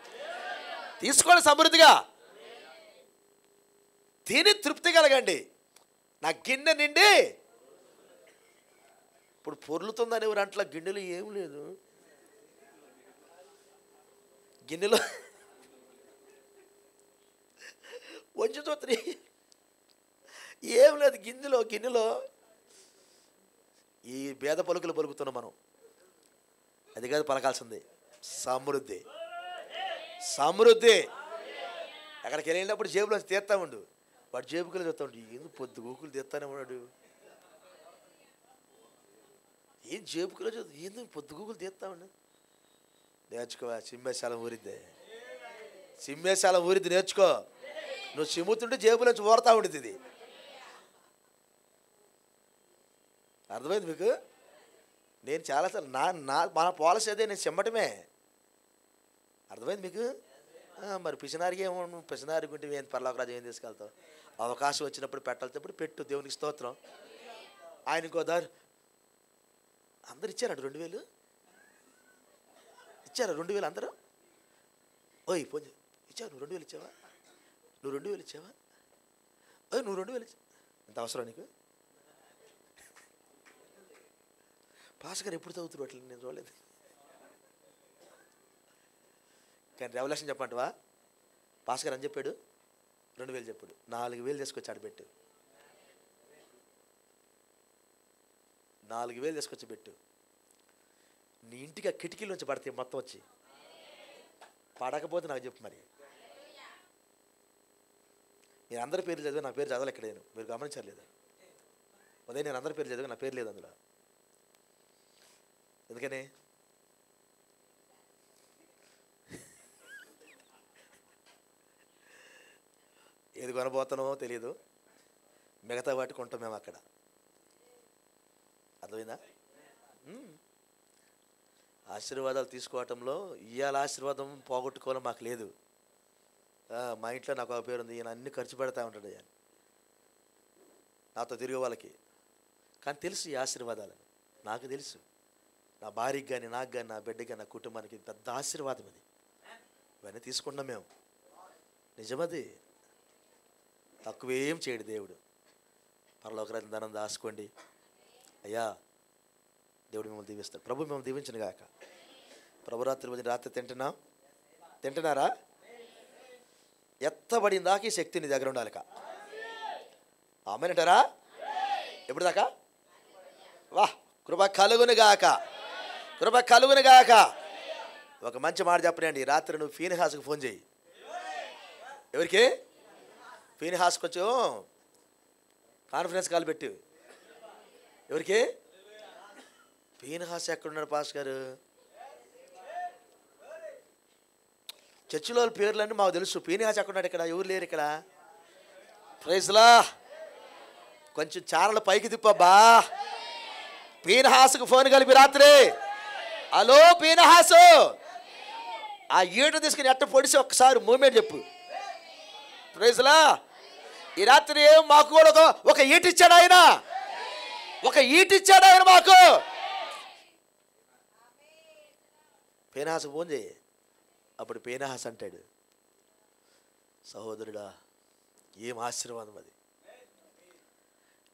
తీసుకోండి సమృద్ధిగా, తిని తృప్తి కలగండి. నా గిన్నె నిండి ఇప్పుడు పొర్లుతుందని ఎవరు అంట్లా, గిన్నెలో ఏం లేదు, గిన్నెలో వంచుతోత్రి ఏం లేదు, గిన్నెలో ఈ భేద పలుకులు పలుకుతున్నాం మనం. అది కాదు పలకాల్సింది, సమృద్ధి. ఎక్కడికి వెళ్ళినప్పుడు జేబులో తీస్తా ఉండు. వాడు జేబుకలు తీస్తా ఉండు, ఎందుకు పొద్దు గూకులు తీస్తానే ఉన్నాడు, ఏం జేబుకలో ఎందుకు పొద్దు గూకులు తీస్తా ఉండు. నేర్చుకోవా, సింహేశాల ఊరిద్ది నేర్చుకో. నువ్వు చిమ్ముతుంటే జేబులోంచి ఊరతా ఉండేది ఇది. అర్థమైంది మీకు? నేను చాలాసార్లు మన పాలసీ అదే, నేను చిమ్మటమే. అర్థమైంది మీకు? మరి పిసినారికి ఏమో, పిసినారికి ఉంటే ఏం పర్లోకరాజు ఏం తీసుకెళ్తావు? అవకాశం వచ్చినప్పుడు పెట్టాల్సినప్పుడు పెట్టు, దేవునికి స్తోత్రం. ఆయన ఇంకో దారి అందరు ఇచ్చారంట 2000 ఇచ్చారా? 2000 అందరూ? ఓయ్ పోనీ ఇచ్చావు, నువ్వు 2000 ఇచ్చావా? నువ్వు 2000 ఇచ్చావా? నువ్వు 2000 ఇచ్చా. ఎంత అవసరం నీకు? పాస్ గారు ఎప్పుడు చదువుతున్నారు అట్లా, నేను చూడలేదు. కానీ రెవల్యూషన్ చెప్పంటవా? పాస్ గారు అని చెప్పాడు, 2000 చెప్పాడు, 4000 తీసుకొచ్చాడు పెట్టు. 4000 తీసుకొచ్చి పెట్టు. నీ ఇంటికి ఆ కిటికీల నుంచి పడితే మొత్తం వచ్చి పడకపోతే నాకు చెప్పు. మరి నేను అందరి పేర్లు చదివా, నా పేరు చదవాలి ఎక్కడ, నేను మీరు గమనించలేదు. అదే నేను అందరి పేర్లు చదివా, నా పేరు లేదు అందులో. ఎందుకని? ఏది కొనబోతున్నామో తెలియదు, మిగతా వాటి కొంటాం మేము అక్కడ. అర్థమైందా? ఆశీర్వాదాలు తీసుకోవటంలో ఇవాళ ఆశీర్వాదం పోగొట్టుకోవాలని మాకు లేదు. మా ఇంట్లో నాకు ఒక పేరు ఉంది, ఈయన అన్ని ఖర్చు పెడతా ఉంటాడు ఆయన నాతో తిరిగే వాళ్ళకి. కానీ తెలుసు ఈ ఆశీర్వాదాలు, నాకు తెలుసు. నా భార్యకి కానీ, నాకు కానీ, నా బిడ్డకి కానీ, నా కుటుంబానికి పెద్ద ఆశీర్వాదం ఇది. ఇవన్నీ తీసుకున్నాం మేము, నిజమది. తక్కువేం చేయడు దేవుడు. పరలోకరాజ్యం ధనం దాచుకోండి అయ్యా, దేవుడు మిమ్మల్ని దీవిస్తాడు. ప్రభు మిమ్మల్ని దీవించను గాక. ప్రభురాత్రి రాత్రి తింటున్నారా? ఎత్తబడిన దాకా ఈ శక్తి నీ దగ్గర ఉండాలిక. ఆమేనంటారా? ఎప్పుడు దాకా? వాహ్, కృప కలుగును గాక. ఒక మంచి మాట చెప్పనండి, రాత్రి నువ్వు ఫీనిహాస్కి ఫోన్ చేయి. ఎవరికి? ఫీనిహాస్కి వచ్చి కాన్ఫరెన్స్ కాల్ పెట్టి. ఎవరికి? ఫీనిహాస్ ఎక్కడున్నాడు పాస్ గారు? చర్చిలో పేర్లన్నీ మాకు తెలుసు. ఫీనిహాస్ ఎక్కడున్నాడు? ఇక్కడ ఎవరు లేరు ఇక్కడ. ప్రైజ్లా, కొంచెం ఛానల్ పైకి తిప్పబ్బా. ఫీనిహాస్కి ఫోన్ కలిపి రాత్రి, హలో ఫీనిహాసు, ఆ ఈట తీసుకుని ఎట్ట పొడిసి ఒక్కసారి మూమెంట్ చెప్పు. ప్రైజ్లా, ఈ రాత్రి మాకు కూడా ఒక ఈట ఇచ్చాడు ఆయన, మాకు. ఫీనిహాస్ ఫోన్ చేయి. అప్పుడు ఫీనిహాస్ అంటాడు, సహోదరుడా ఏం ఆశీర్వాదం అది,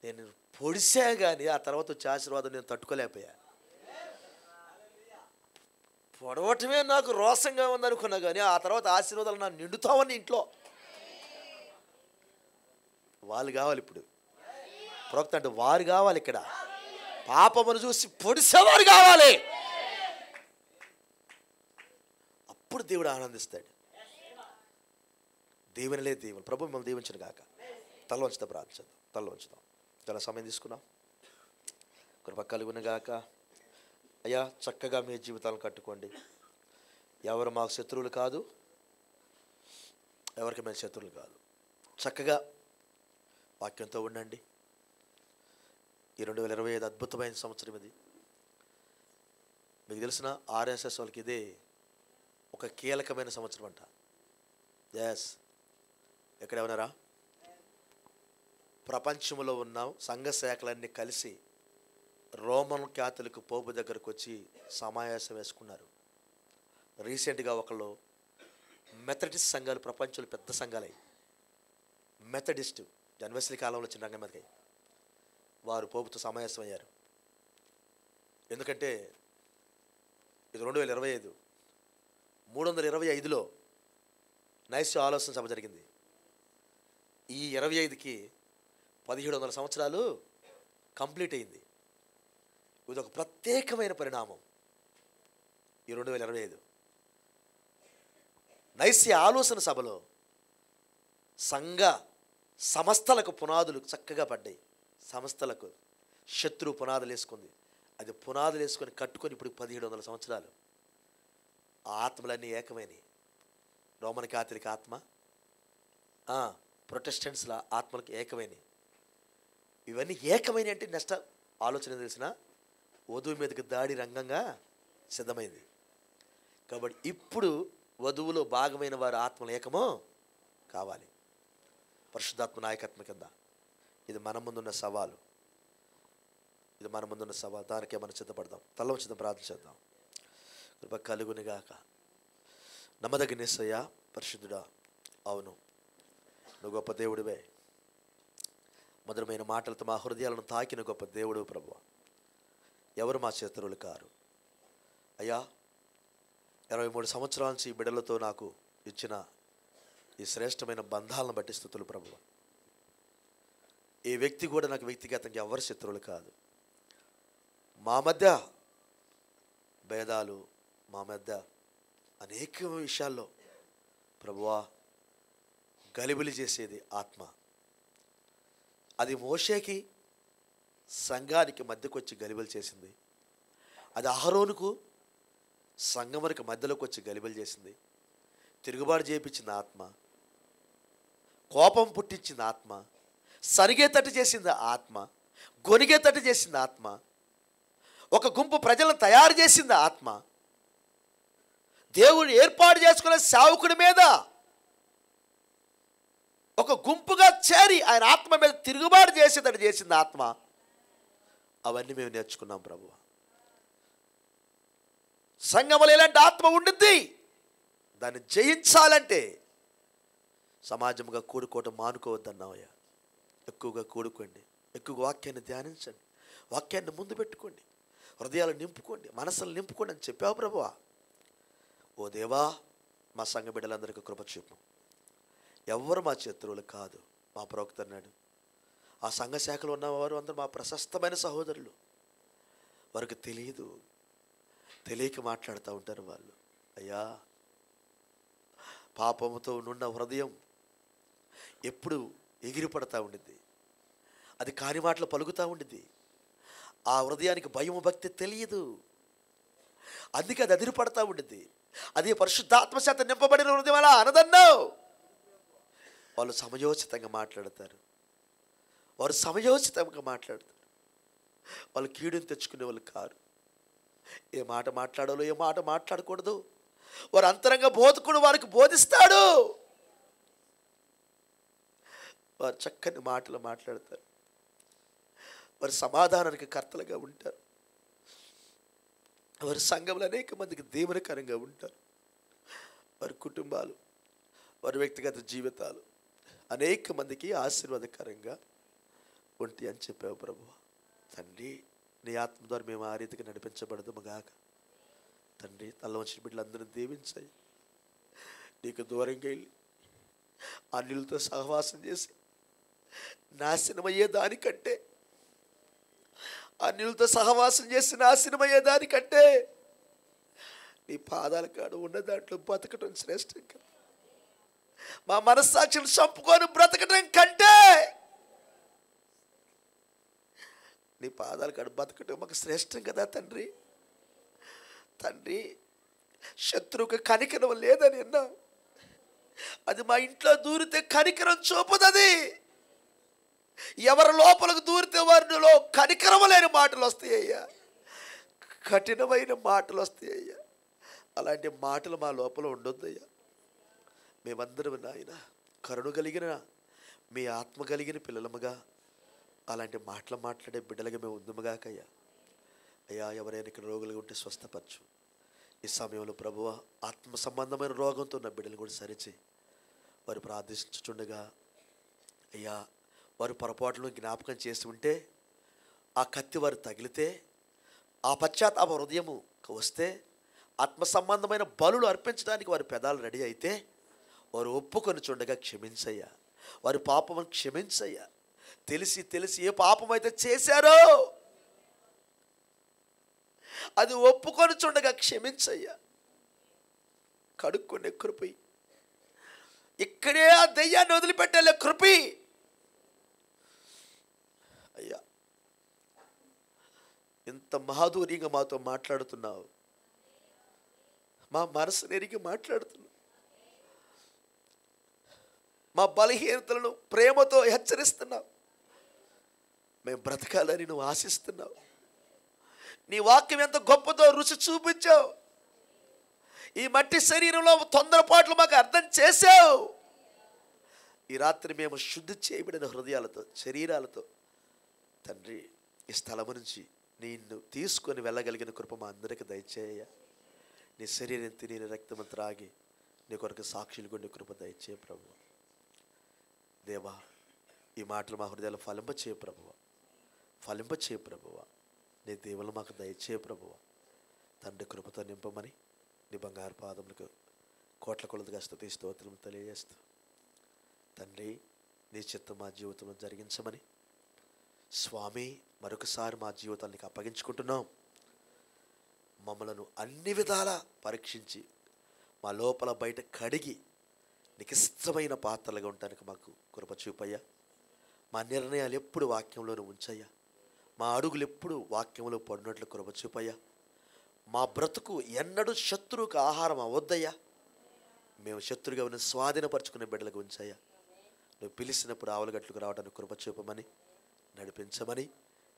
నేను పొడిసా కానీ ఆ తర్వాత వచ్చే ఆశీర్వాదం నేను తట్టుకోలేకపోయా. పొడవటమే నాకు రోషంగా ఉందనుకున్నా కానీ ఆ తర్వాత ఆశీర్వాదాలు నా నిండుతావని ఇంట్లో వాళ్ళు కావాలి. ఇప్పుడు ప్రవక్త అంటే వారు కావాలి. ఇక్కడ పాపమును చూసి పొడిసేవారు కావాలి. అప్పుడు దేవుడు ఆనందిస్తాడు. దేవునిలే దేవుని. ప్రభు మిమ్మల్ని దీవించను గాక. తల వంచుతా ప్రార్థించాం. తల వంచుదాం. చాలా సమయం తీసుకున్నాం. కృప కలుగును గాక. అయ్యా, చక్కగా మీ జీవితాలను కట్టుకోండి. ఎవరు మాకు శత్రువులు కాదు, ఎవరికి మేము శత్రువులు కాదు. చక్కగా వాక్యంతో ఉండండి. ఈ 2025 అద్భుతమైన సంవత్సరం ఇది. మీకు తెలిసిన ఆర్ఎస్ఎస్ వాళ్ళకి ఇదే ఒక కీలకమైన సంవత్సరం అంట. ఎస్, ఎక్కడ ఉన్నారా? ప్రపంచంలో ఉన్న సంఘ శాఖలన్నీ కలిసి రోమన్ క్యాథలిక్ పోపు దగ్గరకు వచ్చి సమావేశం వేసుకున్నారు. రీసెంట్గా ఒకళ్ళు మెథడిస్ట్ సంఘాలు, ప్రపంచంలో పెద్ద సంఘాలై మెథడిస్ట్ జన్వెస్లీ కాలంలో వచ్చిన రంగం మీదకి వారు పోపుతో సమావేశం అయ్యారు. ఎందుకంటే ఇది 2025, 325లో నైస్ ఆలోచన సభ జరిగింది. ఈ 25కి 1700 సంవత్సరాలు కంప్లీట్ అయింది. ఇది ఒక ప్రత్యేకమైన పరిణామం. ఈ 2025 నైస్య ఆలోచన సభలో సంఘ సంస్థలకు పునాదులు చక్కగా పడ్డాయి. సంస్థలకు శత్రువు పునాదులు వేసుకుంది. అది పునాదులు వేసుకొని కట్టుకొని ఇప్పుడు 1700 సంవత్సరాలు ఆ ఆత్మలన్నీ ఏకమైనవి. రోమన్ కాథలిక్ ఆత్మ, ప్రొటెస్టెంట్స్ల ఆత్మలకు ఏకమైనవి. ఇవన్నీ ఏకమైన అంటే నెక్స్ట్ ఆలోచన తెలిసిన వధువు మీదకి దాడి రంగంగా సిద్ధమైంది. కాబట్టి ఇప్పుడు వధువులో భాగమైన వారి ఆత్మలు ఏకమో కావాలి పరిశుద్ధాత్మ నాయకత్వం కింద. ఇది మన ముందున్న సవాలు. దానికే మనం సిద్ధపడదాం. తల వంచి ప్రార్థన చేద్దాం. కృప కలుగునిగాక. నమ్మదగిన యేసయ్యా, పరిశుద్ధుడా, అవును నువ్వు గొప్ప దేవుడివే. మధురమైన మాటలతో మా హృదయాలను తాకిన గొప్ప దేవుడు ప్రభువా. ఎవరు మా శత్రువులు కారు అయ్యా. 23 సంవత్సరాల నుంచి ఈ బిడ్డలతో నాకు ఇచ్చిన ఈ శ్రేష్టమైన బంధాలను బట్టి స్తుతులు ప్రభువా. ఏ వ్యక్తి కూడా నాకు వ్యక్తిగతంగా ఎవరు శత్రువులు కాదు. మా మధ్య భేదాలు, మా మధ్య అనేక విషయాల్లో ప్రభువా గలిబిలి చేసేది ఆత్మ. అది మోషేకి సంఘానికి మధ్యకు వచ్చి గలిబిలి చేసింది. అది అహరోనుకు సంఘమునికి మధ్యలోకి వచ్చి గలిబిలి చేసింది. తిరుగుబాటు చేయించింది ఆత్మ, కోపం పుట్టించింది ఆత్మ, సరిగేతట్టు చేసింది ఆత్మ, గొనిగేతట్టు చేసింది ఆత్మ, ఒక గుంపు ప్రజలను తయారు చేసింది ఆత్మ. దేవుడు ఏర్పాటు చేసుకునే సేవకుడి మీద ఒక గుంపుగా చేరి ఆయన ఆత్మ మీద తిరుగుబాటు చేసేటట్టు చేసింది ఆత్మ. అవన్నీ మేము నేర్చుకున్నాం ప్రభువా. సంఘములో ఎలాంటి ఆత్మ ఉండిద్ది, దాన్ని జయించాలంటే సమాజంగా కూడుకోవటం మానుకోవద్దన్నావయ్యా. ఎక్కువగా కూడుకోండి, ఎక్కువగా వాక్యాన్ని ధ్యానించండి, వాక్యాన్ని ముందు పెట్టుకోండి, హృదయాలు నింపుకోండి, మనసులు నింపుకోండి అని చెప్పావు ప్రభువా. ఓ దేవా, మా సంఘ బిడ్డలందరికీ కృప చూపు. ఎవ్వరు మా శత్రువులు కాదు. మా ప్రవక్త అన్నాడు, ఆ సంఘ శాఖలో ఉన్నవారు అందరూ మా ప్రశస్తమైన సహోదరులు. వారికి తెలియక మాట్లాడుతూ ఉంటారు వాళ్ళు. అయ్యా, పాపముతో నున్న హృదయం ఎప్పుడు ఎగిరిపడతా ఉండిద్ది, అది కాని మాటలు పలుకుతూ ఉండిద్ది. ఆ హృదయానికి భయము భక్తి తెలియదు, అందుకే అది అదిరిపడతా ఉండిద్ది. అది పరిశుద్ధాత్మ చేత నింపబడిన హృదయం అలా అనదన్నావు. వాళ్ళు సమయోచితంగా మాట్లాడతారు, వాళ్ళు కీడుని తెచ్చుకునే వాళ్ళు కారు. ఏ మాట మాట్లాడాలో ఏ మాట మాట్లాడకూడదు వారు అంతరంగ బోధకుడు వారికి బోధిస్తాడు. వారు చక్కని మాటలు మాట్లాడతారు, వారు సమాధానానికి కర్తలుగా ఉంటారు, వారి సంఘంలో అనేక మందికి దీవెనకరంగా ఉంటారు. వారి కుటుంబాలు, వారి వ్యక్తిగత జీవితాలు అనేక మందికి ఆశీర్వాదకరంగా ఉంటాయి అని చెప్పావు ప్రభువా. తండ్రి, నీ ఆత్మ ద్వారా మేము ఆ రీతికి నడిపించబడదు గాక. తండ్రి, తల్ల వచ్చిన బిడ్డలందరినీ దీవించాయి. నీకు దూరంగా వెళ్ళి అన్యులతో సహవాసం చేసి నాశనమయ్యే దానికంటే నీ పాదాల కాడ ఉన్న దాంట్లో బతకటం శ్రేష్టం కదా. మా మనస్సాక్షిని చంపుకొని బ్రతకటం కంటే నీ పాదాల కాడ బతకటం మాకు శ్రేష్టం కదా తండ్రి. శత్రువుకి కనికరం లేదని అన్నా, అది మా ఇంట్లో దూరితే కనికరం చూపదది. ఎవరి లోపలకు దూరితే వారిలో కనికరం లేని మాటలు వస్తాయ్యా, కఠినమైన మాటలు వస్తాయ్యా. అలాంటి మాటలు మా లోపల ఉండొద్దయ్యా. మేమందరం నాయన కరుణ కలిగిన మీ ఆత్మ కలిగిన పిల్లలముగా అలాంటి మాటలు మాట్లాడే బిడ్డలుగా మేము ఉందముగాకయ్యా. అయ్యా, ఎవరైనా ఇక్కడ రోగులుగా ఉంటే స్వస్థపరచు. ఈ సమయంలో ప్రభువా, ఆత్మ సంబంధమైన రోగంతో ఉన్న బిడ్డలు కూడా సరిచేయి. వారు ప్రార్థించుచుండగా అయ్యా, వారు పొరపాటును జ్ఞాపకం చేసి ఉంటే ఆ కత్తి వారు తగిలితే ఆ పశ్చాత్తాప హృదయము వస్తే ఆత్మ సంబంధమైన బలులు అర్పించడానికి వారి పెదాలు రెడీ అయితే వారు ఒప్పుకొని చుండగా క్షమించయ్యా, వారి పాపమును క్షమించయ్యా. తెలిసి తెలిసి ఏ పాపం అయితే చేశారో అది ఒప్పుకొని చుండగా క్షమించయ్యా, కడుక్కునే కృపి, ఇక్కడే ఆ దెయ్యాన్ని వదిలిపెట్టాలే కృపి అయ్యా. ఇంత మాధుర్యంగా మాతో మాట్లాడుతున్నావు, మా మనసు నెరిగి మాట్లాడుతున్నావు, మా బలహీనతలను ప్రేమతో హెచ్చరిస్తున్నావు, మేము బ్రతకాలని నువ్వు ఆశిస్తున్నావు. నీ వాక్యం ఎంత గొప్పదో రుచి చూపించావు. ఈ మట్టి శరీరంలో తొందరపాట్లు మాకు అర్థం చేసావు. ఈ రాత్రి మేము శుద్ధి చేయబడిన హృదయాలతో, శరీరాలతో తండ్రి ఈ స్థలము నుంచి నిన్ను తీసుకొని వెళ్ళగలిగిన కృప మా అందరికీ దయచేయ. నీ శరీరం తిని నీ రక్తము త్రాగి నీ కొరకు సాక్షులు కొండి కృప దయచేయ ప్రభు. దేవా, ఈ మాటలు మా హృదయాలు ఫలింపచేయ ప్రభువ, ఫలింపచేయ ప్రభువ. నీ దేవులు మాకు దయచేయ ప్రభువ. తండ్రి కృపతో నింపమని నీ బంగారు పాదములకు కోట్ల కొలదిగా స్తుతి స్తోత్రము తెలియజేస్తూ, తండ్రి నీ చిత్తం మా జీవితంలో జరిగించమని స్వామి మరొకసారి మా జీవితానికి అప్పగించుకుంటున్నాం. మమ్మలను అన్ని విధాలా పరీక్షించి మా లోపల బయట కడిగి నీకు ఇష్టమైన పాత్రలుగా ఉండటానికి మాకు కృప చూపయ్యా. మా నిర్ణయాలు ఎప్పుడు వాక్యంలోనే ఉంచయ్యా. మా అడుగులు ఎప్పుడు వాక్యంలో పడినట్లు కృప చూపయ్యా. మా బ్రతుకు ఎన్నడూ శత్రువుకు ఆహారం అవ్వద్దయ్యా. మేము శత్రువుగా ఉన్న స్వాధీనపరచుకునే బిడ్డలకు ఉంచయ్యా. నువ్వు పిలిచినప్పుడు ఆవలగట్లకు రావడానికి కృప చూపమని, నడిపించమని,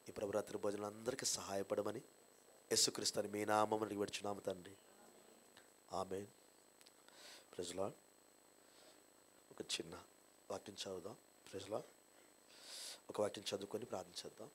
ఈ ప్రభురాత్రి భోజనం అందరికీ సహాయపడమని యేసుక్రీస్తుని మీ నామమున విడుచున్నాము తండ్రి, ఆమేన్. Praise Lord. ఒక చిన్న వాక్యం చదువుదాం. Praise Lord. ఒక వాక్యం చదువుకొని ప్రార్థించేద్దాం.